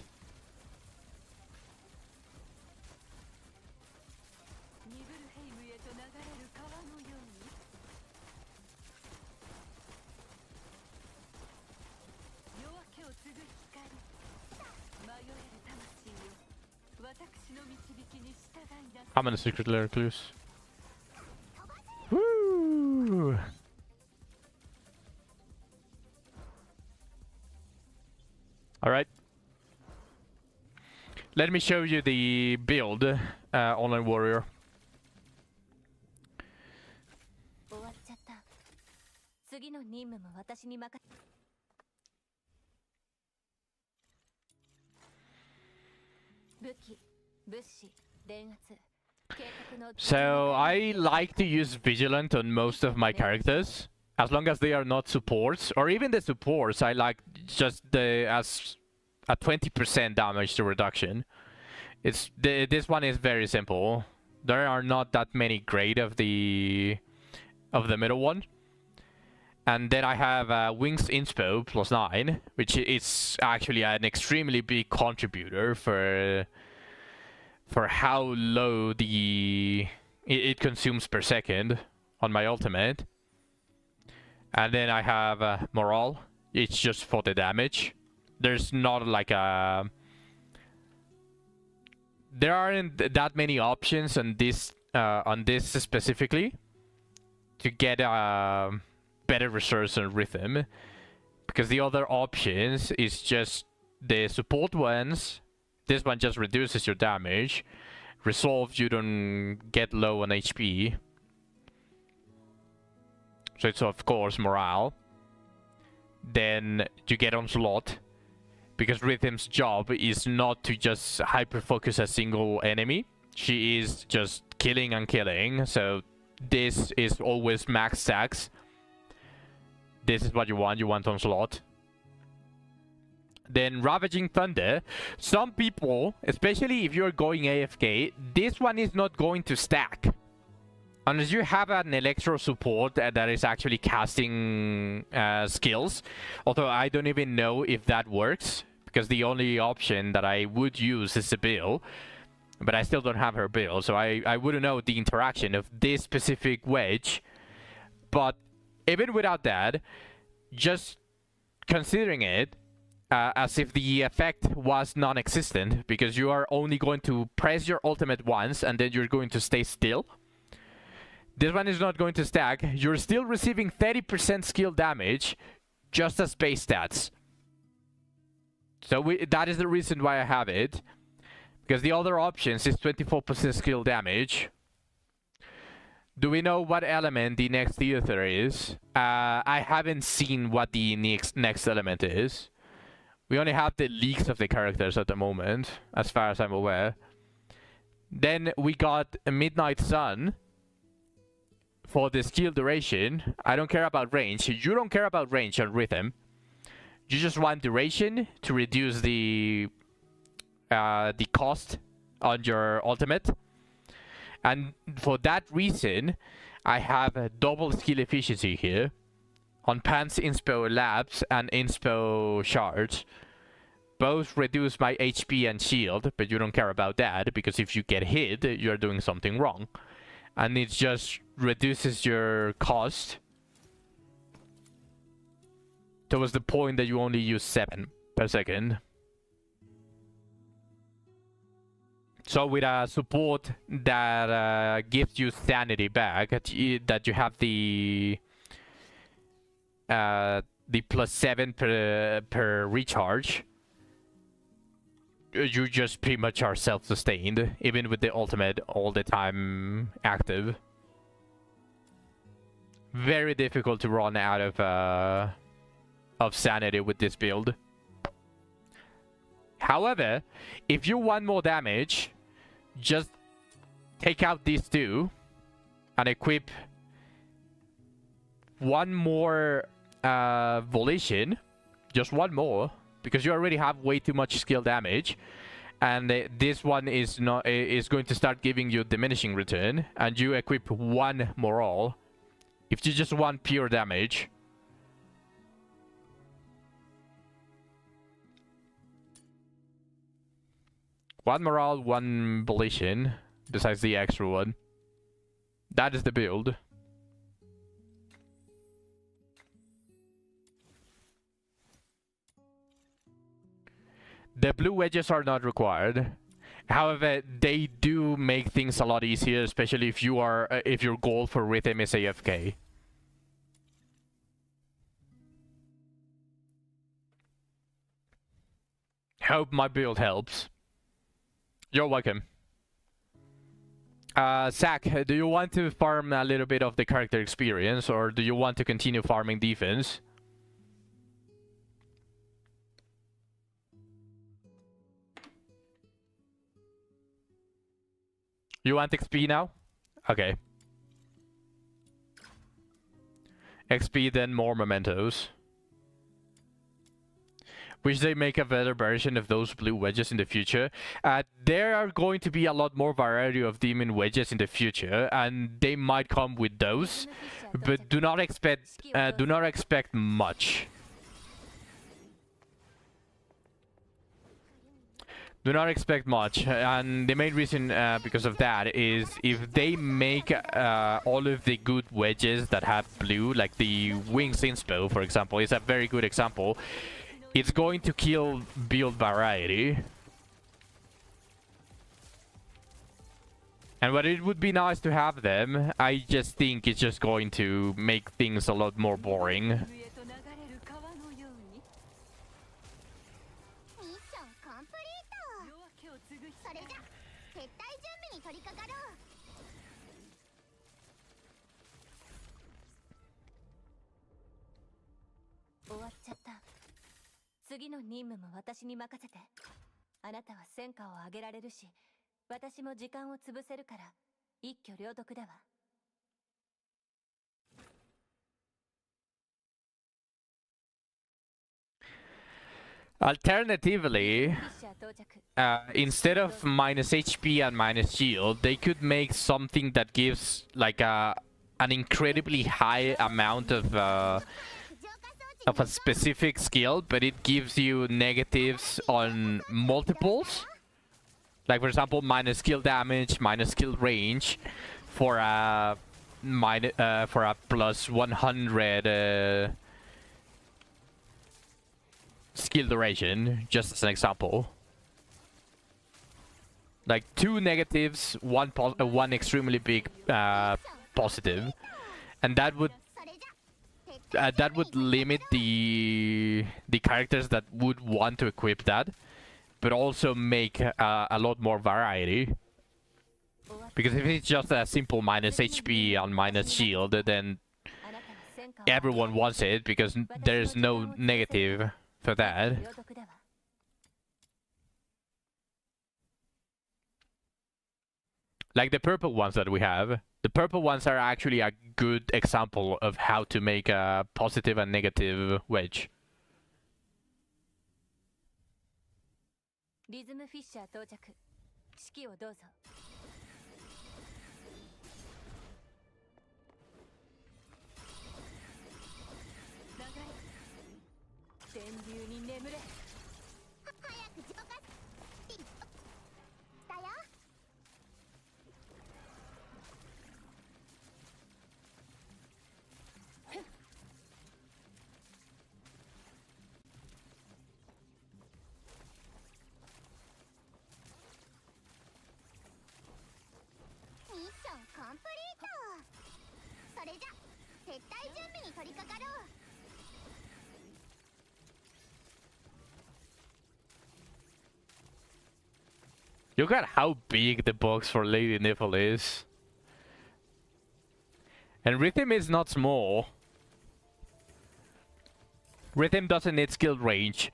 I'm on a secret layer clues. Woo! Alright. Let me show you the build, Online Warrior. 終わっちゃった。次の任務も私に任せ。武器、物資、電圧。 So I like to use Vigilant on most of my characters, as long as they are not supports, or even the supports. I like just the as a 20% damage to reduction. This one is very simple. There are not that many great of the middle one, and then I have Wings Inspo +9, which is actually an extremely big contributor for how low it consumes per second on my ultimate. And then I have Morale. It's just for the damage. There's not like a... There aren't that many options on this specifically to get better resource and rhythm, because the other options is just the support ones. This one just reduces your damage. Resolve, you don't get low on HP. So it's of course Morale. Then you get Onslaught, because Rhythm's job is not to just hyper-focus a single enemy. She is just killing and killing, so this is always max stacks. This is what you want Onslaught. Then Ravaging Thunder. Some people, especially if you're going AFK, this one is not going to stack. Unless you have an Electro support that is actually casting skills. Although I don't even know if that works, because the only option that I would use is Sibyl. But I still don't have her build, so I wouldn't know the interaction of this specific wedge. But even without that, just considering it, as if the effect was non-existent, because you are only going to press your ultimate once and then you're going to stay still. This one is not going to stack. You're still receiving 30% skill damage, just as base stats. So that is the reason why I have it, because the other options is 24% skill damage. Do we know what element the next Theater is? I haven't seen what the next element is. We only have the leaks of the characters at the moment, as far as I'm aware. Then we got a Midnight Sun for the skill duration. I don't care about range. You don't care about range on Rhythm. You just want duration to reduce the cost on your ultimate. And for that reason, I have a double skill efficiency here on Pants Inspo Labs and Inspo Shards. Both reduce my HP and shield, but you don't care about that, because if you get hit, you're doing something wrong. And it just reduces your cost towards the point that you only use 7 per second. So with a support that gives you sanity back, that you have the +7 per recharge, you just pretty much are self-sustained, even with the ultimate all the time active. Very difficult to run out of sanity with this build. However, if you want more damage, just take out these two and equip one more Volition, just one more, because you already have way too much skill damage, and this one is going to start giving you diminishing return, and you equip one Morale if you just want pure damage. One Morale, one Volition, besides the extra one. That is the build. The blue wedges are not required. However, they do make things a lot easier, especially if you are if your goal for Rhythm is AFK. Hope my build helps. You're welcome. Zach, do you want to farm a little bit of the character experience, or do you want to continue farming defense? You want XP now? Okay. XP, then more mementos. Wish they make a better version of those blue wedges in the future. There are going to be a lot more variety of demon wedges in the future, and they might come with those, but do not expect much. Do not expect much, and the main reason because of that is if they make all of the good wedges that have blue, like the Wings Inspo, for example, is a very good example. It's going to kill build variety. And while it would be nice to have them, I just think it's just going to make things a lot more boring. ミッションコンプリート。それじゃ撤退準備に取り掛かろう。終わっちゃった。次の任務も私に任せて。あなたは戦果を上げられるし、私も時間を潰せるから一挙両得だわ。Alternatively, instead of minus HP and minus shield, they could make something that gives like an incredibly high amount of a specific skill, but it gives you negatives on multiples. Like for example, minus skill damage, minus skill range, for a plus 100 skill duration, just as an example. Like 2 negatives, one extremely big positive, and that would limit the characters that would want to equip that, but also make a lot more variety. Because if it's just a simple minus HP and minus shield, then everyone wants it because there's no negative for that. Like the purple ones that we have. The purple ones are actually a good example of how to make a positive and negative wedge. リズムフィッシャー到着。指揮をどうぞ。流れ。電流に眠れ。早く浄化。だよ。ミッションコンプリート。それじゃ撤退準備に取り掛かろう。Look at how big the box for Lady Nipple is. And Rhythm is not small. Rhythm doesn't need skill range.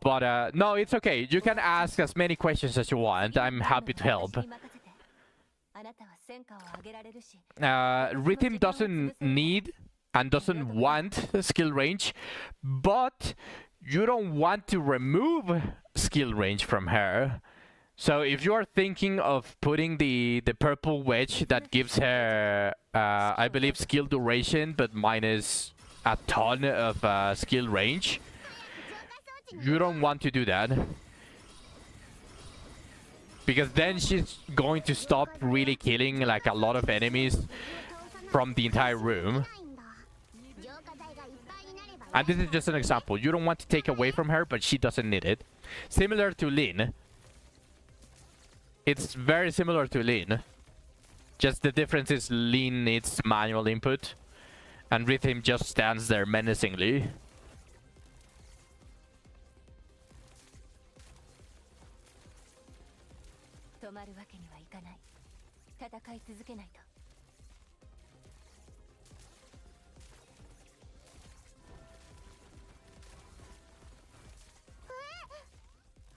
But no, it's okay. You can ask as many questions as you want. I'm happy to help. Rhythm doesn't need and doesn't want skill range, but you don't want to remove skill range from her. So if you are thinking of putting the purple wedge that gives her, I believe, skill duration, but minus a ton of skill range, you don't want to do that. Because then she's going to stop really killing like a lot of enemies from the entire room. And this is just an example. You don't want to take away from her, but she doesn't need it. Similar to Lyn. It's very similar to Lean. Just the difference is Lean needs manual input, and Rhythm just stands there menacingly. 止まるわけにはいかない。戦い続けないと。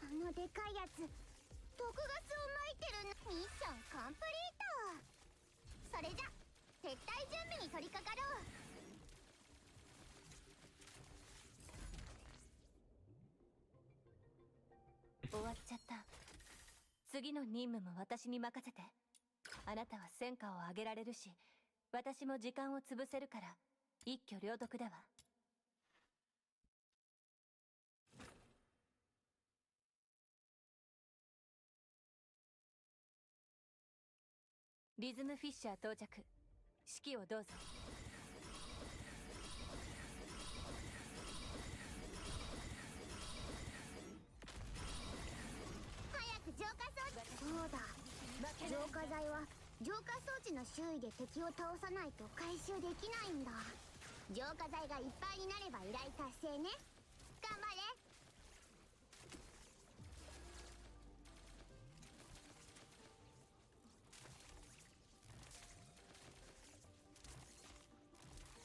あのでかいやつ毒ガスを撒いてるの。ミッションコンプリート。それじゃ撤退準備に取り掛かろう。終わっちゃった。次の任務も私に任せて。あなたは戦果を上げられるし、私も時間を潰せるから一挙両得だわ。リズムフィッシャー到着。指揮をどうぞ。早く浄化装置。そうだ、浄化剤は浄化装置の周囲で敵を倒さないと回収できないんだ。浄化剤がいっぱいになれば依頼達成ね。頑張れ。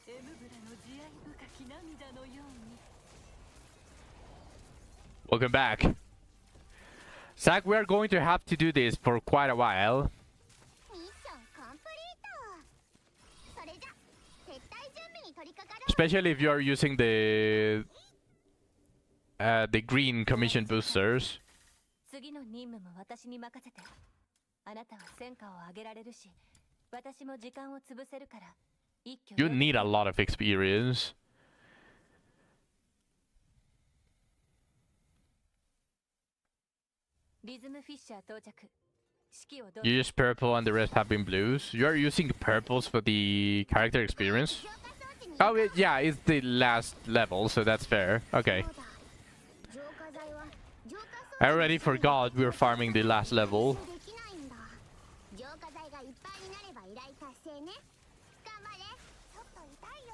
エムブラの慈愛深き涙のように。 Welcome back. Zach, we are going to have to do this for quite a while. ミッションコンプリート。それじゃ撤退準備に取り掛かろう。 Especially if you are using the green commission boosters. 次の任務も私に任せて。あなたは戦果を上げられるし、私も時間を潰せるから一挙 You need a lot of experience. リズムフィッシャー到着。指揮をどうぞ。 You use purple and the rest have been blues. You are using purples for the character experience? 浄化装置に Oh, yeah, it's the last level, so that's fair. Okay. そうだ。浄化剤は浄化装置 I already forgot we were farming the last level. できないんだ。浄化剤がいっぱいになれば依頼達成ね。頑張れ。ちょっと痛いよ。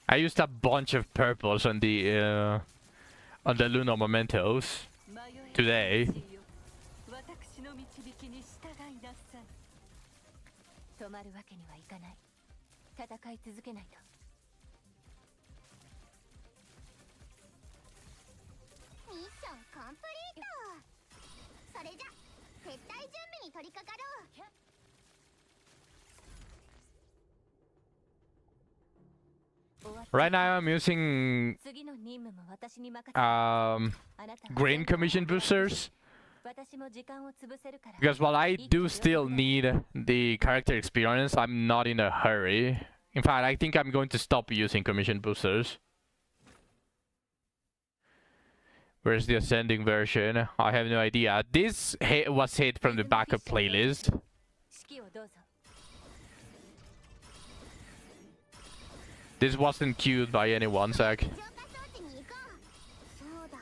I used a bunch of purples on the Lunar Mementos today. 私の導きに従いなさい。止まるわけにはいかない。戦い続けないと。ミッションコンプリート。それじゃ撤退準備に取り掛かろう。 Right now I'm using 次の任務も私に任せて。 um あなたは green commission boosters 私も時間を潰せるから。 because while I do still need the character experience, I'm not in a hurry. In fact, I think I'm going to stop using commission boosters. Where's the ascending version? I have no idea. This was hit from the backup playlist. 指揮をどうぞ。 This wasn't queued by anyone, Zach. 浄化装置に行こう。そうだ。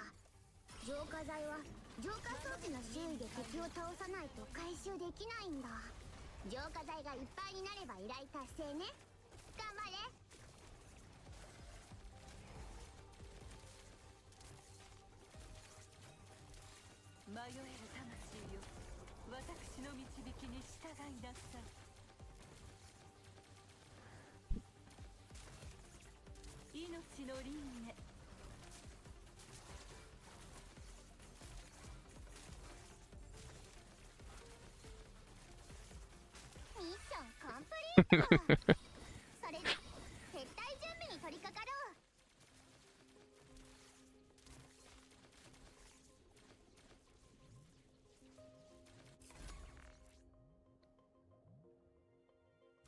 浄化剤は浄化装置の周囲で敵を倒さないと回収できないんだ。浄化剤がいっぱいになれば依頼達成ね。頑張れ。 迷える魂よ、私の導きに従いなさい。命の輪廻。ミッションコンプリート。それじゃ撤退準備に取り掛かろ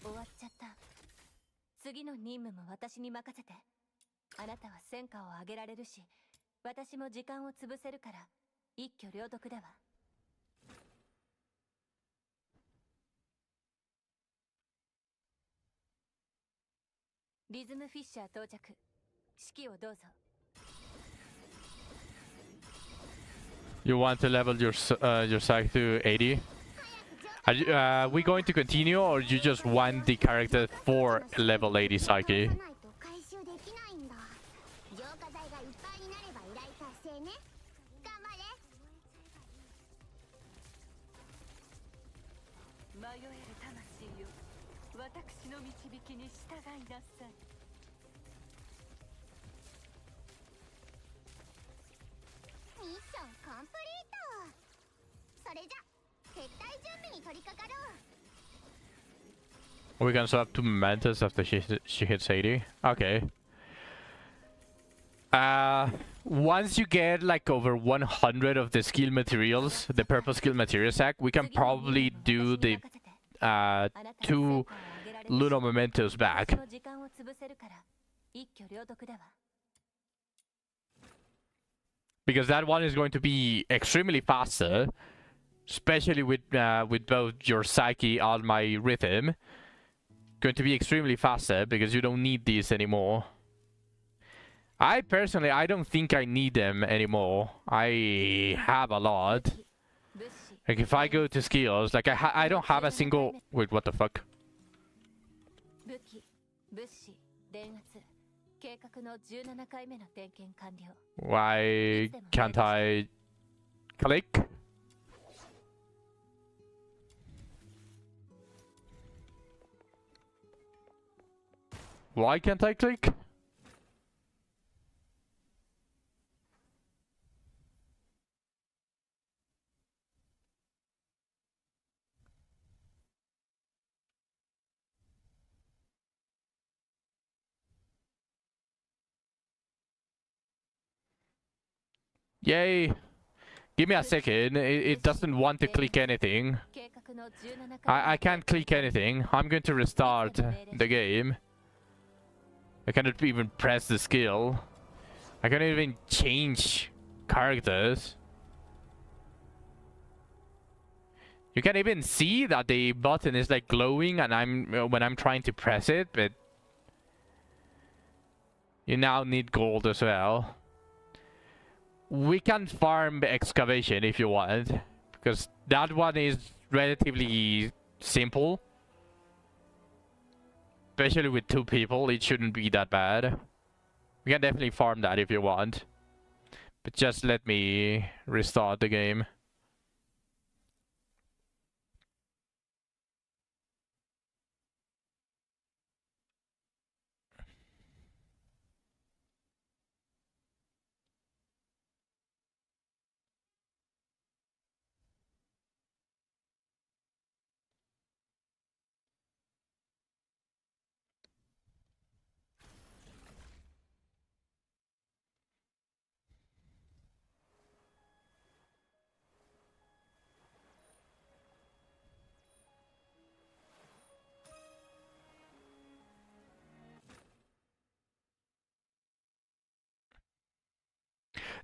う。 終わっちゃった。次の任務も私に任せて。あなたは戦果を上げられるし、私も時間を潰せるから一挙両得だわ。リズムフィッシャー到着。指揮をどうぞ。You want to level your psych to 80? Are we going to continue, or you just want the character for level 80 psyche? ないと回収できないんだ。浄化剤がいっぱいになれば依頼達成ね。頑張れ。迷える魂よ、私の導きに従いなさい。ミッションコンプリート。それじゃ撤退準備に取り掛かろう。 We can swap to Mantis after she hits 80. Okay. Once you get like over 100 of the skill materials, the purple skill material sack, we can probably do the 2 Lunar Mementos back. 私の時間を潰せるから一挙両得だわ。 Because that one is going to be extremely faster, especially with both your psyche and my rhythm. Going to be extremely faster because you don't need these anymore. I personally, I don't think I need them anymore. I have a lot. 物資 Like if I go to skills, like I don't have a single. Wait, what the fuck? 武器、物資、電圧、計画の17回目の点検完了。 Why can't I click? Why can't I click? Yay! Give me a second. It doesn't want to click anything. 計画の17回 I can't click anything. I'm going to restart the game. I cannot even press the skill. I can't even change characters. You can even see that the button is like glowing and when I'm trying to press it, but you now need gold as well. We can farm excavation if you want, because that one is relatively simple. Especially with 2 people, it shouldn't be that bad. We can definitely farm that if you want. But just let me restart the game.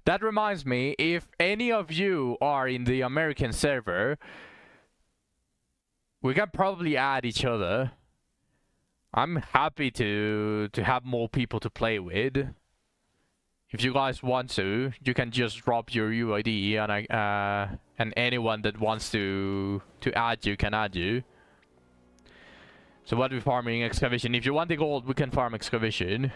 That reminds me, if any of you are in the American server, we can probably add each other. I'm happy to have more people to play with. If you guys want to, you can just drop your UID and anyone that wants to add you can add you. So what are we farming? Excavation. If you want the gold, we can farm excavation.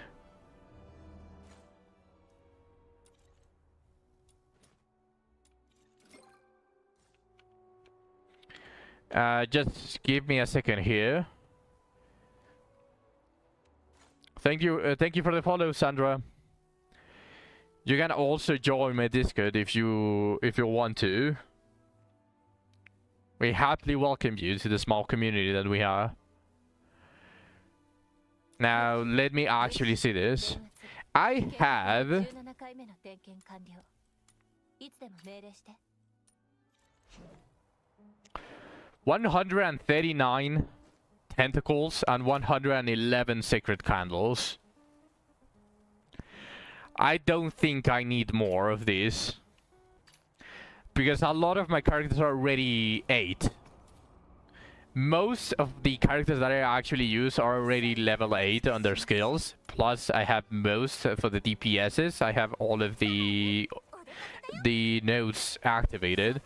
Just give me a second here. Thank you for the follow, Sandra. You can also join my Discord if you want to. We happily welcome you to the small community that we are. Now let me actually see this. I have 17回目の点検完了。いつでも命令して。 139 tentacles and 111 sacred candles. I don't think I need more of these, because a lot of my characters are already 8. Most of the characters that I actually use are already level 8 on their skills. Plus I have most for the DPSs. I have all of the the nodes activated.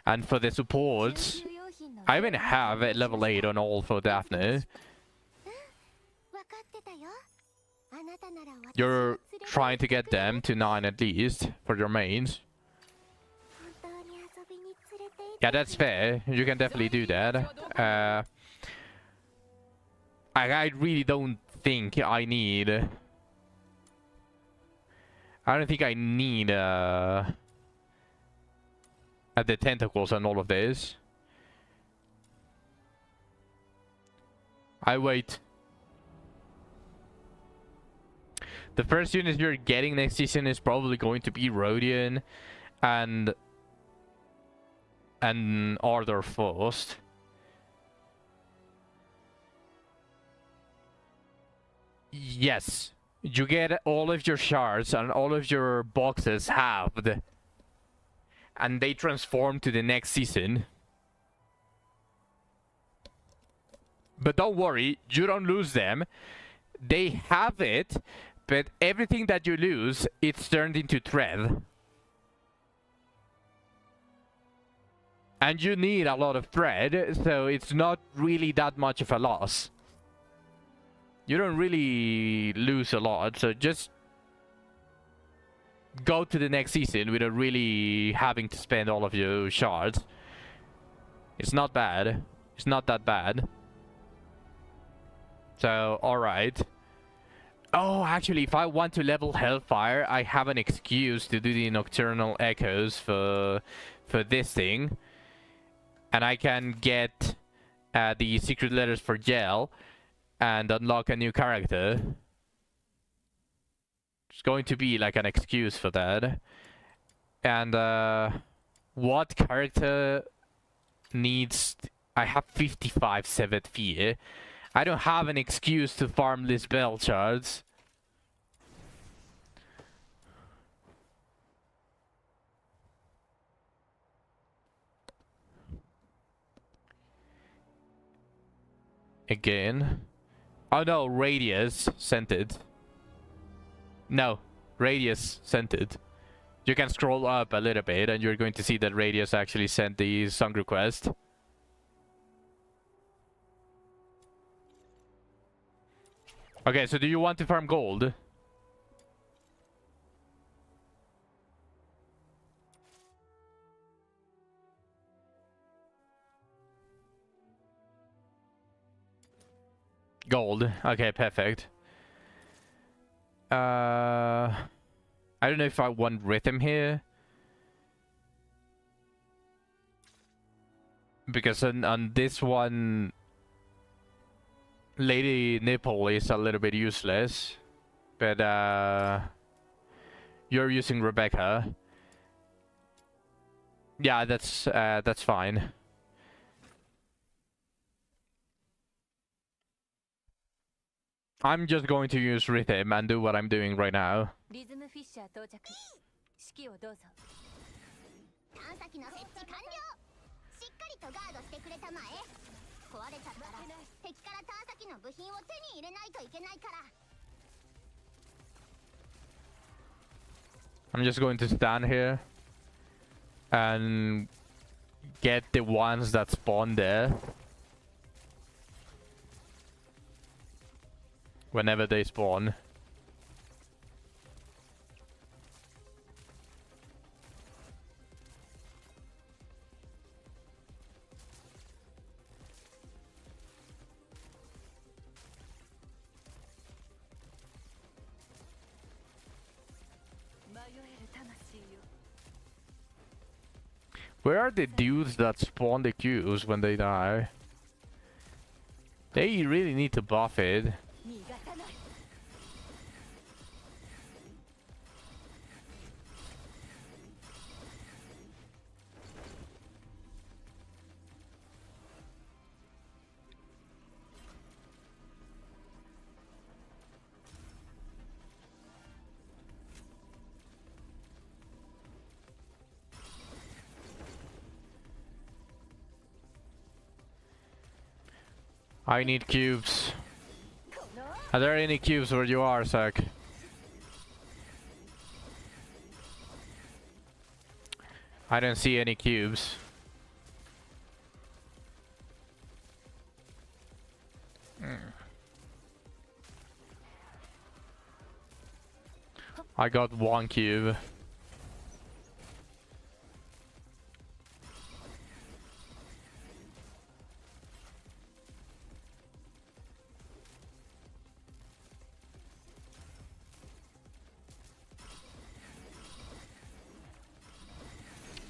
And for the supports, I even have a level 8 on all for Daphne. 分かってたよ。あなたなら私を You're 連れて trying to get them to 9 at least for your mains. 本当に遊びに連れて行って Yeah, that's fair. You can definitely do that. I really don't think I need. I don't think I need the tentacles and all of this. I wait. The first unit you're getting next season is probably going to be Rodion and Ardor first. Yes, you get all of your shards and all of your boxes halved, and they transform to the next season. But don't worry, you don't lose them. They have it, but everything that you lose, it's turned into thread. And you need a lot of thread, so it's not really that much of a loss. You don't really lose a lot, so just go to the next season without really having to spend all of your shards. It's not bad. It's not that bad. So, alright. Oh, actually, if I want to level Hellfire, I have an excuse to do the Nocturnal Echoes for this thing. And I can get the secret letters for Gel and unlock a new character. It's going to be like an excuse for that. And what character needs... I have 55 Sevet Fear. I don't have an excuse to farm these bell shards. Again. Oh no, Radius sent it. No, Radius sent it. You can scroll up a little bit and you're going to see that Radius actually sent the song request. Okay, so do you want to farm gold? Gold. Okay, perfect. I don't know if I want Rhythm here. Because on this one... Lady Nipple is a little bit useless. But you're using Rebecca. Yeah, that's fine. I'm just going to use Rhythm and do what I'm doing right now. リズムフィッシャー到着。指揮をどうぞ。探査機の設置完了。しっかりとガードしてくれたまえ。壊れちゃったら敵から探査機の部品を手に入れないといけないから。 I'm just going to stand here and get the ones that spawn there whenever they spawn. Where are the dudes that spawn the cubes when they die? They really need to buff it. 逃がさない。 I need cubes. Are there any cubes where you are, Zach? I don't see any cubes. I got 1 cube.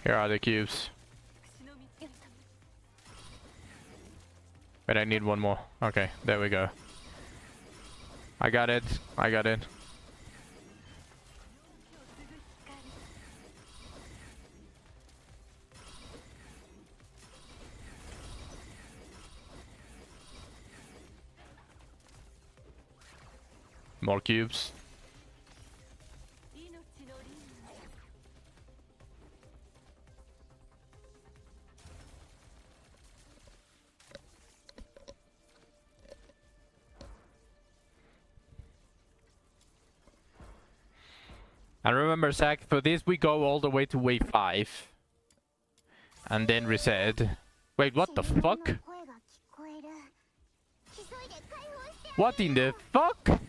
Here are the cubes. But I need 1 more. Okay, there we go. I got it. I got it. More cubes. And remember, Zach, for this we go all the way to wave 5. And then reset. Wait, what the fuck? 声が聞こえる。急いで解放してあげる。 What in the fuck?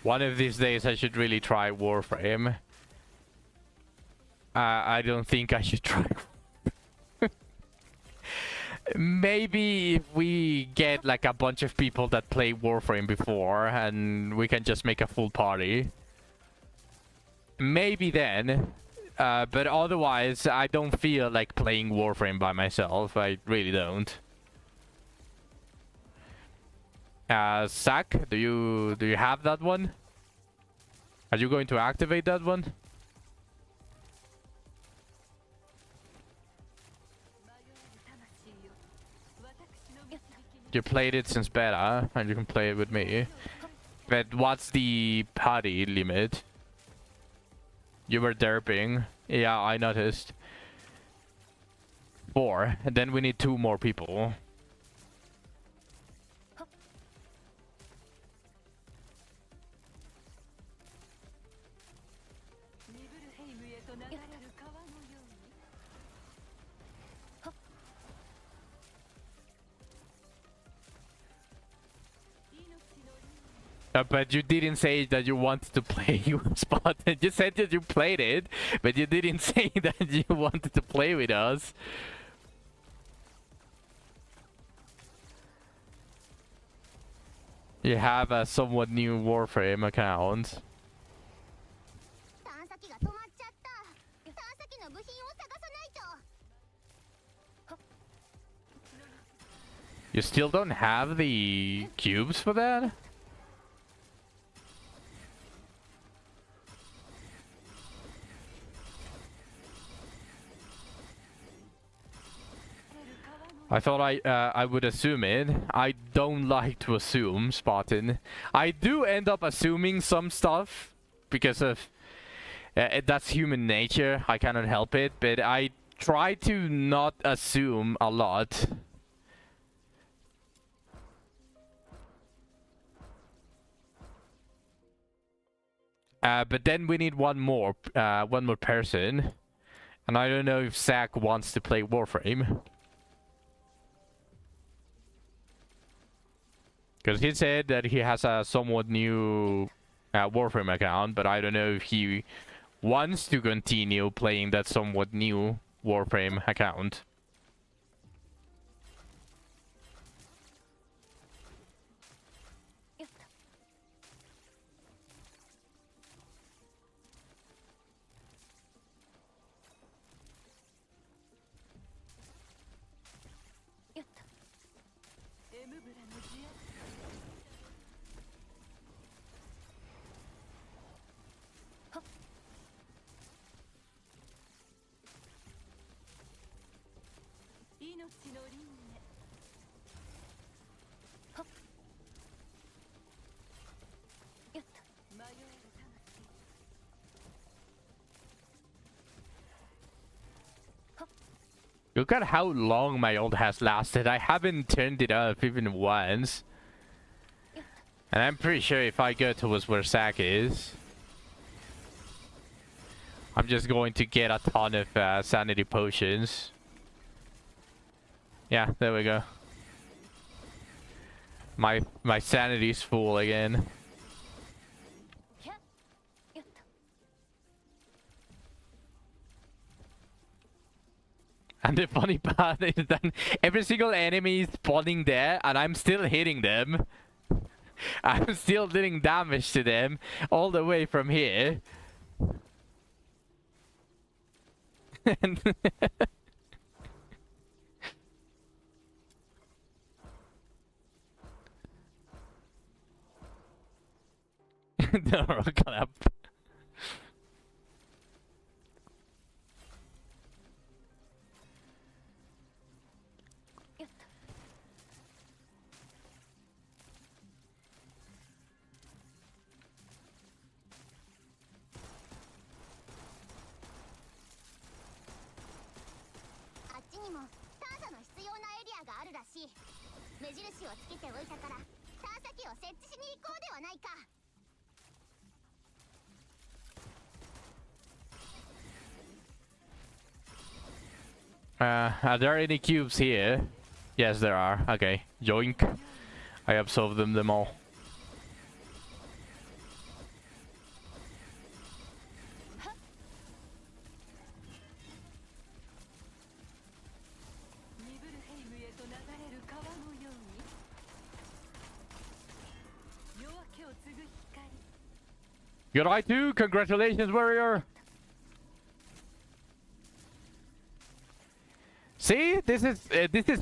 One of these days I should really try Warframe. I don't think I should try. Maybe if we get like a bunch of people that play Warframe before and we can just make a full party. Maybe then. But otherwise I don't feel like playing Warframe by myself. I really don't. Zach, do you have that one? Are you going to activate that one? You played it since beta, and you can play it with me. But what's the party limit? You were derping. Yeah, I noticed. 4. And then we need 2 more people. But you didn't say that you wanted to play Spot. You said that you played it, but you didn't say that you wanted to play with us. You have a somewhat new Warframe account. 探査機が止まっちゃった。探査機の部品を探さないと。 You still don't have the cubes for that? I thought I would assume it. I don't like to assume, Spartan. I do end up assuming some stuff because of that's human nature. I cannot help it, but I try to not assume a lot. But then we need one more person, and I don't know if Zach wants to play Warframe. Because he said that he has a somewhat new Warframe account, but I don't know if he wants to continue playing that somewhat new Warframe account. 命の輪廻。はっ。よっと。迷える魂。はっ。 Look at how long my ult has lasted. I haven't turned it up even once. And I'm pretty sure if I go towards where Zack is, I'm just going to get a ton of sanity potions. Yeah, there we go. My sanity's full again. ひゃっ。よっと。 And the funny part is that every single enemy is spawning there and I'm still hitting them. I'm still dealing damage to them all the way from here. And the clap. よっと。 あっちにも探査の必要なエリアがあるらしい。目印をつけておいたから探査機を設置しに行こうではないか。 Are there any cubes here? Yes, there are. Okay, yoink. I absorbed them all. ニブルヘイムへと流れる川のように夜明けを継ぐ光。 Good eye too. Congratulations, warrior. See, this is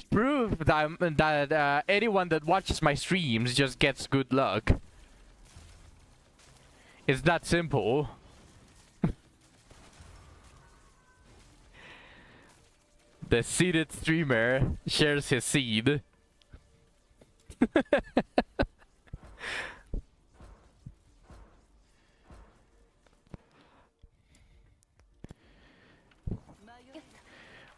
proof that anyone that watches my streams just gets good luck. It's that simple. The seeded streamer shares his seed.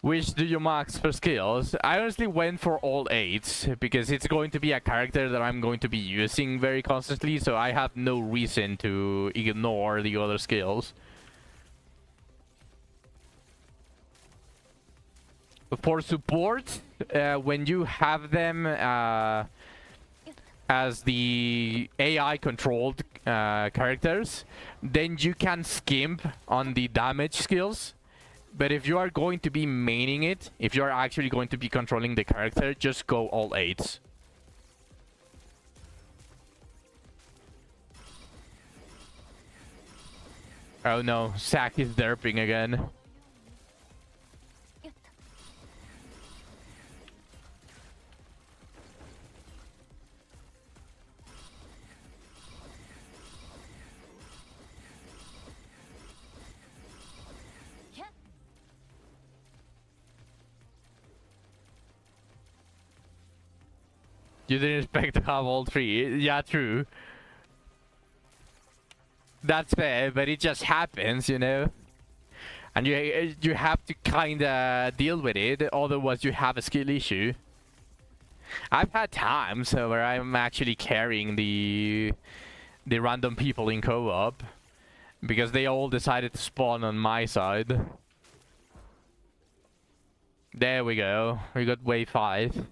Which do you max for skills? I honestly went for all 8s because it's going to be a character that I'm going to be using very constantly, so I have no reason to ignore the other skills. For support, when you have them as the AI controlled characters, then you can skimp on the damage skills. But if you are going to be maining it, if you are actually going to be controlling the character, just go all 8s. Oh no, Zack is derping again. You didn't expect to have all 3. Yeah, true. That's fair, but it just happens, you know? And you have to kinda deal with it, otherwise you have a skill issue. I've had times where I'm actually carrying the random people in co-op because they all decided to spawn on my side. There we go. We got wave 5.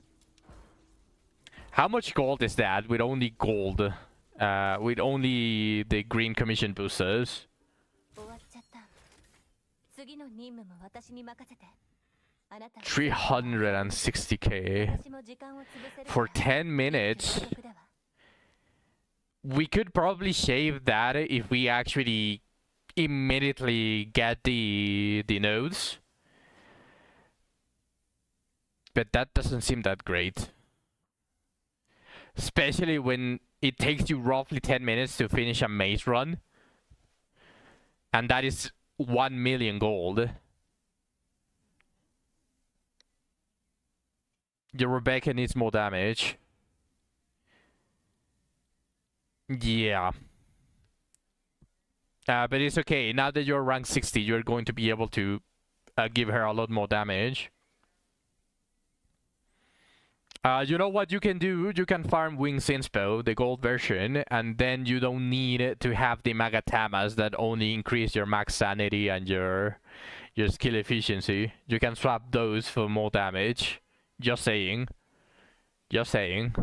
How much gold is that with only gold? With only the green commission boosters? 終わっちゃった。次の任務も私に任せて。あなたは 360k 私も時間を潰せる for から 10 minutes. 約束だわ。 We could probably shave that if we actually immediately get the nodes. But that doesn't seem that great. Especially when it takes you roughly 10 minutes to finish a maze run. And that is 1 million gold. Your Rebecca needs more damage. Yeah. But it's okay. Now that you're rank 60, you're going to be able to give her a lot more damage. You know what you can do? You can farm Wings Inspo, the gold version, and then you don't need to have the Magatamas that only increase your max sanity and your skill efficiency. You can swap those for more damage. Just saying. Just saying.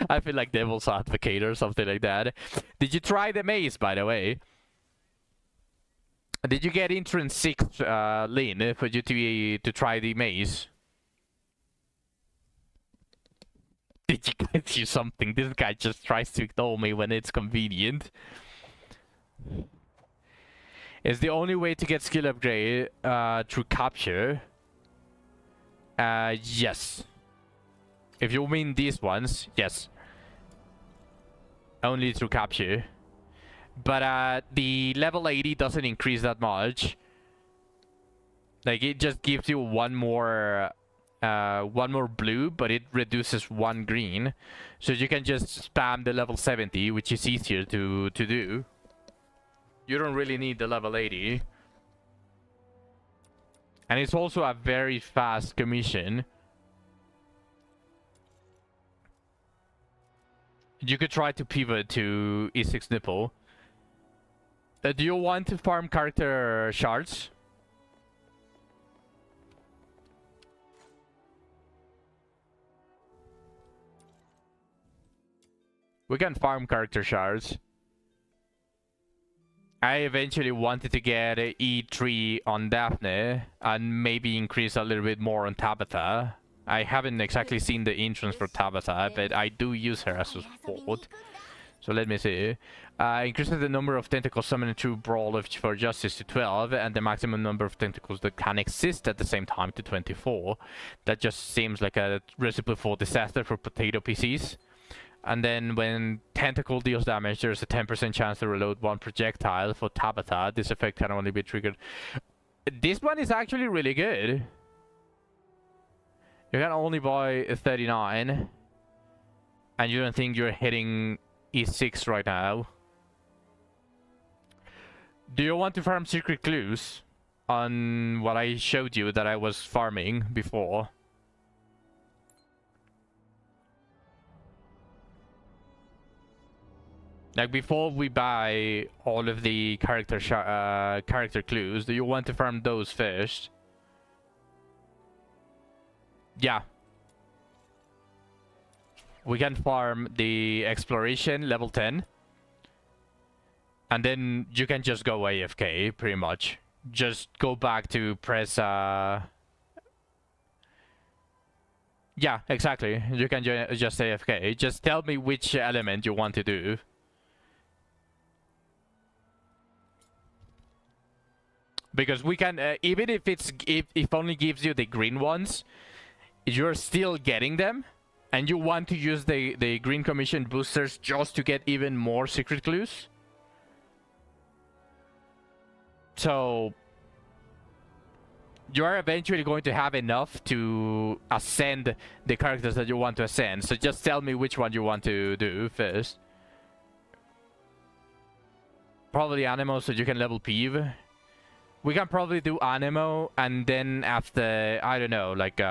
I feel like Devil's Advocate or something like that. Did you try the maze, by the way? Did you get entrance 6, Lin, for you to try the maze? Did you guys see something? This guy just tries to ignore me when it's convenient. Is the only way to get skill upgrade through capture? Yes. If you mean these ones, yes. Only through capture. But the level 80 doesn't increase that much. Like, it just gives you one more blue, but it reduces 1 green. So you can just spam the level 70, which is easier to do. You don't really need the level 80. And it's also a very fast commission. You could try to pivot to E6 Nipple. Do you want to farm character shards? We can farm character shards. I eventually wanted to get E3 on Daphne and maybe increase a little bit more on Tabitha. I haven't exactly seen the entrance for Tabitha, but I do use her as a support. So let me see. Increases the number of tentacles summoned through Brawl for Justice to 12, and the maximum number of tentacles that can exist at the same time to 24. That just seems like a recipe for disaster for potato PCs. And then when Tentacle deals damage, there's a 10% chance to reload 1 projectile for Tabitha. This effect can only be triggered. This one is actually really good. You can only buy 39. And you don't think you're hitting E6 right now. Do you want to farm secret clues on what I showed you that I was farming before? Like, before we buy all of the character clues, do you want to farm those first? Yeah. We can farm the exploration level 10. And then you can just go AFK, pretty much. Just go back to press... Yeah, exactly. You can just AFK. Just tell me which element you want to do. Because we can, even if if only gives you the green ones, you're still getting them. And you want to use the green commission boosters just to get even more secret clues. So you are eventually going to have enough to ascend the characters that you want to ascend. So just tell me which one you want to do first. Probably Anemo, so you can level Peeve. We can probably do Anemo, and then after, I don't know, like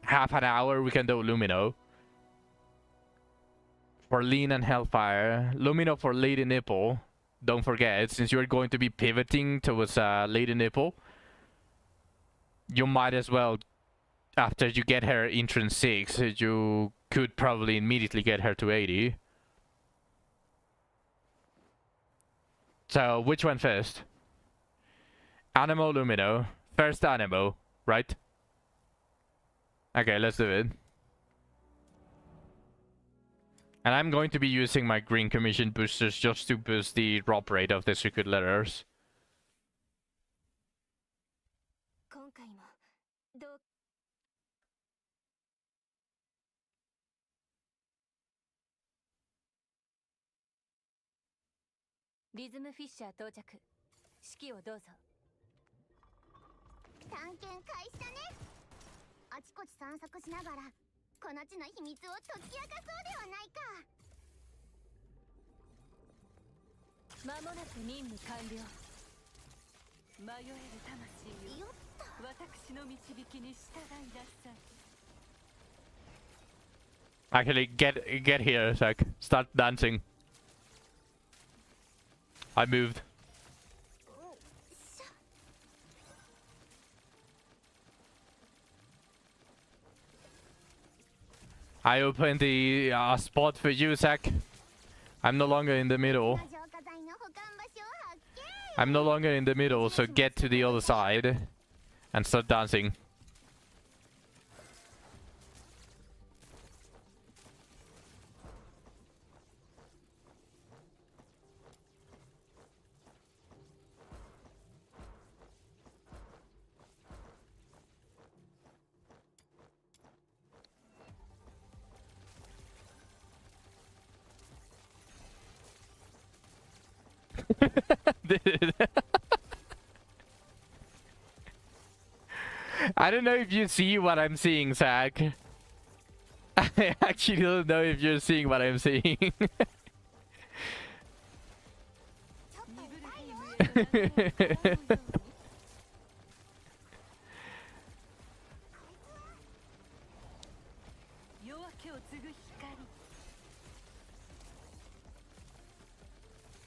half an hour, we can do Lumino. For Lean and Hellfire. Lumino for Lady Nipple. Don't forget, since you're going to be pivoting towards Lady Nipple, you might as well, after you get her entrance 6, you could probably immediately get her to 80. So, which one first? Anemo, Lumino. First Anemo, right? Okay, let's do it. And I'm going to be using my green commission boosters just to boost the drop rate of the secret letters. 探検開始だね。あちこち散策しながらこの地の秘密を解き明かそうではないか。間もなく任務完了。迷える魂よ、よっと。私の導きに従いなさい。 Actually, get here, Zach. Start dancing. I moved. I opened the spot for you, Zach. I'm no longer in the middle. 浄化剤の保管場所を発見。 I'm no longer in the middle, so get to the other side and start dancing. Dude. I don't know if you see what I'm seeing, Zach. I actually don't know if you're seeing what I'm seeing. ニブルヘイムへと流れる川のように。夜明けを継ぐ光。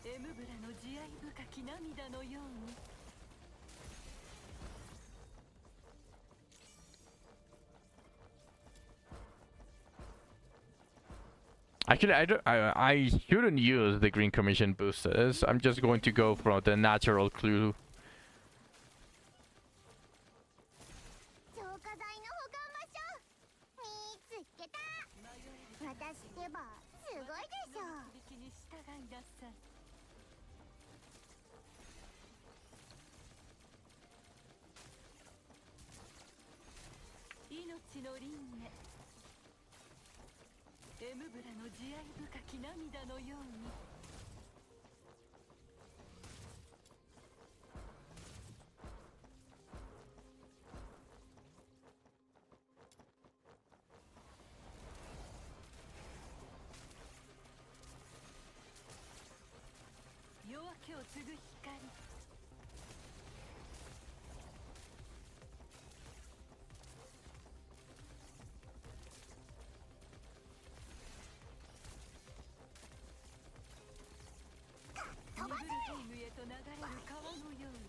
エムブラの慈愛深き涙のように。 Actually, I shouldn't use the Green Commission boosters. I'm just going to go for the natural clue. 浄化剤の保管場所見つけた。私ってばすごいでしょ。導きに従いなさい。 命の輪廻。エムブラの慈愛深き涙のように。 夜明けを継ぐ光。 ニブルヘイムへと流れる川のように。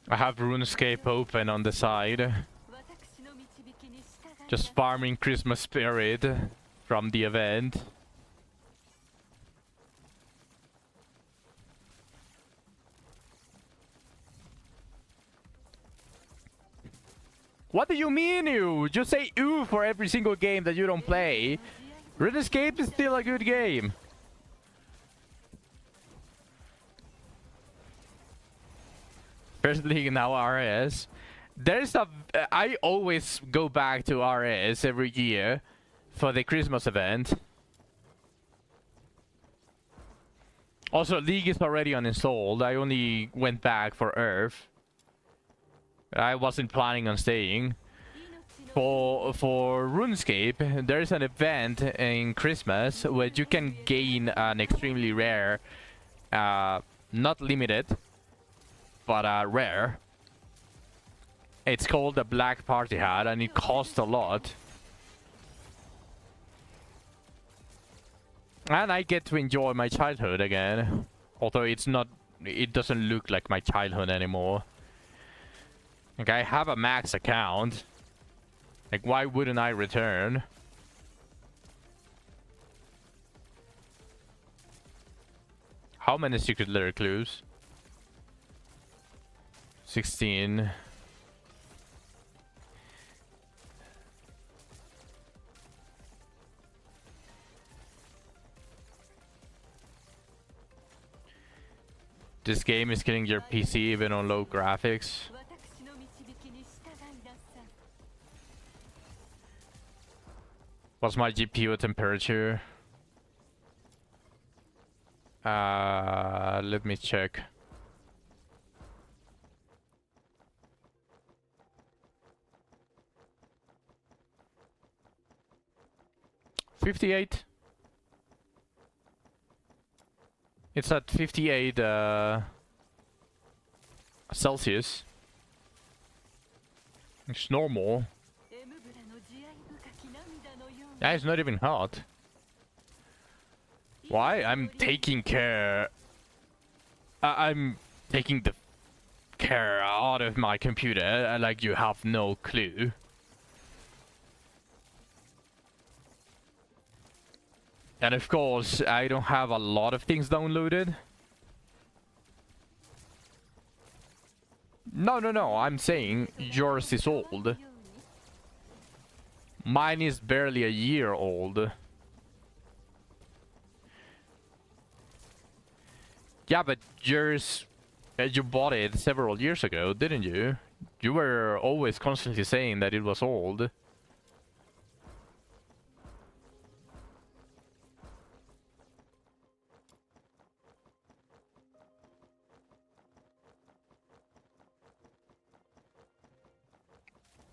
I have RuneScape open on the side. 私の導きに従いな Just farming Christmas spirit from the event. What do you mean, you? Just say ooh for every single game that you don't play. RuneScape is still a good game. First League, now RS. There's a... I always go back to RS every year for the Christmas event. Also, League is already uninstalled. I only went back for Earth. I wasn't planning on staying. For RuneScape, there's an event in Christmas where you can gain an extremely rare, not limited, but rare. It's called the Black Party Hat, and it costs a lot. And I get to enjoy my childhood again. Although it's not... It doesn't look like my childhood anymore. Like, I have a max account. Like, why wouldn't I return? How many secret letter clues? 16. This game is killing your PC even on low graphics. 私の導きに従いなさい。 What's my GPU temperature? Let me check. $58. It's at 58 Celsius. It's normal. エムブラの慈愛深き涙のように Yeah, it's not even hot. Why? I'm taking care. I'm taking the care out of my computer, like you have no clue. And of course, I don't have a lot of things downloaded. No, I'm saying yours is old. Mine is barely a year old. Yeah, but yours, you bought it several years ago, didn't you? You were always constantly saying that it was old.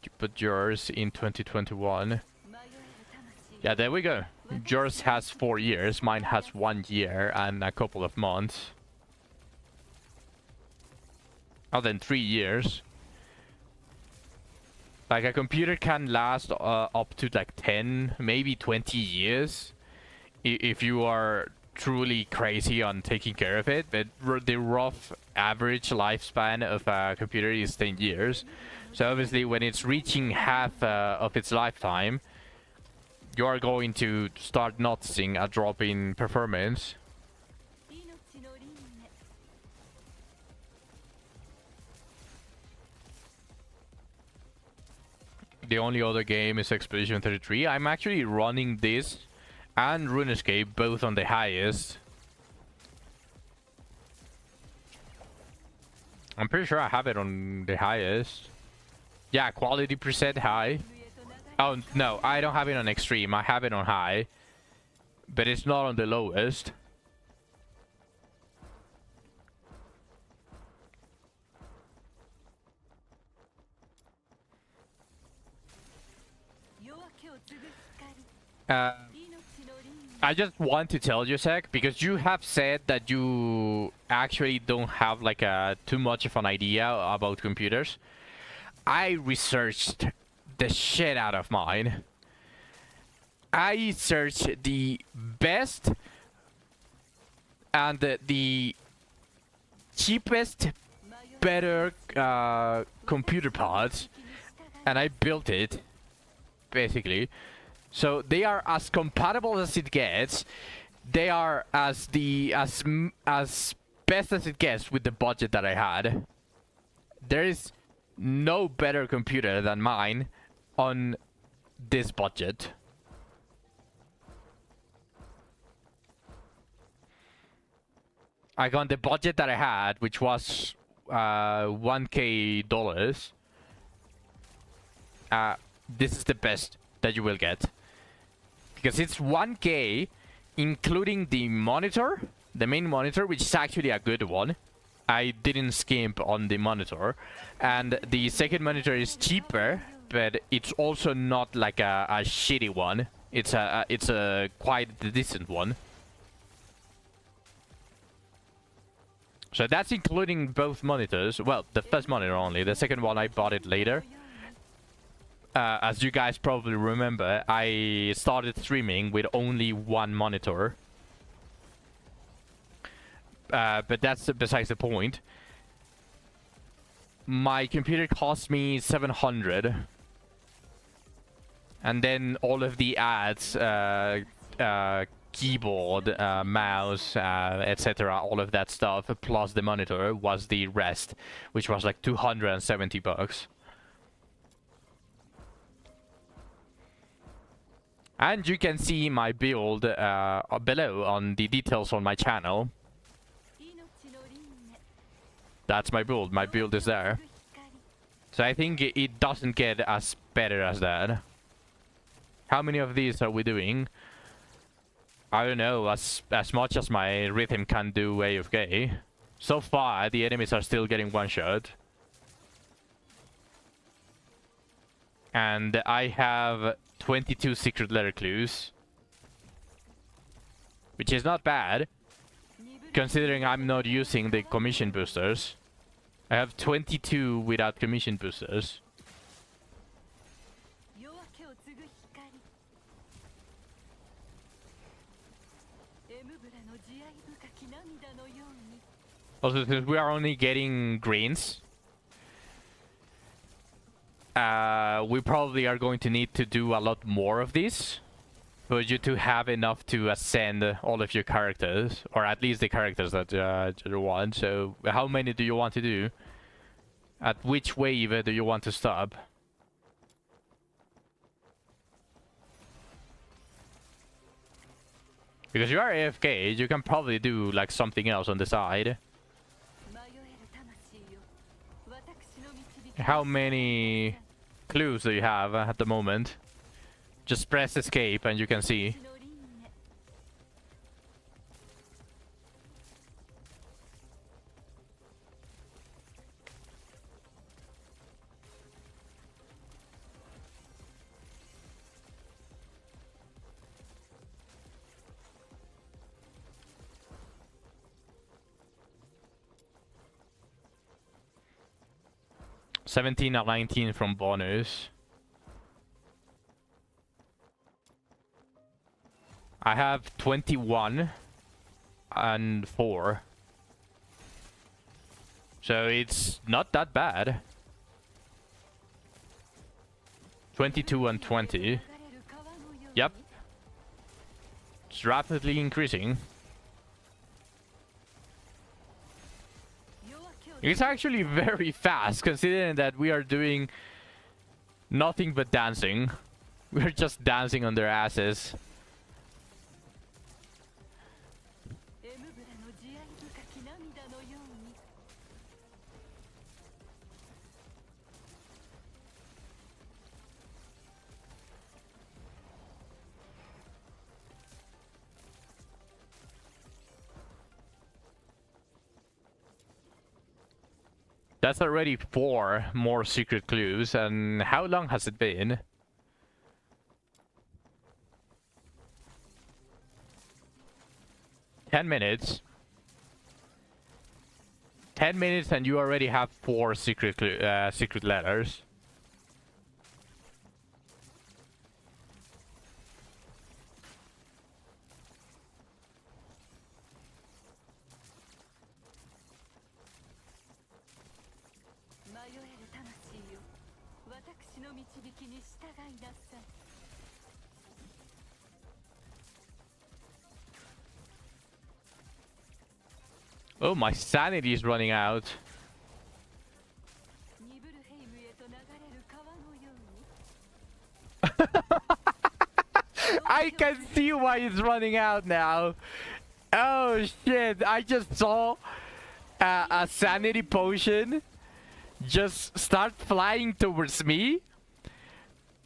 You put yours in 2021. 迷える魂 Yeah, there we go. Yours has 4 years, mine has 1 year and a couple of months. Oh, then 3 years. Like, a computer can last up to like 10, maybe 20 years if you are truly crazy on taking care of it. But the rough average lifespan of a computer is 10 years. So obviously when it's reaching half of its lifetime, you are going to start noticing a drop in performance. 命の輪廻 The only other game is Expedition 33. I'm actually running this and RuneScape both on the highest. I'm pretty sure I have it on the highest. Yeah, quality preset high. Oh, no, I don't have it on extreme. I have it on high. But it's not on the lowest. I just want to tell you, Zach, because you have said that you actually don't have like too much of an idea about computers. I researched the shit out of mine. I searched the best and the cheapest, better computer parts, and I built it, basically. So they are as compatible as it gets. They are as best as it gets with the budget that I had. There is no better computer than mine on this budget. Like on the budget that I had, which was $1K. This is the best that you will get. Because it's 1K, including the monitor, the main monitor, which is actually a good one. I didn't skimp on the monitor. And the second monitor is cheaper, but it's also not like a shitty one. It's a quite decent one. So that's including both monitors. Well, the first monitor only. The second one I bought it later. As you guys probably remember, I started streaming with only one monitor. But that's besides the point. My computer cost me $700. And then all of the ads, keyboard, mouse, etc., all of that stuff, plus the monitor, was the rest, which was like $270. And you can see my build below on the details on my channel. That's my build. My build is there. So I think it doesn't get as better as that. How many of these are we doing? I don't know, as much as my rhythm can do AFK. So far, the enemies are still getting one shot. And I have 22 secret letter clues. Which is not bad, considering I'm not using the commission boosters. I have 22 without commission boosters. Also, since we are only getting greens, we probably are going to need to do a lot more of these for you to have enough to ascend all of your characters, or at least the characters that you want. So how many do you want to do? At which wave do you want to stop? Because you are AFK, you can probably do like something else on the side. How many clues do you have at the moment? Just press escape and you can see. $17 or $19 from bonus. I have 21 and 4. So it's not that bad. 22 and 20. Yep. It's rapidly increasing. It's actually very fast, considering that we are doing nothing but dancing. We're just dancing on their asses. That's already 4 more secret clues, and how long has it been? $10 minutes. 10 minutes and you already have 4 secret letters. Oh, my sanity is running out. I can see why it's running out now. Oh shit, I just saw a sanity potion just start flying towards me,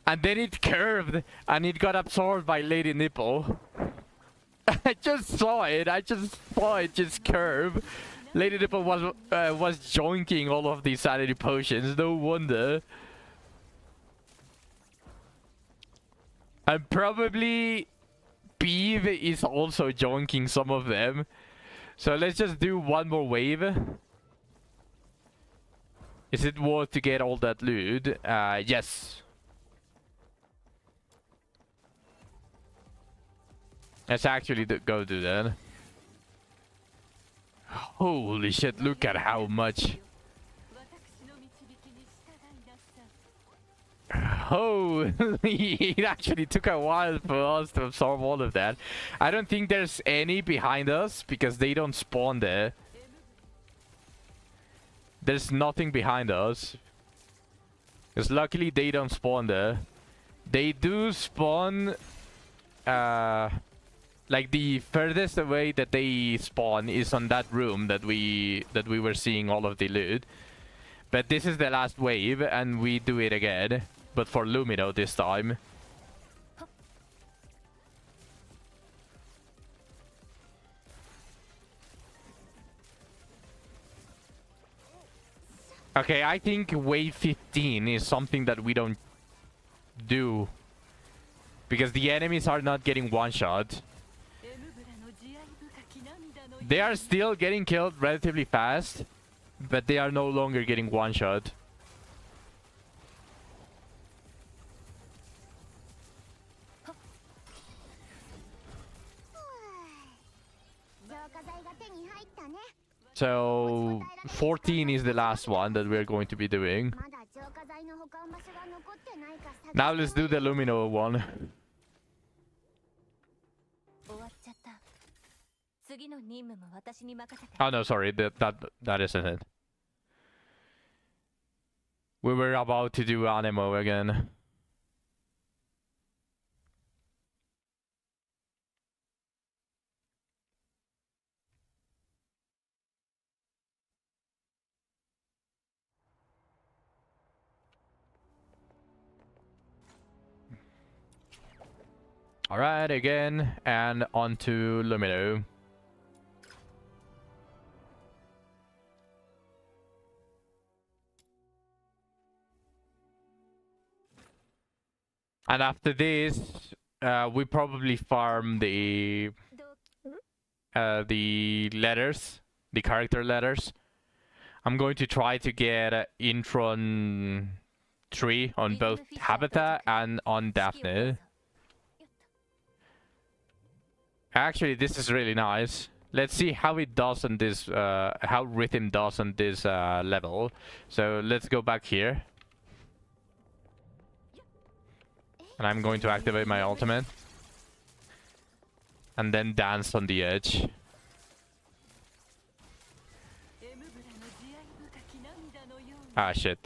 and then it curved and it got absorbed by Lady Nipple. I just saw it. I just saw it just curve. Lady Nipple was joinking all of these sanity potions. No wonder. And probably Beeve is also joinking some of them. So let's just do one more wave. Is it worth to get all that loot? Yes. Let's actually go do that. Holy shit, look at how much. Holy, it actually took a while for us to absorb all of that. I don't think there's any behind us because they don't spawn there. There's nothing behind us. Because luckily they don't spawn there. They do spawn Like the furthest away that they spawn is on that room that we were seeing all of the loot. But this is the last wave, and we do it again, but for Lumino this time. Okay, I think wave 15 is something that we don't do. Because the enemies are not getting one-shot. They are still getting killed relatively fast, but they are no longer getting one-shot. So 14 is the last one that we're going to be doing. Now let's do the Lumino one. Oh no, sorry, that isn't it. We were about to do Anemo again. Alright, again, and on to Lumino. And after this, we probably farm the letters, the character letters. I'm going to try to get Intron 3 on both Habitat and on Daphne. Actually, this is really nice. Let's see how it does on this, how Rhythm does on this level. So let's go back here. And I'm going to activate my ultimate. And then dance on the edge. Ah, shit.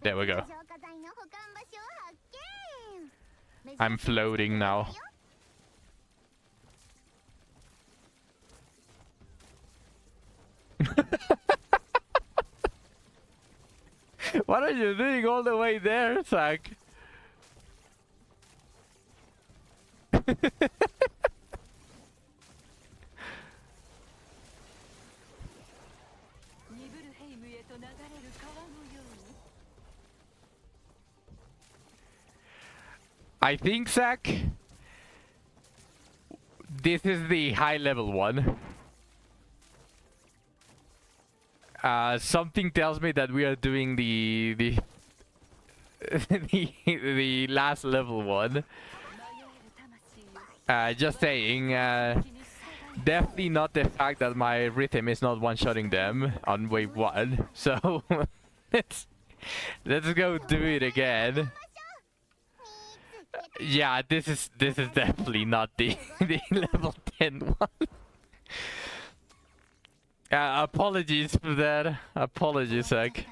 There we go. I'm floating now. What are you doing all the way there, Zach? I think, Zach, this is the high level one. Something tells me that we are doing the the last level one. Just saying, definitely not the fact that my Rhythm is not one-shotting them on wave 1. So let's go do it again. Yeah, this is definitely not the level 10 one. Apologies for that. Apologies, Zach.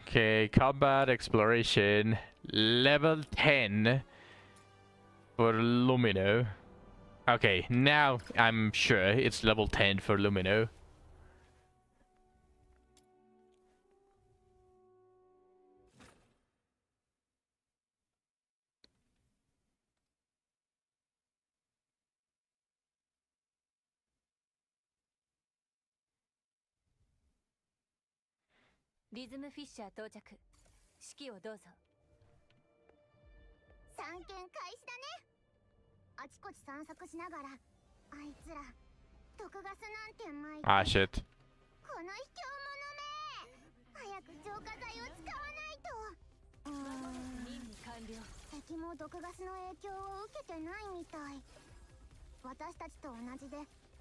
Okay, combat exploration level 10 for Lumino. Okay, now I'm sure it's level 10 for Lumino. Rhythm Fisher 到着。指揮をどうぞ。探検開始だね。あちこち散策しながら、あいつら毒ガスなんて撒いて。Ah, shit. この卑怯者め。早く浄化剤を使敵も毒ガスの影響を受けてないみたい。私たちと同じで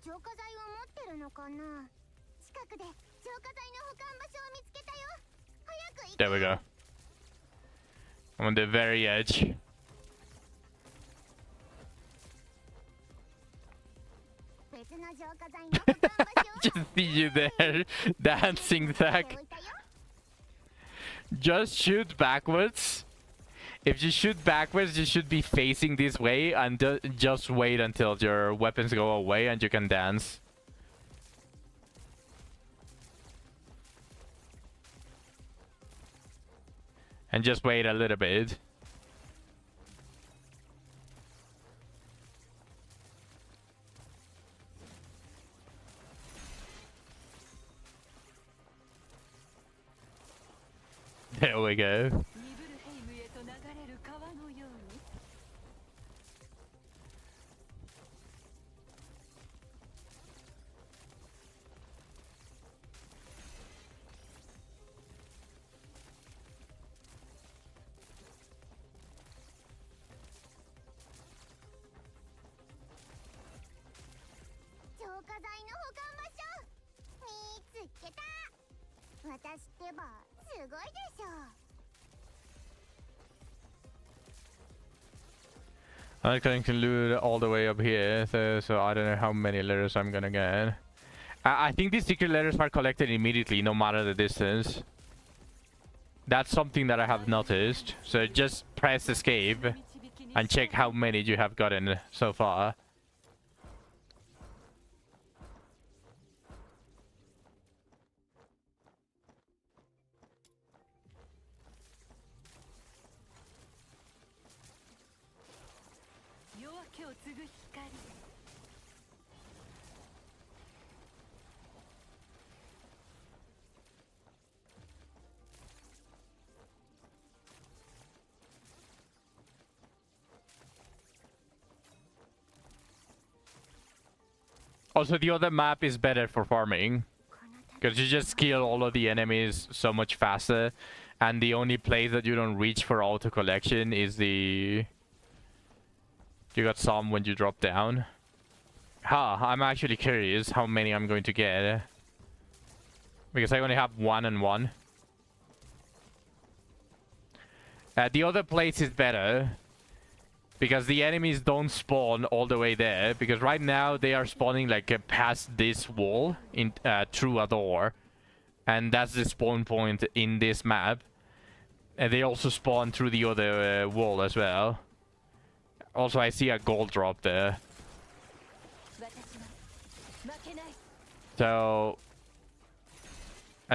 浄化剤を持ってるのかな。近くで浄化剤の保管場所を見つけたよ。早く行こう。 There we go. I'm on the very edge. 別の浄化剤の保管場所を Just see you there dancing, Zach. 置いたよ。 Just shoot backwards. If you shoot backwards, you should be facing this way and just wait until your weapons go away and you can dance. And just wait a little bit. There we go. ニブルヘイムへと流れる川のように。浄化剤の保管場所見つけた。私ってばすごいでしょ。 I can conclude all the way up here, so I don't know how many letters I'm gonna get. I think these secret letters are collected immediately, no matter the distance. That's something that I have noticed. So just press escape and check how many you have gotten so far. Also, the other map is better for farming. Because you just kill all of the enemies so much faster. And the only place that you don't reach for auto collection is the... You got some when you drop down. I'm actually curious how many I'm going to get. Because I only have 1 and 1. The other place is better. Because the enemies don't spawn all the way there. Because right now they are spawning like past this wall in through a door. And that's the spawn point in this map. And they also spawn through the other wall as well. Also, I see a gold drop there. So...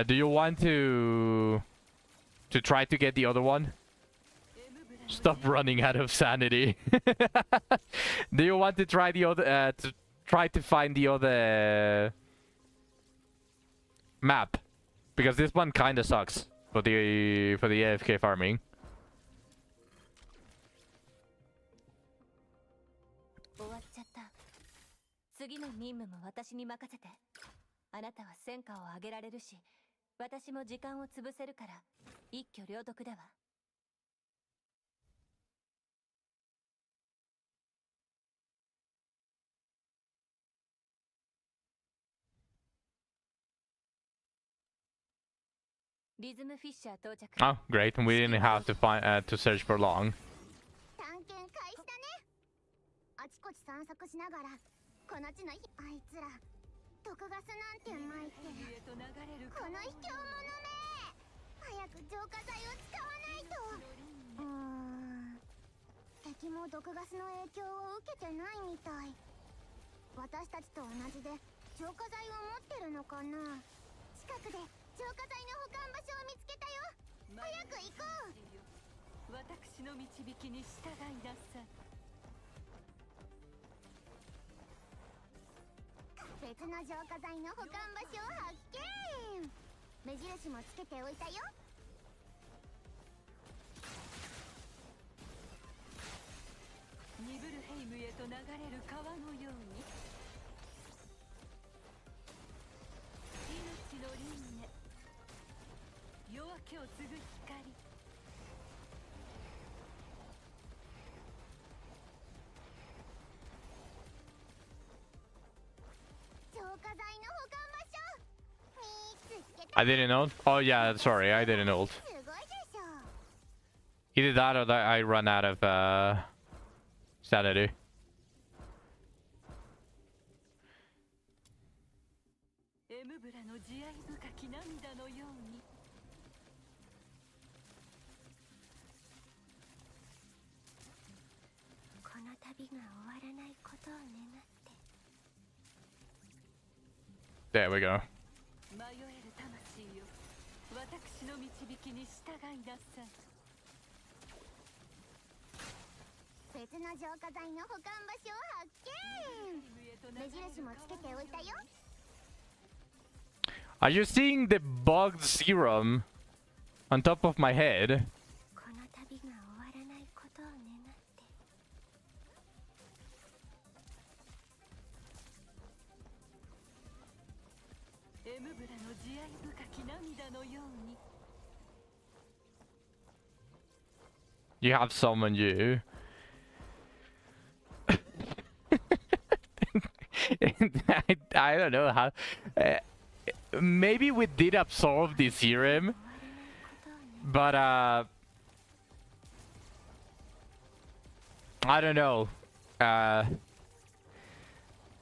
do you want to try to get the other one? Stop running out of sanity. Do you want to try the other to try to find the other map? Because this one kind of sucks for the AFK farming. 終わっちゃった。次の任務も私に任せて。あなたは戦果を上げられるし、私も時間を潰せるから一挙両得だわ。リズムフィッシャー到着。 Oh, great! We didn't have to find to search for long. 探検開始だね。あちこち散策しながらこの地のあいつら毒ガスなんて撒いて、この卑怯者め、早く浄化剤を使わないと。敵も毒ガスの影響を受けてないみたい。私たちと同じで浄化剤を持ってるのかな。近くで浄化剤の保管場所を見つけたよ。早く行こう。私の導きに従いなさい。別の浄化剤の保管場所を発見。目印もつけておいたよ。ニブルヘイムへと流れる川のように。命の輪廻、夜明けを継ぐ光。I didn't ult. Oh yeah, sorry, I didn't ult. すごいでしょ Either that or that I run out of sanity. エムブラの慈愛深き涙のように。この旅が終わらないことを願って There we go. 迷える魂よ、私の導きに従いなさい。別の浄化剤の保管場所を発見目印もつけておいたよ Are you seeing the bugged serum on top of my head? この旅が終わらないことを願ってエムブラの慈愛深き涙のように。 You have summoned you. I don't know how. Maybe we did absorb the serum, but I don't know.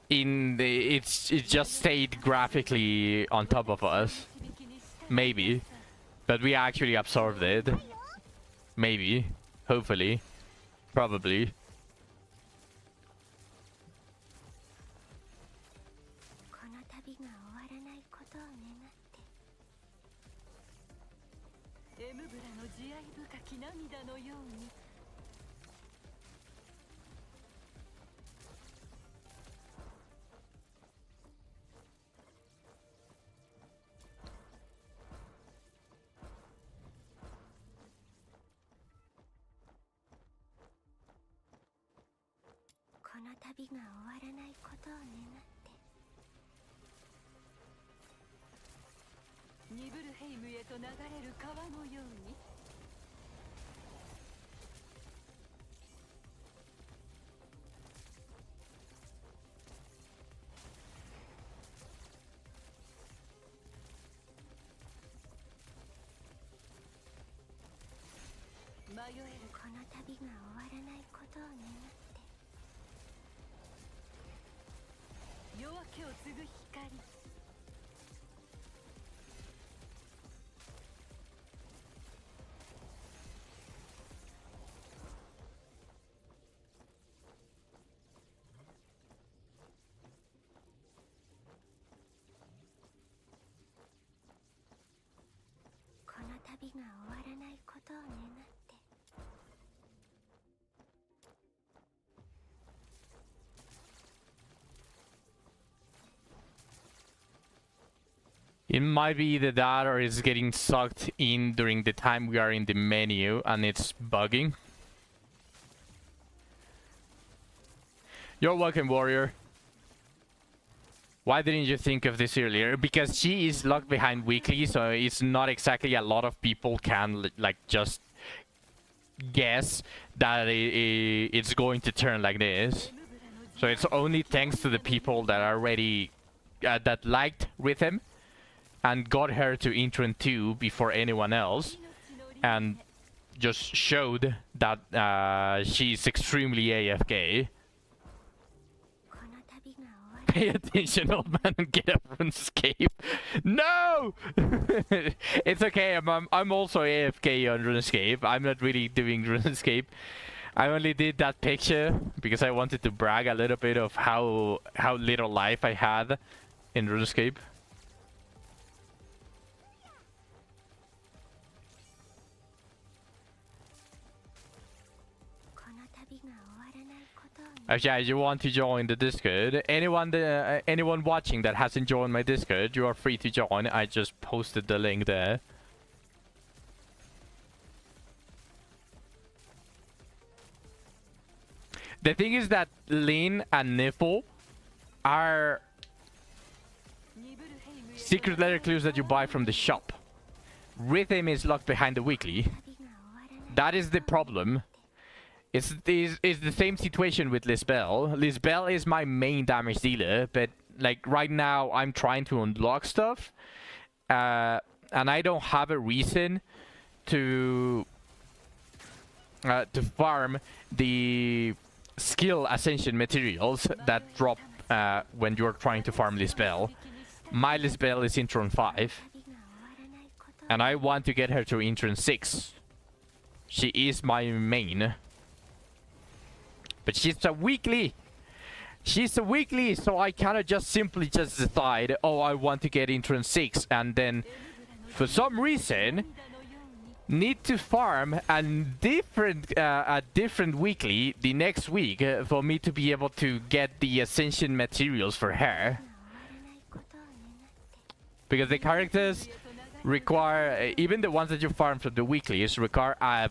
It just stayed graphically on top of us. Maybe, but we actually absorbed it. Maybe, hopefully, probably. この旅が終わらないことを願ってエムブラの慈愛深き涙のように。 この旅が終わらないことを願ってニブルヘイムへと流れる川のように。 迷えるこの旅が終わらないことを願って夜明けを継ぐ光。 この旅が終わらないことを願って It might be either that or it's getting sucked in during the time we are in the menu and it's bugging. You're welcome, warrior. Why didn't you think of this earlier? Because she is locked behind weekly, so it's not exactly a lot of people can like just guess that it's going to turn like this. So it's only thanks to the people that are already that liked Rhythm and got her to Intron 2 before anyone else, and just showed that she's extremely AFK. この旅が終わら Pay attention, old man, and get a RuneScape. No! It's okay, I'm also AFK on RuneScape. I'm not really doing RuneScape. I only did that picture because I wanted to brag a little bit of how little life I had in RuneScape. この旅が終わらないことを Yeah, you want to join the Discord? Anyone watching that hasn't joined my Discord, you are free to join. I just posted the link there. The thing is that Lin and Nipple are ニブルヘイムへ secret letter clues that you buy from the shop. Rhythm is locked behind the weekly. 旅が終わらない That is the problem. It's the same situation with Lisbel. Lisbel is my main damage dealer, but like right now I'm trying to unlock stuff, and I don't have a reason to farm the skill ascension materials that drop when you're trying to farm this spell. My spell is Intron 5, and I want to get her to Intron 6. She is my main. But she's a weekly. She's a weekly, so I cannot just simply just decide, oh, I want to get Intron 6, and then for some reason need to farm a different weekly the next week for me to be able to get the ascension materials for her. Because the characters require, even the ones that you farm from the weeklies, require a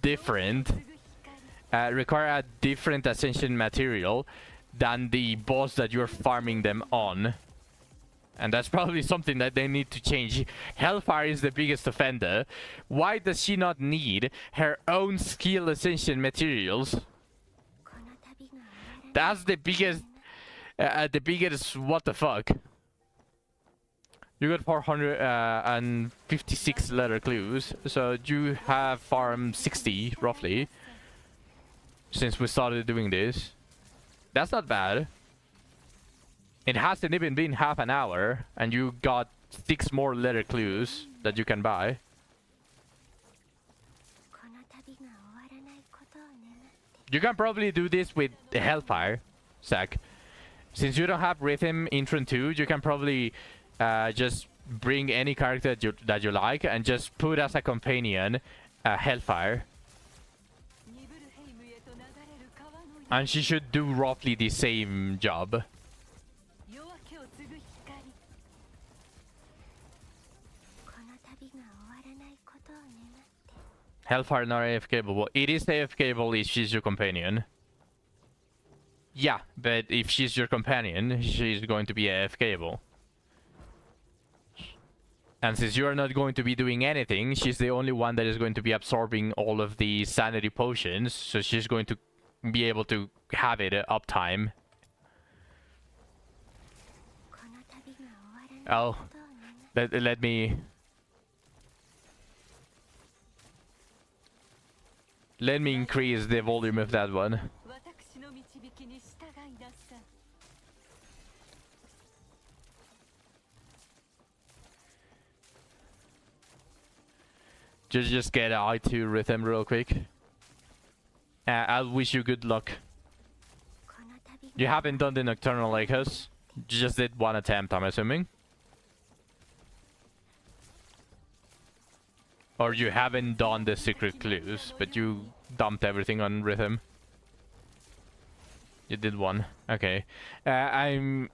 different ascension material than the boss that you're farming them on. And that's probably something that they need to change. Hellfire is the biggest offender. Why does she not need her own skill ascension materials? That's the biggest what the fuck. You got 456 letter clues, so you have farmed 60 roughly since we started doing this. That's not bad. It hasn't even been half an hour, and you got 6 more letter clues that you can buy. You can probably do this with Hellfire, Zach. Since you don't have Rhythm Intron 2, you can probably just bring any character that you like and just put as a companion Hellfire. And she should do roughly the same job. Hellfire not AFKable. It is AFKable if she's your companion. Yeah, but if she's your companion, she's going to be AFKable. And since you are not going to be doing anything, she's the only one that is going to be absorbing all of the sanity potions, so she's going to be able to have it uptime. Oh, let me increase the volume of that one. Just get I2 rhythm real quick. I'll wish you good luck. You haven't done the Nocturnal Echoes. You just did one attempt, I'm assuming. Or you haven't done the secret clues, but you dumped everything on rhythm. You did one. Okay. I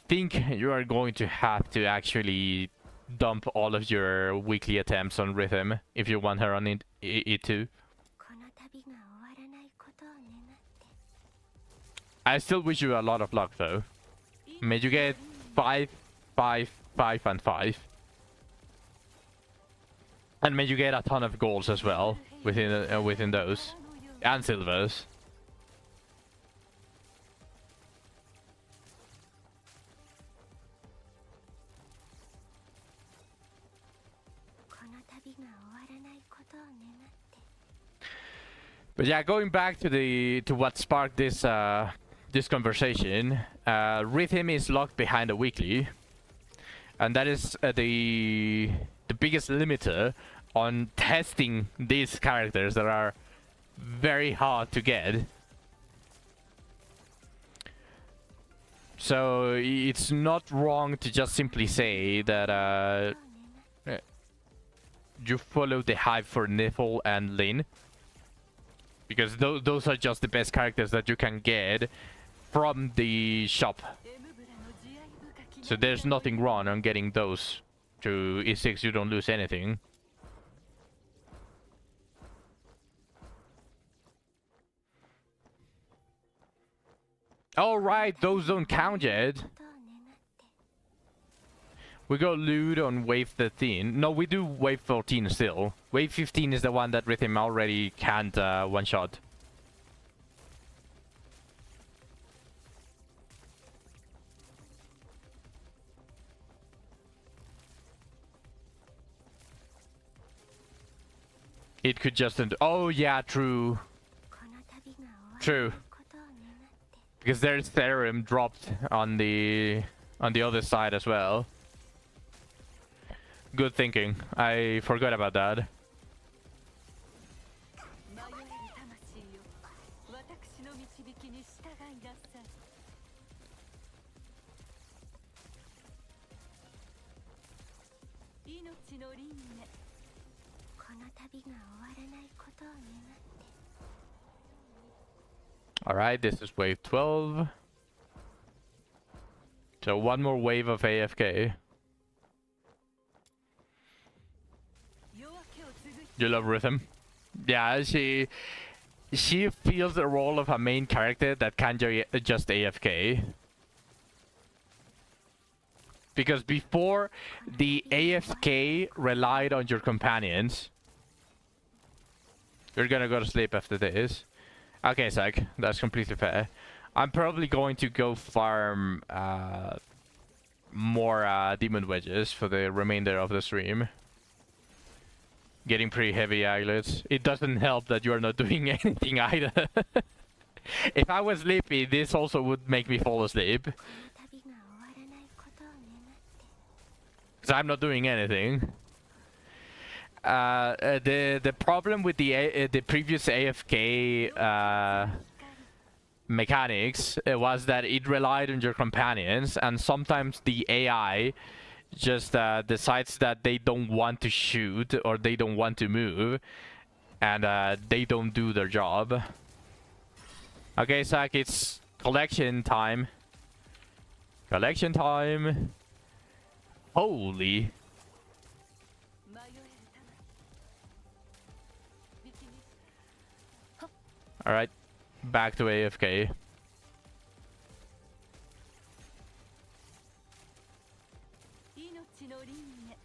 think you are going to have to actually dump all of your weekly attempts on rhythm if you want her on it too. I still wish you a lot of luck though. May you get 5, 5, 5 and 5. And may you get a ton of goals as well within those. And silvers. But yeah, going back to what sparked this this conversation, rhythm is locked behind a weekly, and that is the biggest limiter on testing these characters that are very hard to get. So it's not wrong to just simply say that you follow the hype for Nifl and Lyn, because those are just the best characters that you can get from the shop. So there's nothing wrong on getting those to E6. You don't lose anything. Alright, those don't count yet. We got loot on wave 13. No, we do wave 14 still. Wave 15 is the one that Rhythm already can't one-shot. it could just oh yeah, true. この旅が終わら True. ないことを願って Because there's Therum dropped on the other side as well. Good thinking. I forgot about that. 迷える魂よ、私の導きに従いなさい。命の輪廻、この旅が終わらないことを願って Alright, this is wave 12. So one more wave of AFK. 夜明けを継ぐ You love Rhythm? Yeah, she feels the role of a main character that can just AFK. Because before, the AFK relied on your companions. You're gonna go to sleep after this. Okay, Zach, that's completely fair. I'm probably going to go farm more demon wedges for the remainder of the stream. Getting pretty heavy eyelids. It doesn't help that you're not doing anything either. If I was sleepy, this also would make me fall asleep. この旅が終わらないことを願って Because I'm not doing anything. The problem with the previous AFK mechanics was that it relied on your companions, and sometimes the AI just decides that they don't want to shoot or they don't want to move, and they don't do their job. Okay, Zach, it's collection time. Collection time. Holy. 迷える魂、導きに Alright, back to AFK. 命の輪廻、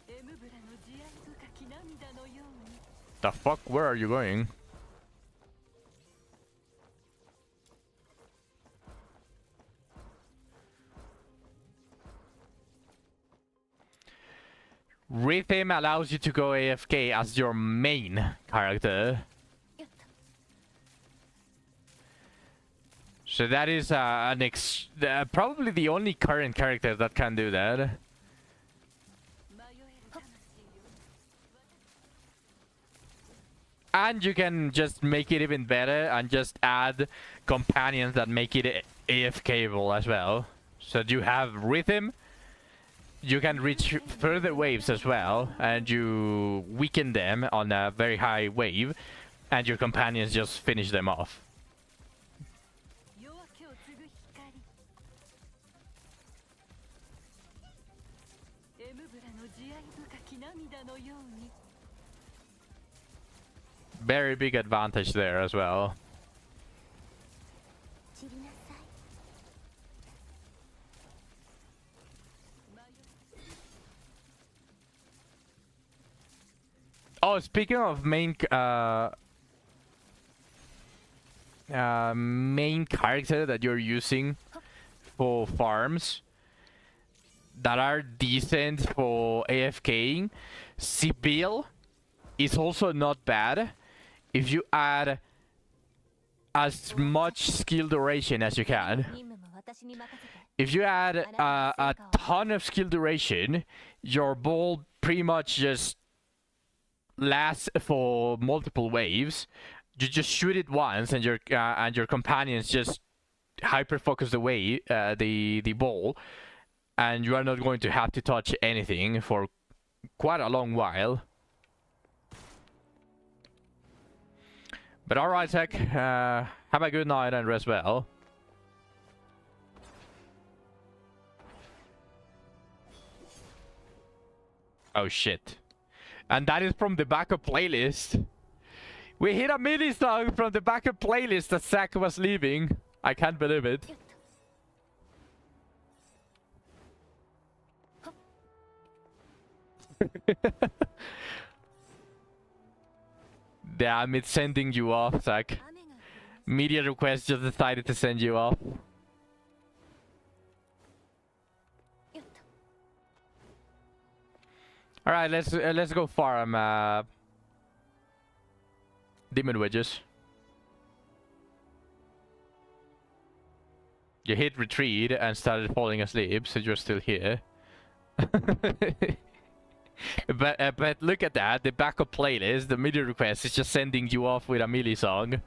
エムブラの慈愛深き涙のように The fuck? Where are you going? Rhythm allows you to go AFK as your main character. So that is probably the only current character that can do that. 迷える魂よ、 And you can just make it even better and just add companions that make it AFKable as well. So you have Rhythm, you can reach further waves as well, and you weaken them on a very high wave, and your companions just finish them off. 夜明けを継ぐ光、エムブラの慈愛深き涙のように Very big advantage there as well. 散りなさい Oh, speaking of main main character that you're using for farms that are decent for AFKing, Sibyl is also not bad if you add as much skill duration as you can. 任務も私に任せて If you add a ton of skill duration, your ball pretty much just lasts for multiple waves. You just shoot it once, and your companions just hyper focus the ball, and you are not going to have to touch anything for quite a long while. But alright, Tech, have a good night and rest well. Oh shit. And that is from the backup playlist. We hit a mini song from the backup playlist that Zack was leaving. I can't believe it. Damn, it's sending you off, Zack. 雨が Media request just decided to send you off. よっと All right, let's go farm demon wedges. You hit retreat and started falling asleep, so you're still here. but look at that, the backup playlist, the MIDI request is just sending you off with a melee song.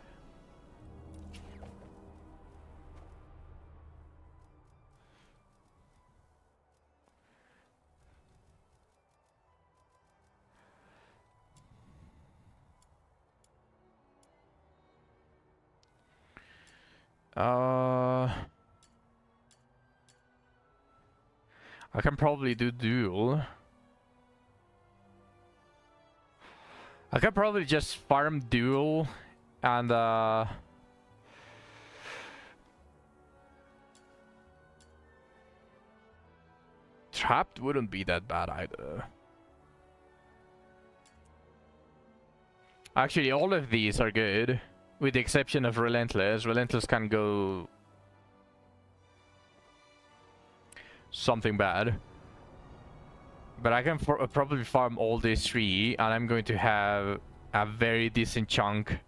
I can probably do duel. I can probably just farm duel and trapped wouldn't be that bad either. Actually, all of these are good, with the exception of Relentless. Relentless can go something bad. But I can probably farm all these three, and I'm going to have a very decent chunk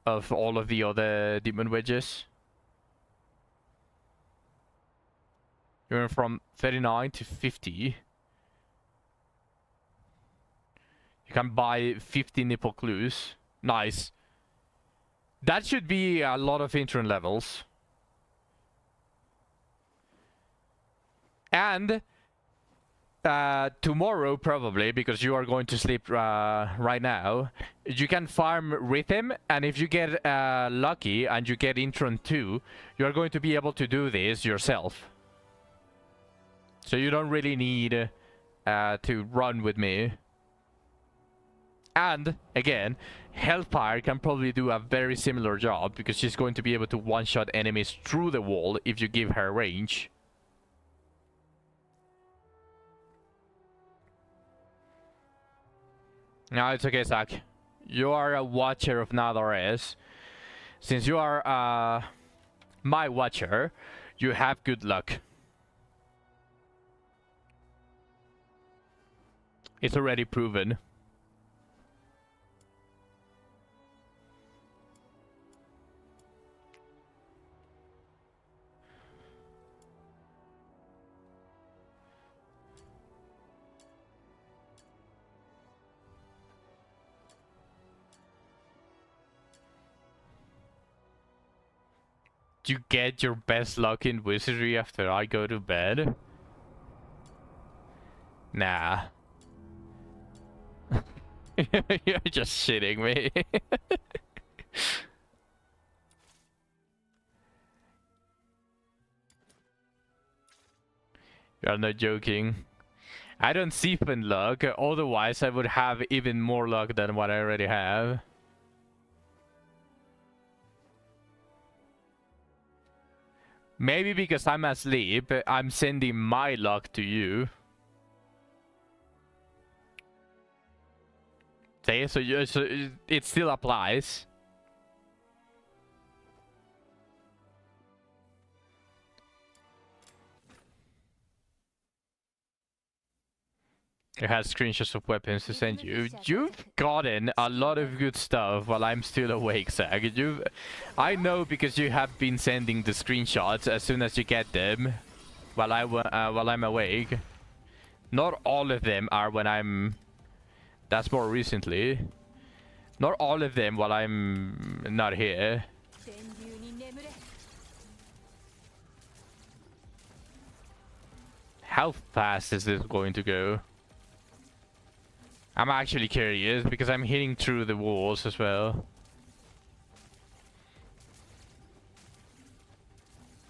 of all of the other demon wedges. You're from 39 to 50. You can buy 50 nipple clues. Nice. That should be a lot of intron levels. And tomorrow, probably, because you are going to sleep right now, you can farm Rhythm, and if you get lucky and you get Intron 2, you are going to be able to do this yourself. So you don't really need to run with me. And, again, Hellfire can probably do a very similar job, because she's going to be able to one-shot enemies through the wall if you give her range. No, it's okay, Zach. You are a watcher of Nadores. Since you are my watcher, you have good luck. It's already proven. You get your best luck in wizardry after I go to bed? Nah. You're just shitting me. You're not joking. I don't siphon luck, otherwise I would have even more luck than what I already have. Maybe because I'm asleep, I'm sending my luck to you. See, so it still applies. It has screenshots of weapons to send you. You've gotten a lot of good stuff while I'm still awake, Zach. I know because you have been sending the screenshots as soon as you get them while I'm awake. Not all of them are when I'm... That's more recently. Not all of them while I'm not here. How fast is this going to go? I'm actually curious because I'm hitting through the walls as well.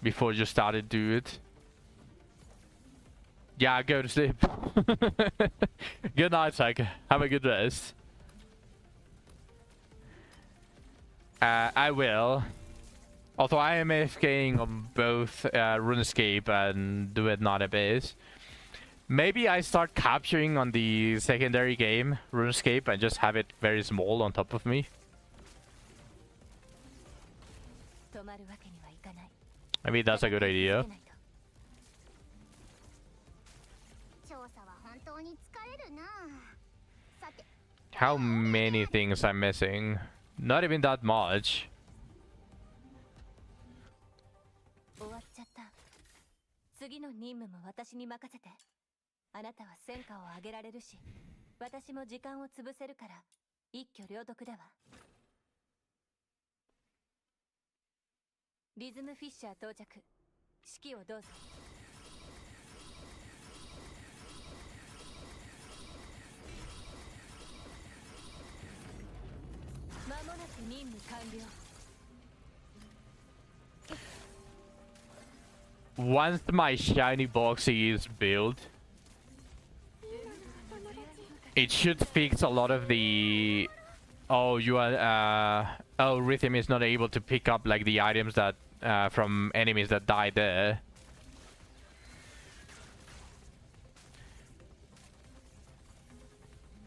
Before you started do it. Yeah, go to sleep. Good night, Zach. Have a good rest. I will. Although I am AFKing on both RuneScape and Duet Not Abyss. Maybe I start capturing on the secondary game, RuneScape, and just have it very small on top of me. I mean, that's a good idea. 査は本当に疲れるな。さて How many things I'm missing? Not even that much. 終わっちゃった。次の任務も私に任せて。あなたは戦果を上げられるし、私も時間を潰せるから一挙両得だわ。リズムフィッシャー到着。指揮をどうぞ。間もなく任務完了。Once my shiny boxy is built, it should fix a lot of the... Oh, you are... Oh, Rhythm is not able to pick up like the items that... from enemies that die there.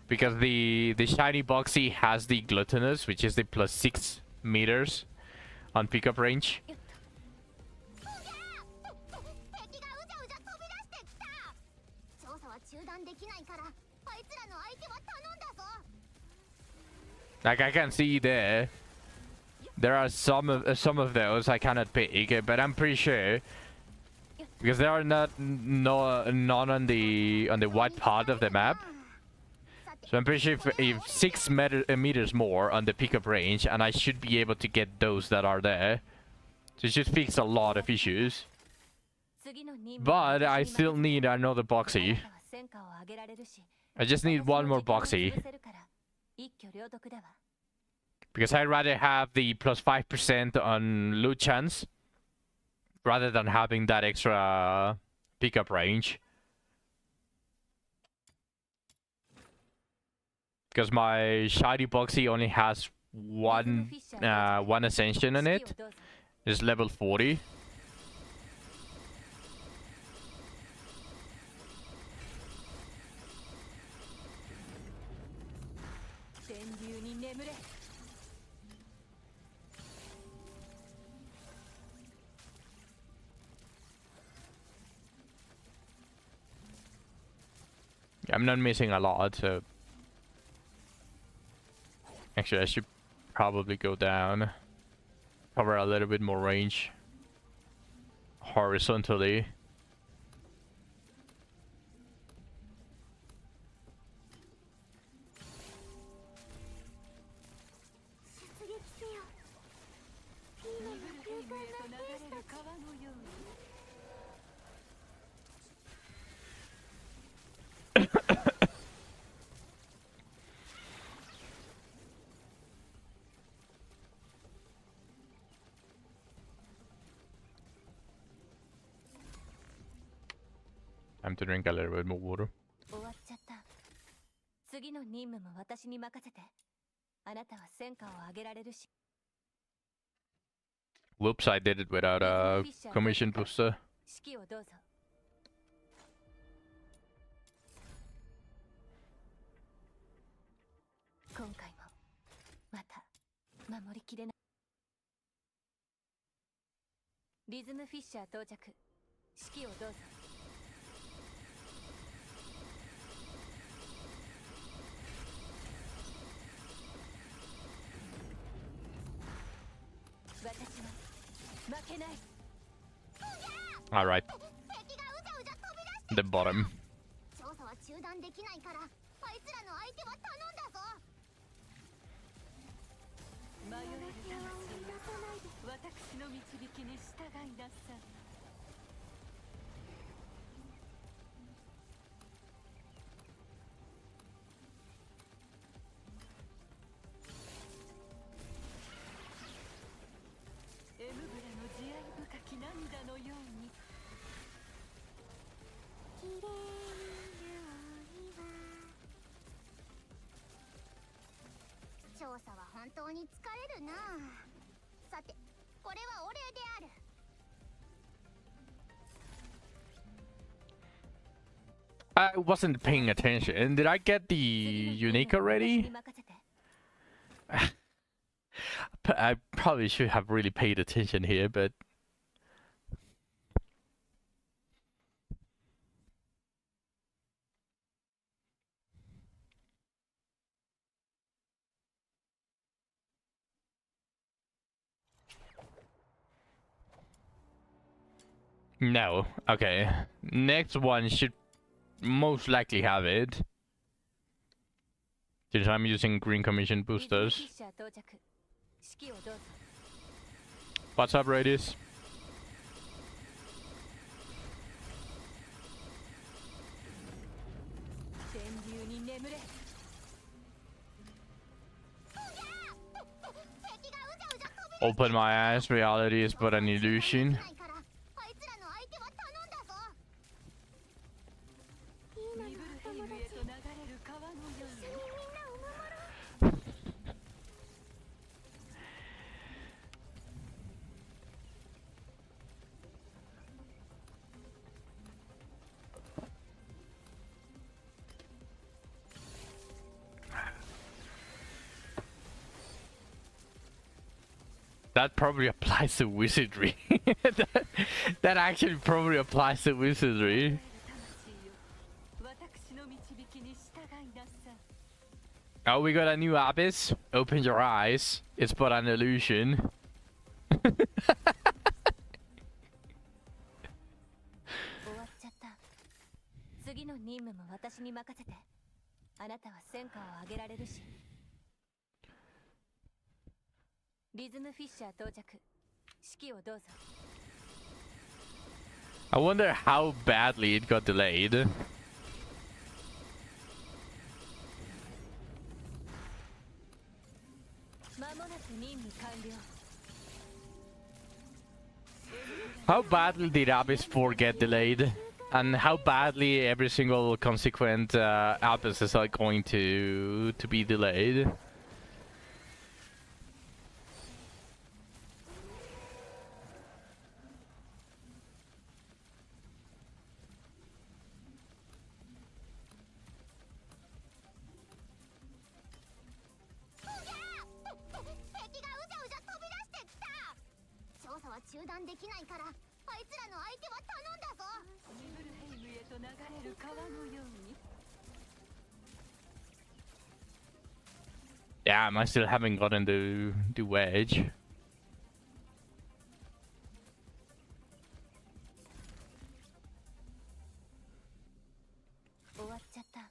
Because the shiny boxy has the gluttonous, which is the plus 6 meters on pickup range. 敵がうじゃうじゃ飛び出してきた。調査は中断できないから、あいつらの相手は頼んだぞ。 Like I can see there, there are some of those I cannot pick, but I'm pretty sure because there are none on the white part of the map. So I'm pretty sure if 6 meters more on the pickup range, and I should be able to get those that are there. So it should fix a lot of issues. But I still need another boxy. I just need one more boxy. Because I'd rather have the plus 5% on loot chance rather than having that extra pickup range. Because my shiny boxy only has one ascension in it. It's level 40. I'm not missing a lot, so... Actually, I should probably go down. Cover a little bit more range. Horizontally. Time to drink a little bit more water. 終わっちゃった。次の任務も私に任せて。あなたは戦果を上げられるし。Whoops, I did it without a commission booster. 指揮をどうぞ。今回もまた守りきれない。リズムフィッシャー到着。指揮をどうぞ。Alright. The bottom. 調査は中断できないから、あいつらの相手は頼んだぞ。迷える魂は私の導きに従いなさい。エムブラの慈愛深き涙のように。綺麗なお庭。調査は本当に疲れるな。さて、これはお礼である。I wasn't paying attention. Did I get the unique already? I probably should have really paid attention here, but... No. Okay. Next one should most likely have it. Since I'm using green commission リズムフィッ boosters. シャー到着。指揮をどうぞ。 What's up, Radius? 電流に眠れ。 Open my eyes, reality is but an illusion. ないからあいつらの相手は頼んだぞ。ニブルヘイムへと流れる川のように。 みんなを守ろう。 That probably applies to wizardry. that actually probably applies to wizardry. 私の導きに従いなさい。 Oh, we got a new abyss. Open your eyes. It's but an illusion. 終わっちゃった。次の任務も私に任せて。あなたは戦果を上げられるし。リズムフィッシャー到着。指揮をどうぞ。 I wonder how badly it got delayed. 間もなく任務完了。 How badly did Abyss 4 get delayed? And how badly every single consequent Abyss are going to be delayed? Damn, I still haven't gotten the wedge. 終わっちゃった。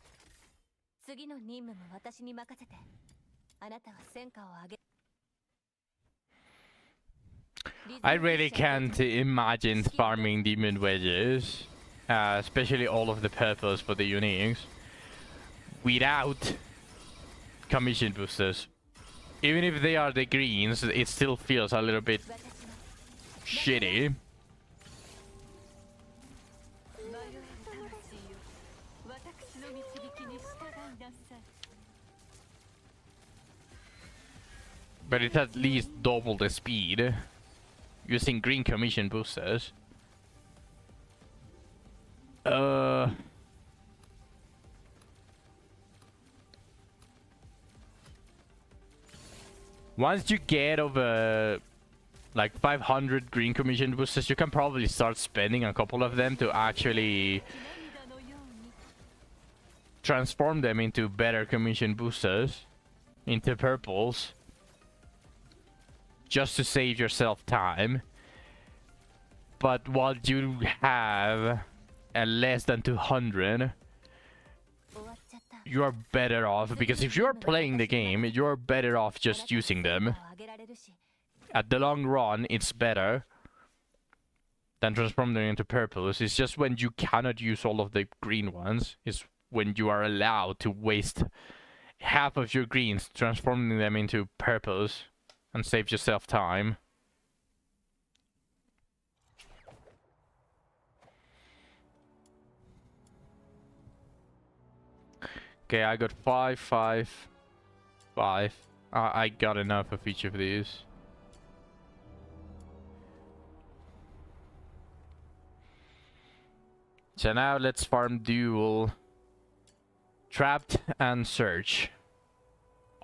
次の任務も私に任せて。あなたは戦果を上げ。 I really can't imagine farming demon wedges, especially all of the purples for the uniques, without commission boosters. Even if they are the greens, it still feels a little bit shitty. But it's at least double the speed using green commission boosters. Once you get over like 500 green commission boosters, you can probably start spending a couple of them to actually transform them into better commission boosters, into purples, just to save yourself time. But while you have less than 200, you are better off, because if you're playing the game, you're better off just using them. At the long run, it's better than transforming them into purples. It's just when you cannot use all of the green ones, is when you are allowed to waste half of your greens transforming them into purples and save yourself time. Okay, I got 5, 5, 5. I got enough of each of these. So now let's farm duel, trapped and search.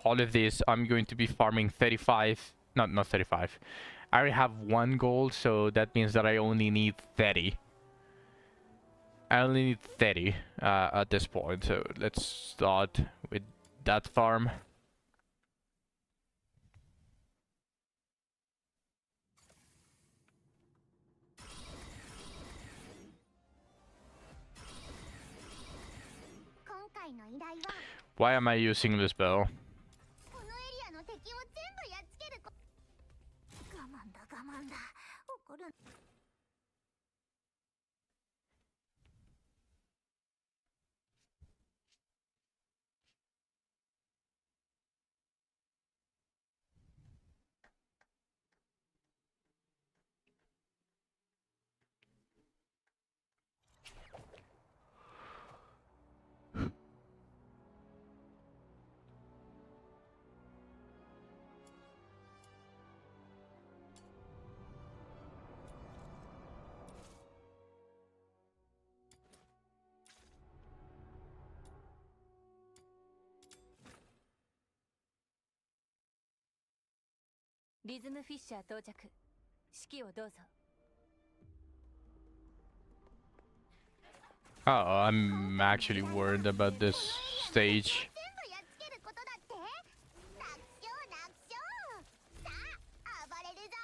All of these I'm going to be farming 35, not 35. I already have 1 gold, so that means that I only need 30. I only need 30 at this point, so let's start with that farm. Why am I using this spell? このエリアの敵を全部やっつける我慢だ我慢だ怒る リズムフィッシャー到着。指揮をどうぞ。 Oh, I'm actually worried about this stage. 全部やっつけることだって楽勝楽勝さあ暴れるぞ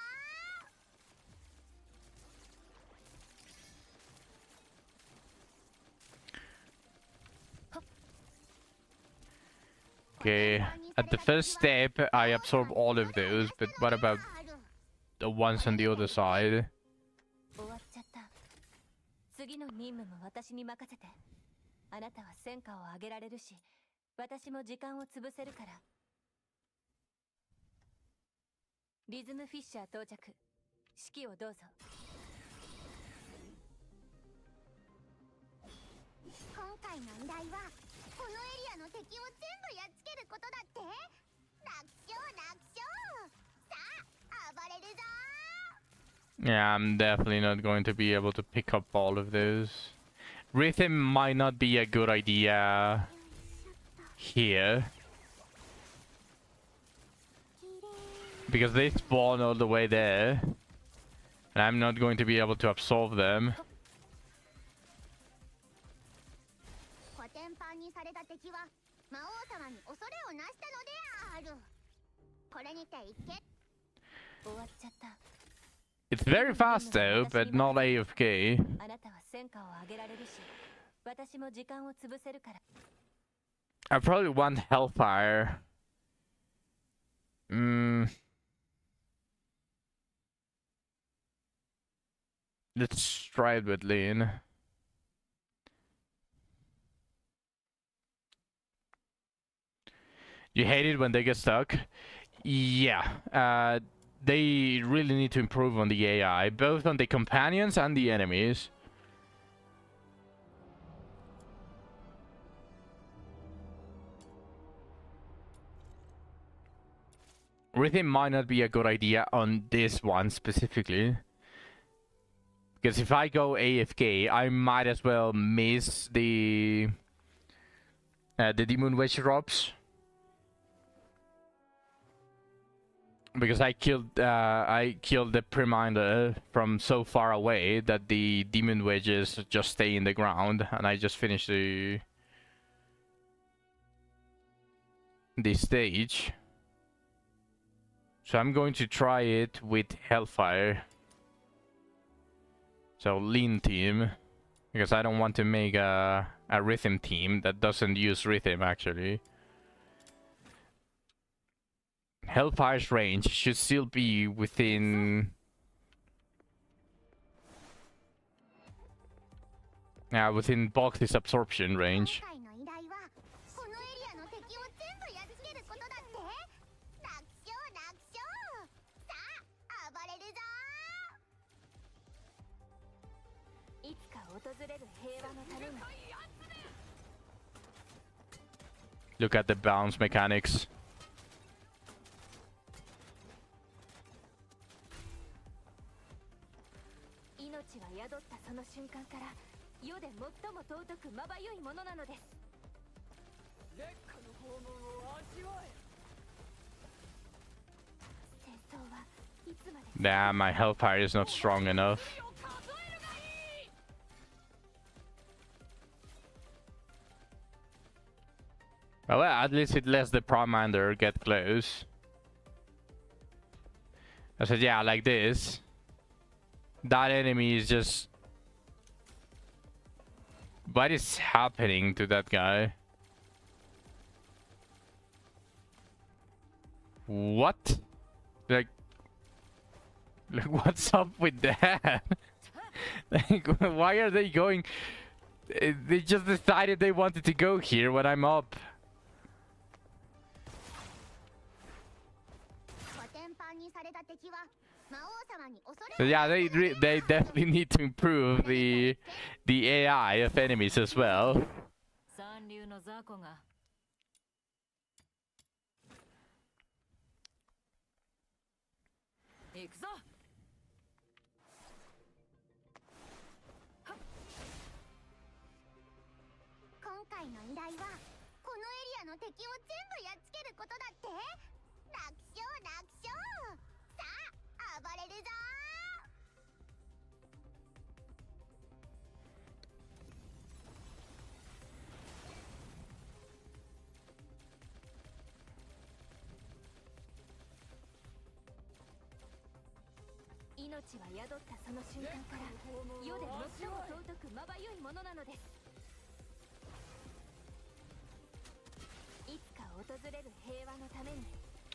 Okay, at the first step, I absorb all of those, but what about the ones on the other side? 終わっちゃった。次の任務も私に任せて。あなたは戦果を上げられるし、私も時間を潰せるから。リズムフィッシャー到着。指揮をどうぞ。今回の依頼はこのエリアの敵を全部やっつけることだって楽勝楽勝さあ暴れるぞ Yeah, I'm definitely not going to be able to pick up all of those. Rhythm might not be a good idea here. Because they spawn all the way there. And I'm not going to be able to absorb them. コテンパンにされた敵は魔王様に恐れをなしたのであるこれにて一見終わっちゃった。 It's very fast though, but not AFK. あなたは戦果を上げられるし、私も時間を潰せるから。 I probably want Hellfire. Let's try it with Lean. You hate it when they get stuck? Yeah. They really need to improve on the AI, both on the companions and the enemies. Rhythm might not be a good idea on this one specifically. Because if I go AFK, I might as well miss the Demon Wedge drops. Because I killed the Preminder from so far away that the Demon Wedges just stay in the ground, and I just finished the stage. So I'm going to try it with Hellfire. So Lean team, because I don't want to make a Rhythm team that doesn't use Rhythm actually. Hellfire's range should still be within within Box's absorption range. 今回の依頼はこのエリアの敵を全部やっつけることだって楽勝楽勝さあ暴れるぞ いつか訪れる平和のために。 Look at the bounce mechanics. 命は宿ったその瞬間から世で最も尊くまばゆいものなのです。烈火の訪問を味わえ。戦争はいつまで。 Damn, my Hellfire is not strong enough. Well, at least it lets the Promander get close. I said, yeah, like this. That enemy is just... What is happening to that guy? What? Like what's up with that? Like, why are they going? They just decided they wanted to go here when I'm up. コテンパンにされた敵は魔王様に恐 So れ yeah, they definitely need to improve the AI of enemies as well. 三流の雑魚が行くぞ。今回の依頼はこのエリアの敵を全部やっつけることだって。楽勝楽勝。さあ暴れるぞ。命は宿ったその瞬間から世で最も尊くまばゆいものなのです。いつか訪れる平和のために。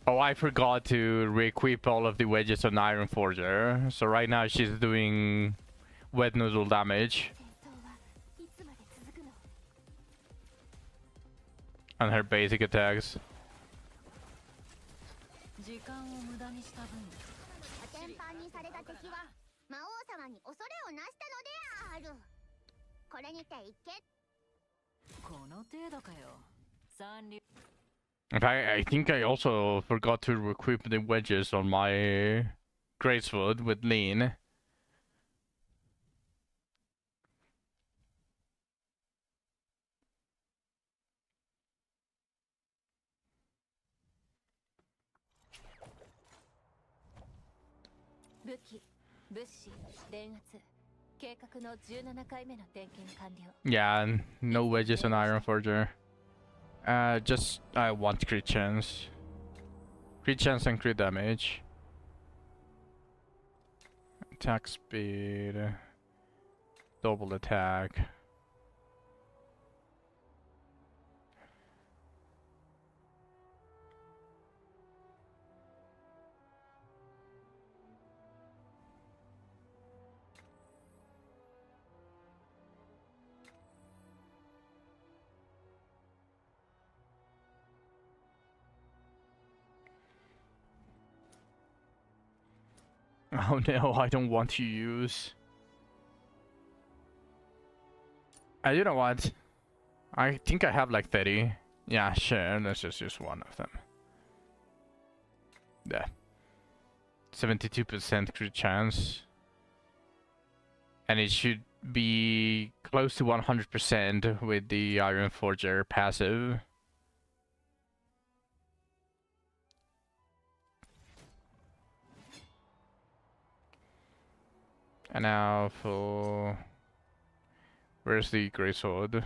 Oh, I forgot to re-equip all of the wedges on Iron Forger. So right now she's doing wet noodle damage 戦争はいつまで続くの？ on her basic attacks. 時間を無駄にした分。コテンパンにされた敵は魔王様に恐れをなしたのである。これにて一見。この程度かよ。三流。 In fact, I think I also forgot to equip the wedges on my Greatsword with lean. Yeah, no wedges on Iron Forger. Just I want crit chance. Crit chance and crit damage. Attack speed. Double attack. Oh no, I don't want to use. You know what? I think I have like 30. Yeah, sure, let's just use one of them. Yeah. 72% crit chance. And it should be close to 100% with the Iron Forger passive. And now for... Where's the Greatsword?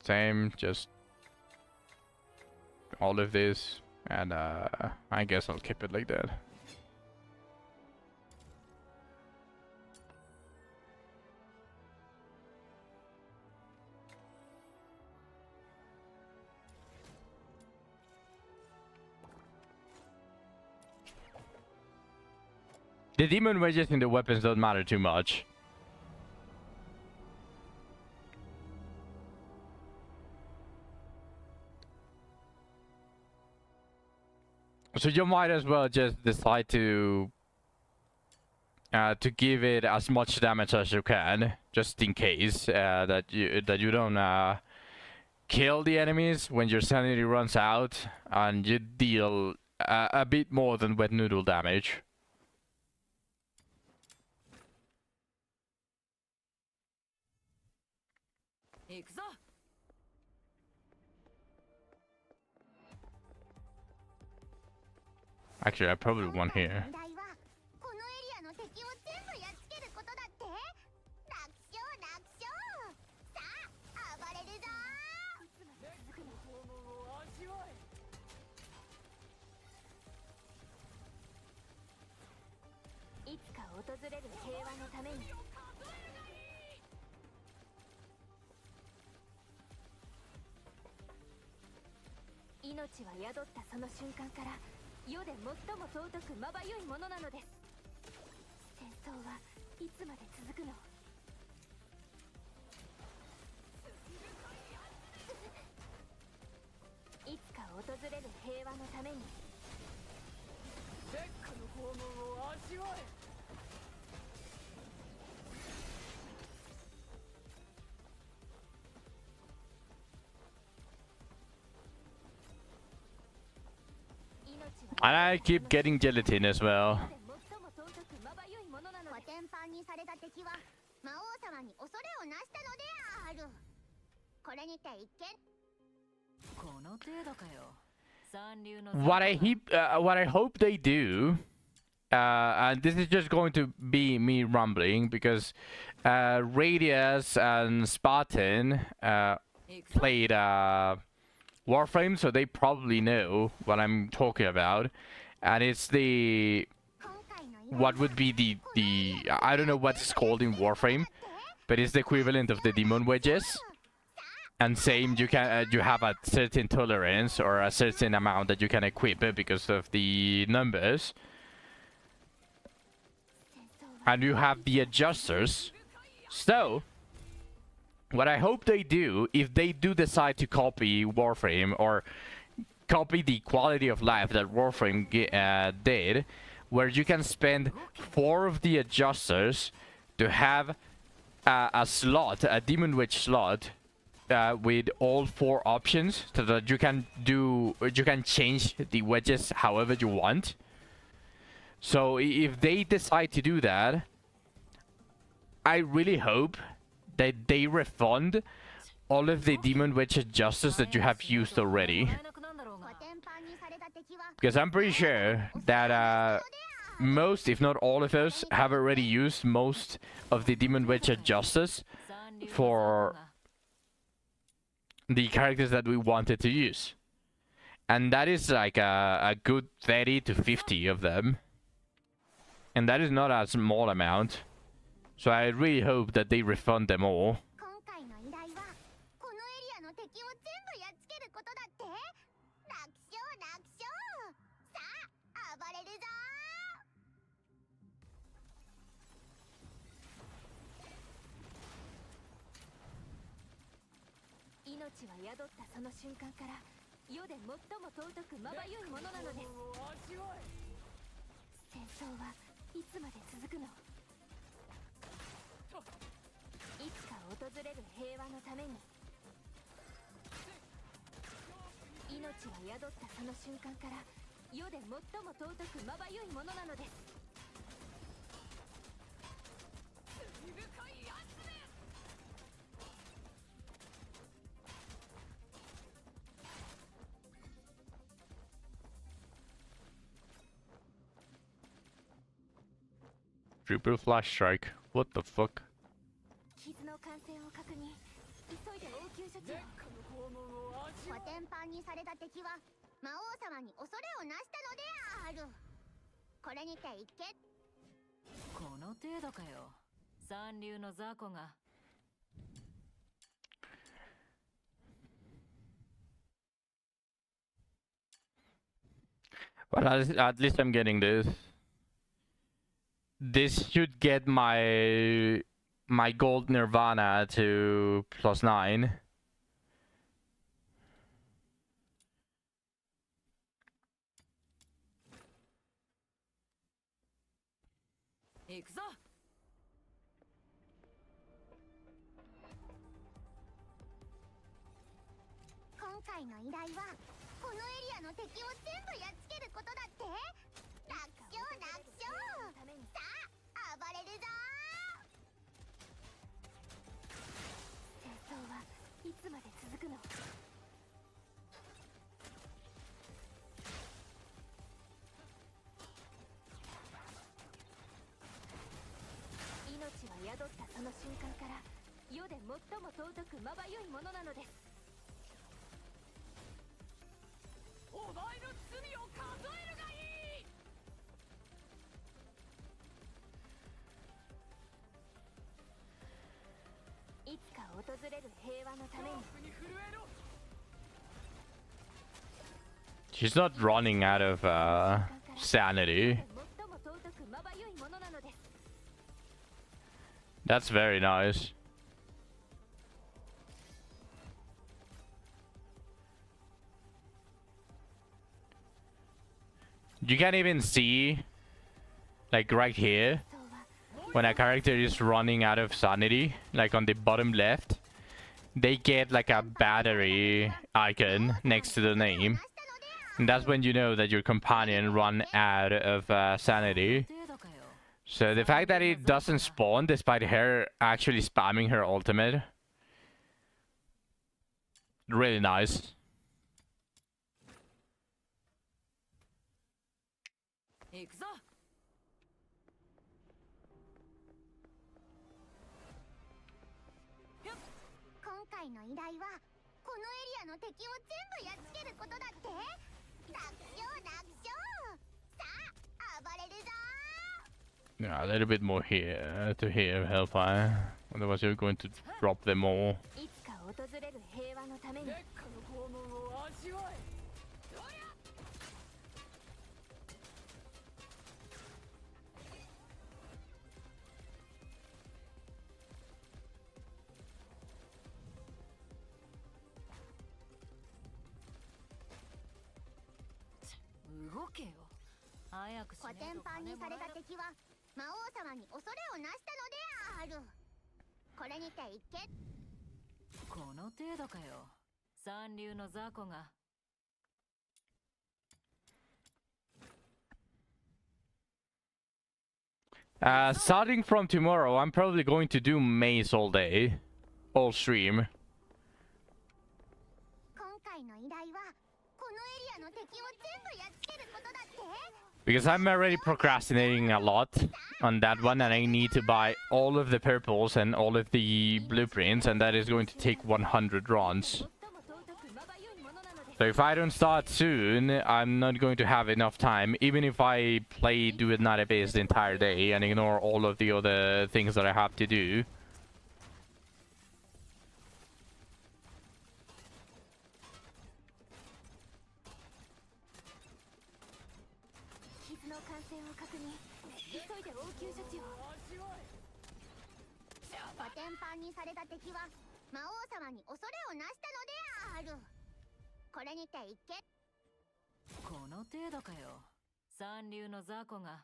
Same, just all of this, and I guess I'll keep it like that. The demon wedges in the weapons don't matter too much. So you might as well just decide to give it as much damage as you can, just in case that you don't kill the enemies when your sanity runs out, and you deal a bit more than wet noodle damage. Actually, I probably won here. このエリアの敵を全部やっつけることだって。楽勝楽勝。さあ暴れるぞ。いつか訪れる平和のために。命は宿ったその瞬間から世で最も尊くまばゆいものなのです。戦争はいつまで続くの？いつか訪れる平和のために。烈火の拷問を味わえ。And I keep getting gelatin as well. 最も尊くまばゆいものなのコです。テンパンにされた敵は魔王様に恐れをなしたのである。これにて一見この程度かよ。三流の What I hope they do, and this is just going to be me rumbling because Radius and Spartan played Warframe, so they probably know what I'm talking about, and it's the 今回の依頼 what would be the I don't know what it's called in Warframe, but it's the equivalent of the demon wedges. And same, you can you have a certain tolerance or a certain amount that you can equip because of the numbers, and you have the adjusters. So, what I hope they do, if they do decide to copy Warframe or copy the quality of life that Warframe did, where you can spend 4 of the adjusters to have a slot, a Demon Witch slot, with all 4 options, so that you can change the wedges however you want. So if they decide to do that, I really hope that they refund all of the Demon Witch adjusters that you have used already. コテンパンにされた敵は Because I'm pretty sure that most, if not all of us, have already used most of the Demon Witch adjusters 三流の for 雑魚が the characters that we wanted to use. And that is like a good 30 to 50 of them. And that is not a small amount. So I really hope that they refund them all. 今回の依頼はこのエリアの敵を全部やっつけることだって。楽勝楽勝。さあ暴れるぞ命は宿ったその瞬間から世で最も尊くまばゆいものなのです。戦争はいつまで続くの？いつか訪れる平和のために。命は宿ったその瞬間から世で最も尊くまばゆいものなのです。Triple flash strike. What the fuck? 傷の感染を確認。急いで応急処置を。コテンパンにされた敵は魔王様に恐れをなしたのである。これにて一見この程度かよ。三流の雑魚が But at least I'm getting this. This should get my gold Nirvana to +9. 行くぞ。今回の依頼はこのエリアの敵を全部やっつけることだって。楽勝楽勝。さあ暴れるぞ戦争はいつまで続くの？命は宿ったその瞬間から世で最も尊くまばゆいものなのです。お前の罪を数えるがいい。いつか訪れる平和のために。恐怖に震えろ。She's not running out of sanity. 最も尊くまばゆいものなのです。 That's very nice. You can even see, like right here, そうは when a character is running out of sanity, like on the bottom left, they get like a battery icon next to the name. And that's when you know that your companion run out of sanity. 程度かよ。 So the fact that it doesn't spawn despite her actually spamming her ultimate, really nice. 行くぞ。今回の依頼はこのエリアの敵を全部やっつけることだって楽勝楽勝さあ暴れるぞ Yeah, a little bit more here to here, Hellfire. Otherwise you're going to drop them all. いつか訪れる平和のために。 動けよ。早くしコねえとテンパンに金もらえる。された敵は魔王様に恐れをなしたのであるこれにて一見この程度かよ。三流の雑魚が。 Starting from tomorrow, I'm probably going to do maze all day, all stream. 今回の依頼はこのエリアの敵を全部やっつけることだって Because I'm already procrastinating a lot on that one, and I need to buy all of the purples and all of the blueprints, and that is going to take 100 runs. 最も尊くまばゆいものなのです。 So if I don't start soon, I'm not going to have enough time, even if I play Do It Not Abyss the entire day and ignore all of the other things that I have to do. 傷の感染を確認。急いで応急処置を。コテンパンにされた敵は魔王様に恐れをなしたのであるこれにて一見この程度かよ。三流の雑魚が。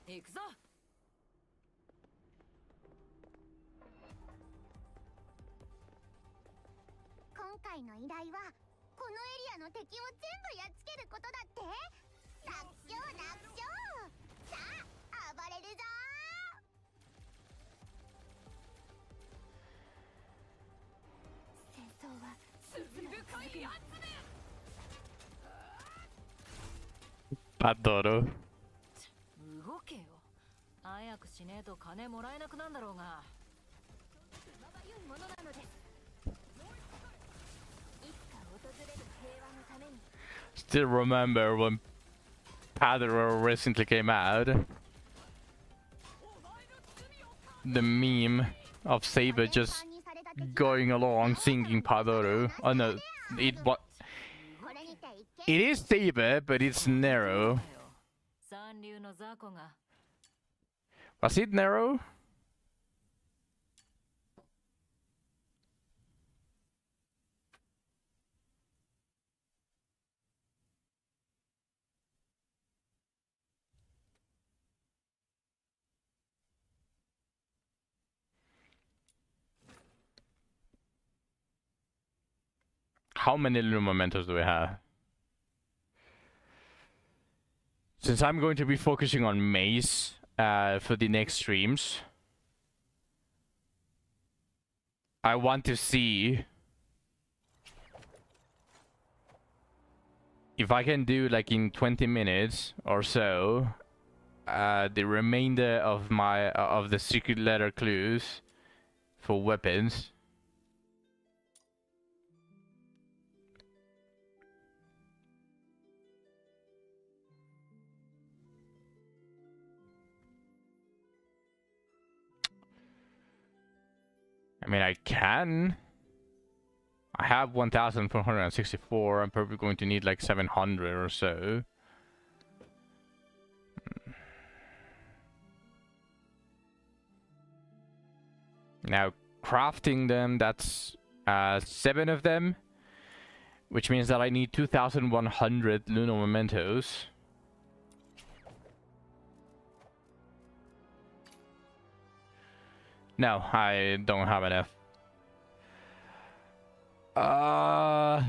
行くぞ。 今回の依頼はこのエリアの敵を全部やっつけることだって楽勝楽勝さあ暴れるぞ 戦争は罪深いやつ。 Adoro. 動けよ。早くしねえと金もらえなくなんだろうが。まばゆいものなのです。いつか訪れる平和のために。 Still remember when Padro recently came out. The meme of Saber just going along singing Padoro. Oh no, it what? これにて一見 It is Saber, but it's Nero. 三流の雑魚が。 Was it Nero? How many little mementos do we have? Since I'm going to be focusing on Maze for the next streams, I want to see if I can do like in 20 minutes or so the remainder of my of the secret letter clues for weapons. I mean, I can. I have 1,464. I'm probably going to need like 700 or so. Now, crafting them, that's 7 of them. Which means that I need 2,100 lunar mementos. No, I don't have enough. I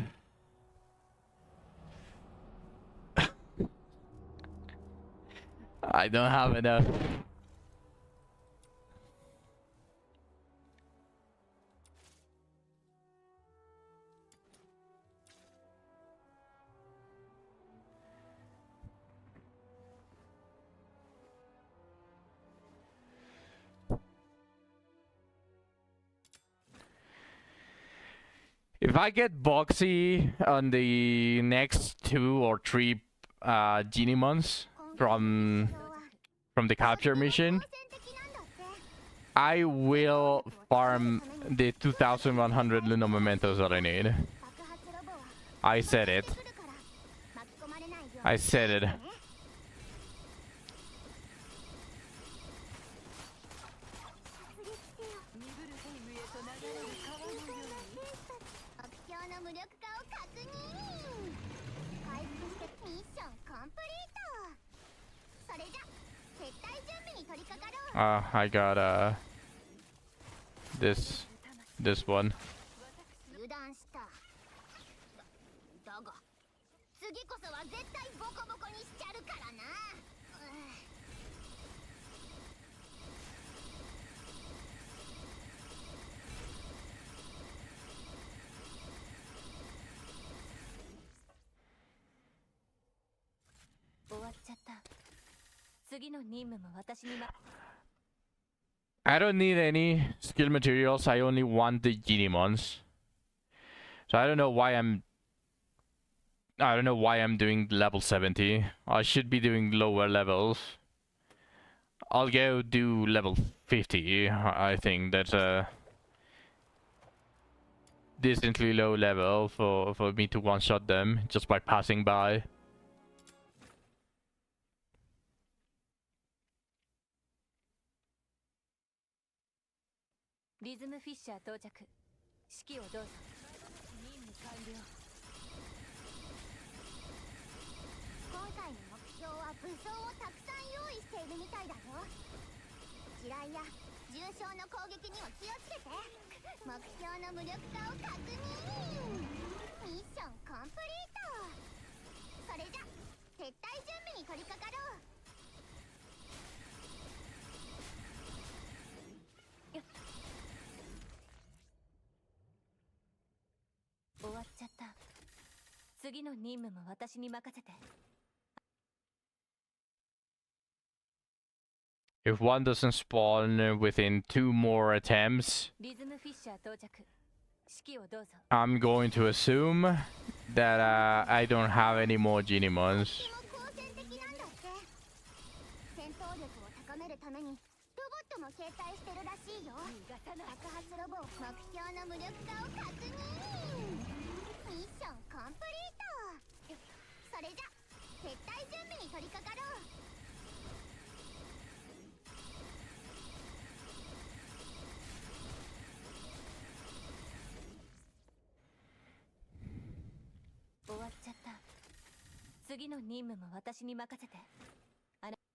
don't have enough. If I get Boxy on the next 2 or 3 Genimons from the capture mission, I will farm the 2,100 lunar mementos that I need. I said it. I said it. I got this one. 油断した。だが次こそは絶対ボコボコにしちゃるからな。終わっちゃった。次の任務も私にI don't need any skill materials. I only want the Genimons. So I don't know why I'm doing level 70. I should be doing lower levels. I'll go do level 50. I think that's a decently low level for me to one-shot them just by passing by. リズムフィッシャー到着。指揮をどうぞ。任務完了。今回の目標は武装をたくさん用意しているみたいだよ。地雷や重傷の攻撃には気をつけて。目標の無力化を確認。ミッションコンプリート。それじゃ撤退準備に取り掛かろう。終わっちゃった。次の任務も私に任せて。If one doesn't spawn within 2 more attempts, リズムフィッシャー到着。指揮をどうぞ。I'm going to assume that I don't have any more Genimons. 好戦的なんだって。戦闘力を高めるためにロボットも携帯してるらしいよ。爆発ロボ目標の無力化を確認。ミッションコンプリート。それじゃ撤退準備に取り掛かろう。終わっちゃった。次の任務も私に任せて。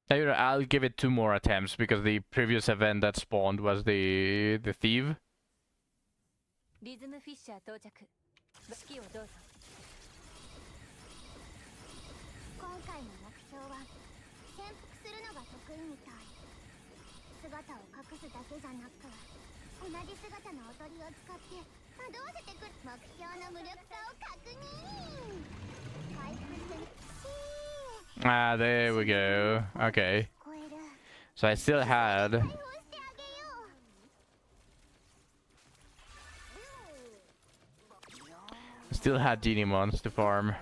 I'll give it 2 more attempts because the previous event that spawned was the thief. リズムフィッシャー到着。指揮をどうぞ。今回の目標は潜伏するのが得意みたい。姿を隠すだけじゃなく同じ姿のおとりを使って惑わせてくる。目標の無力化を確認。回復してみ。Ah, there we go. Okay. So I still had... Still had Genimons to farm.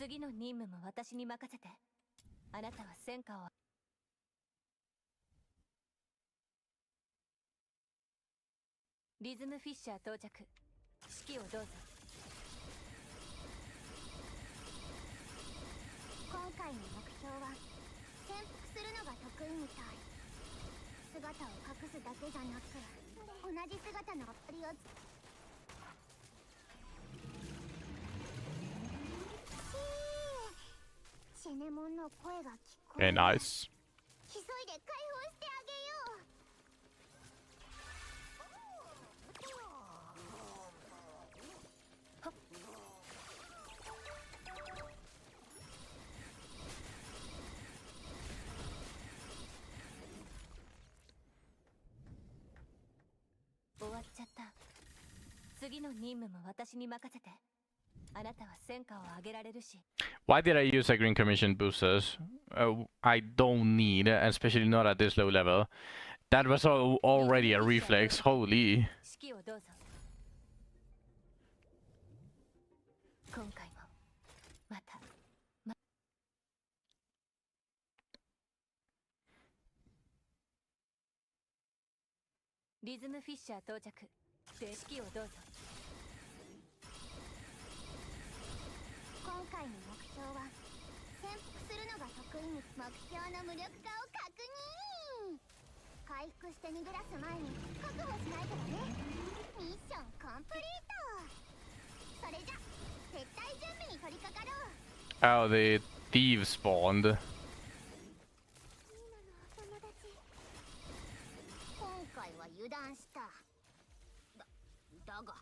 次の任務も私に任せて。あなたは戦果を。リズムフィッシャー到着。指揮をどうぞ。今回の目標は潜伏するのが得意みたい。姿を隠すだけじゃなく同じ姿のアプリをシェネモンの声が聞こえ Okay, る。 nice. 急いで解放してあげよう。終わっちゃった。次の任務も私に任せて。あなたは戦果を上げられるし。 Why did I use a green commission boosters? I don't need, especially not at this low level. That was already a reflex. Holy. 指揮をどうぞ。今回もまたリズムフィッシャー到着。指揮をどうぞ。今回の目標は潜伏するのが得意に。目標の無力化を確認。回復して逃げ出す前に確保しないとだね。ミッションコンプリート。それじゃ撤退準備に取り掛かろう。 Oh, the thieves spawned. 友達。今回は油断した。だが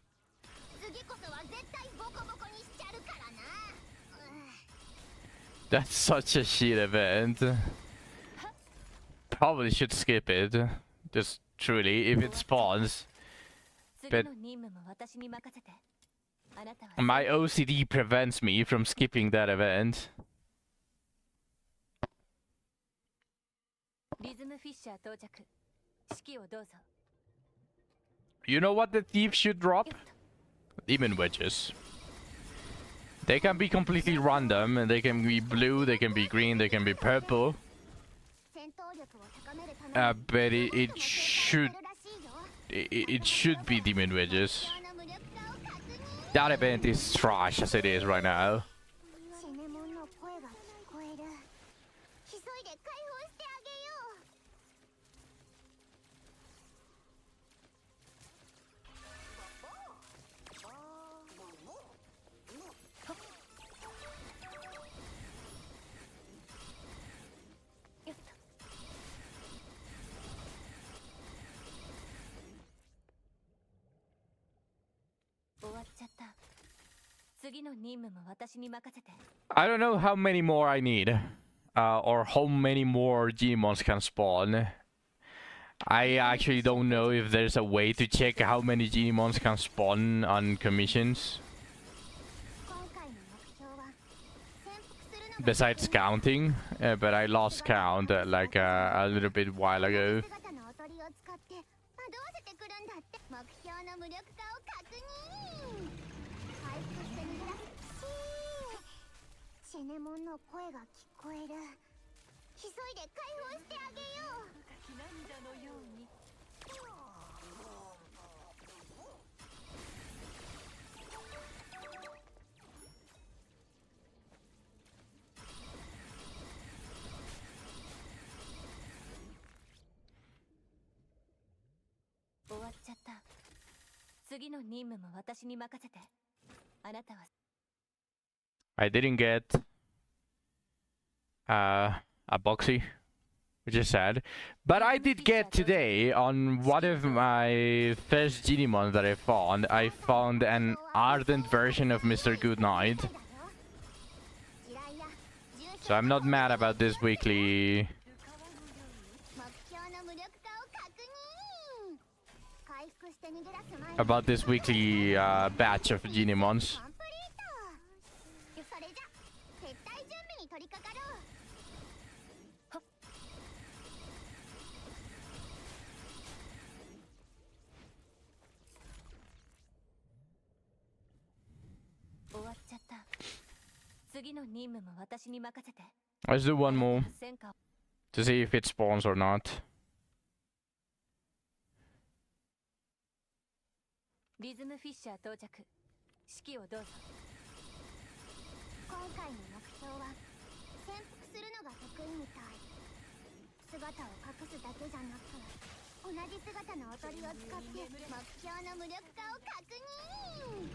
次こそは絶対ボコボコにしちゃるからな。That's such a shit event. Probably should skip it. Just truly, if it spawns. 次の任務も私に任せて。あなたは My OCD prevents me from skipping that event. リズムフィッシャー到着。指揮をどうぞ。 You know what the thieves should drop? Demon wedges. They can be completely random, and they can be blue, they can be green, they can be purple. 戦闘力を高めるために But it should be demon wedges. 目標の無力化を確認。 That event is trash as it is right now. シェネモンの声が聞こえる。急いで解放してあげよう。よっと。終わっちゃった。次の任務も私に任せて。 I don't know how many more I need, or how many more Gmons can spawn. I actually don't know if there's a way to check how many Gmons can spawn on commissions, 今回の目標は潜伏するのが besides counting, but I lost count like a little bit while ago. 姿のおとりを使って惑わせてくるんだって。目標の無力化を確認。回復して逃げ出す。シェネモンの声が聞こえる。急いで解放してあげよう。涙のように。終わっちゃった。次の任務も私に任せて。あなたは I didn't get a boxy, which is sad. But I did get today on one of my first Genimon that I found an ardent version of Mr. Goodnight. So I'm not mad about this weekly 目標の無力化を確認。回復して逃げ出す前に about this weekly batch of Genimons. コンプリート。それじゃ撤退準備に取り掛かろう。終わっちゃった。次次の任務も私に任せて。 Let's do one more 戦果を to see if it spawns or not. リズムフィッシャー到着。指揮をどうぞ。今回の目標は潜伏するのが得意みたい。姿を隠すだけじゃなく同じ姿のおとりを使って目標の無力化を確認。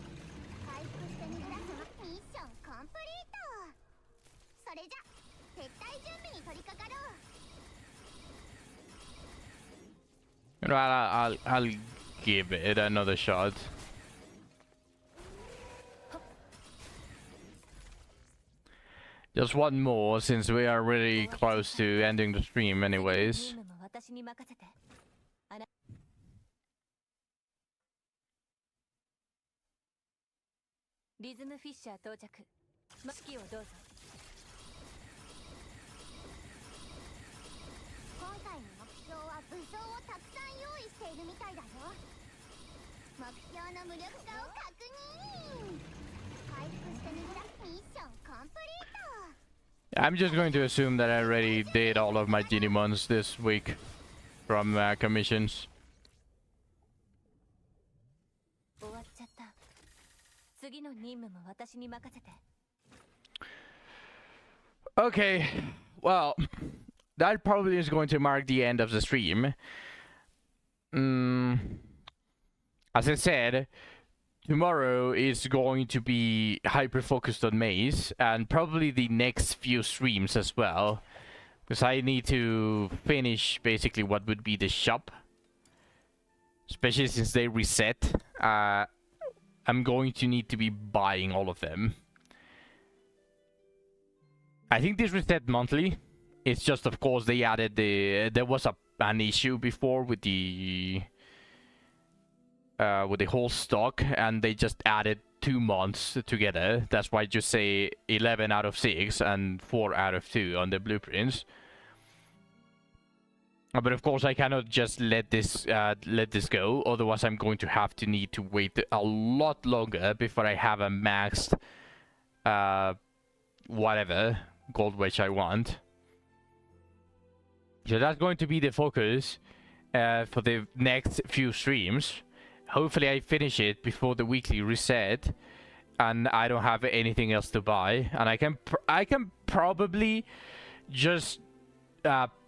回復して逃げ出すミッションコンプリート。それじゃ撤退準備に取り掛かろう。 You know, I'll give it another shot. Just one more, since we are really close to ending the stream 次の anyways. 任務も私に任せて。リズムフィッシャー到着。指揮をどうぞ。今回の目標は武装をたくさん用意しているみたいだよ。目標の無力化を確認。回復して逃げ出すミッションコンプリート。 I'm just going to assume that I already did all of my Digimons this week from commissions. 終わっちゃった。次の任務も私に任せて。 Okay, well, that probably is going to mark the end of the stream. As I said, tomorrow is going to be hyper focused on Maze, and probably the next few streams as well, because I need to finish basically what would be the shop, especially since they reset. I'm going to need to be buying all of them. I think this reset monthly. It's just, of course, they added there was an issue before with the whole stock, and they just added 2 months together. That's why I just say 11 out of 6 and 4 out of 2 on the blueprints. But of course, I cannot just let this go. Otherwise, I'm going to have to need to wait a lot longer before I have a maxed whatever gold wedge I want. So that's going to be the focus for the next few streams. Hopefully I finish it before the weekly reset, and I don't have anything else to buy, and I can probably just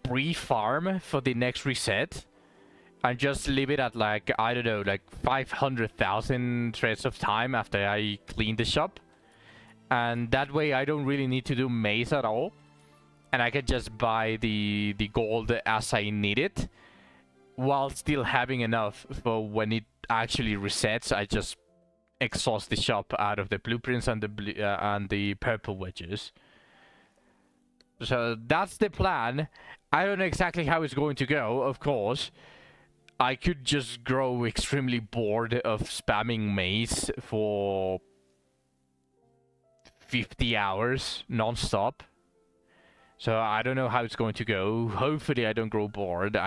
pre-farm for the next reset and just leave it at, like, I don't know, like 500,000 threads of time after I clean the shop, and that way I don't really need to do Maze at all, and I can just buy the gold as I need it while still having enough for when it actually resets. I just exhaust the shop out of the blueprints and the purple wedges. So that's the plan. I don't know exactly how it's going to go, of course. I could just grow extremely bored of spamming Maze for 50 hours non-stop. So I don't know how it's going to go. Hopefully I don't grow bored.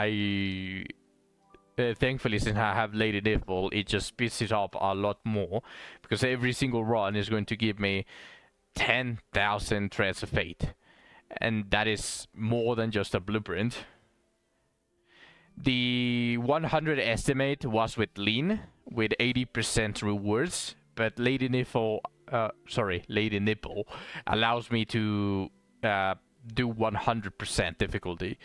Thankfully, since I have Lady Nipple, it just speeds it up a lot more, because every single run is going to give me 10,000 threads of fate, and that is more than just a blueprint. The 100 estimate was with lean, with 80% rewards, but Lady Nipple allows me to do 100% difficulty.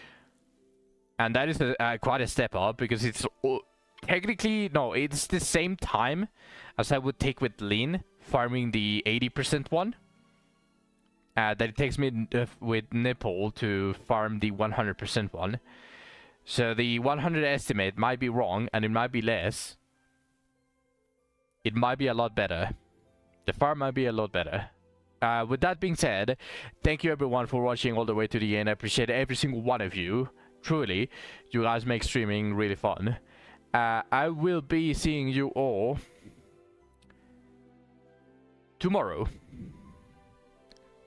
And that is quite a step up, because it's technically, no, it's the same time as I would take with lean, farming the 80% one. That it takes me with Nipple to farm the 100% one. So the 100 estimate might be wrong, and it might be less. It might be a lot better. The farm might be a lot better. With that being said, thank you everyone for watching all the way to the end. I appreciate every single one of you. Truly, you guys make streaming really fun. I will be seeing you all tomorrow.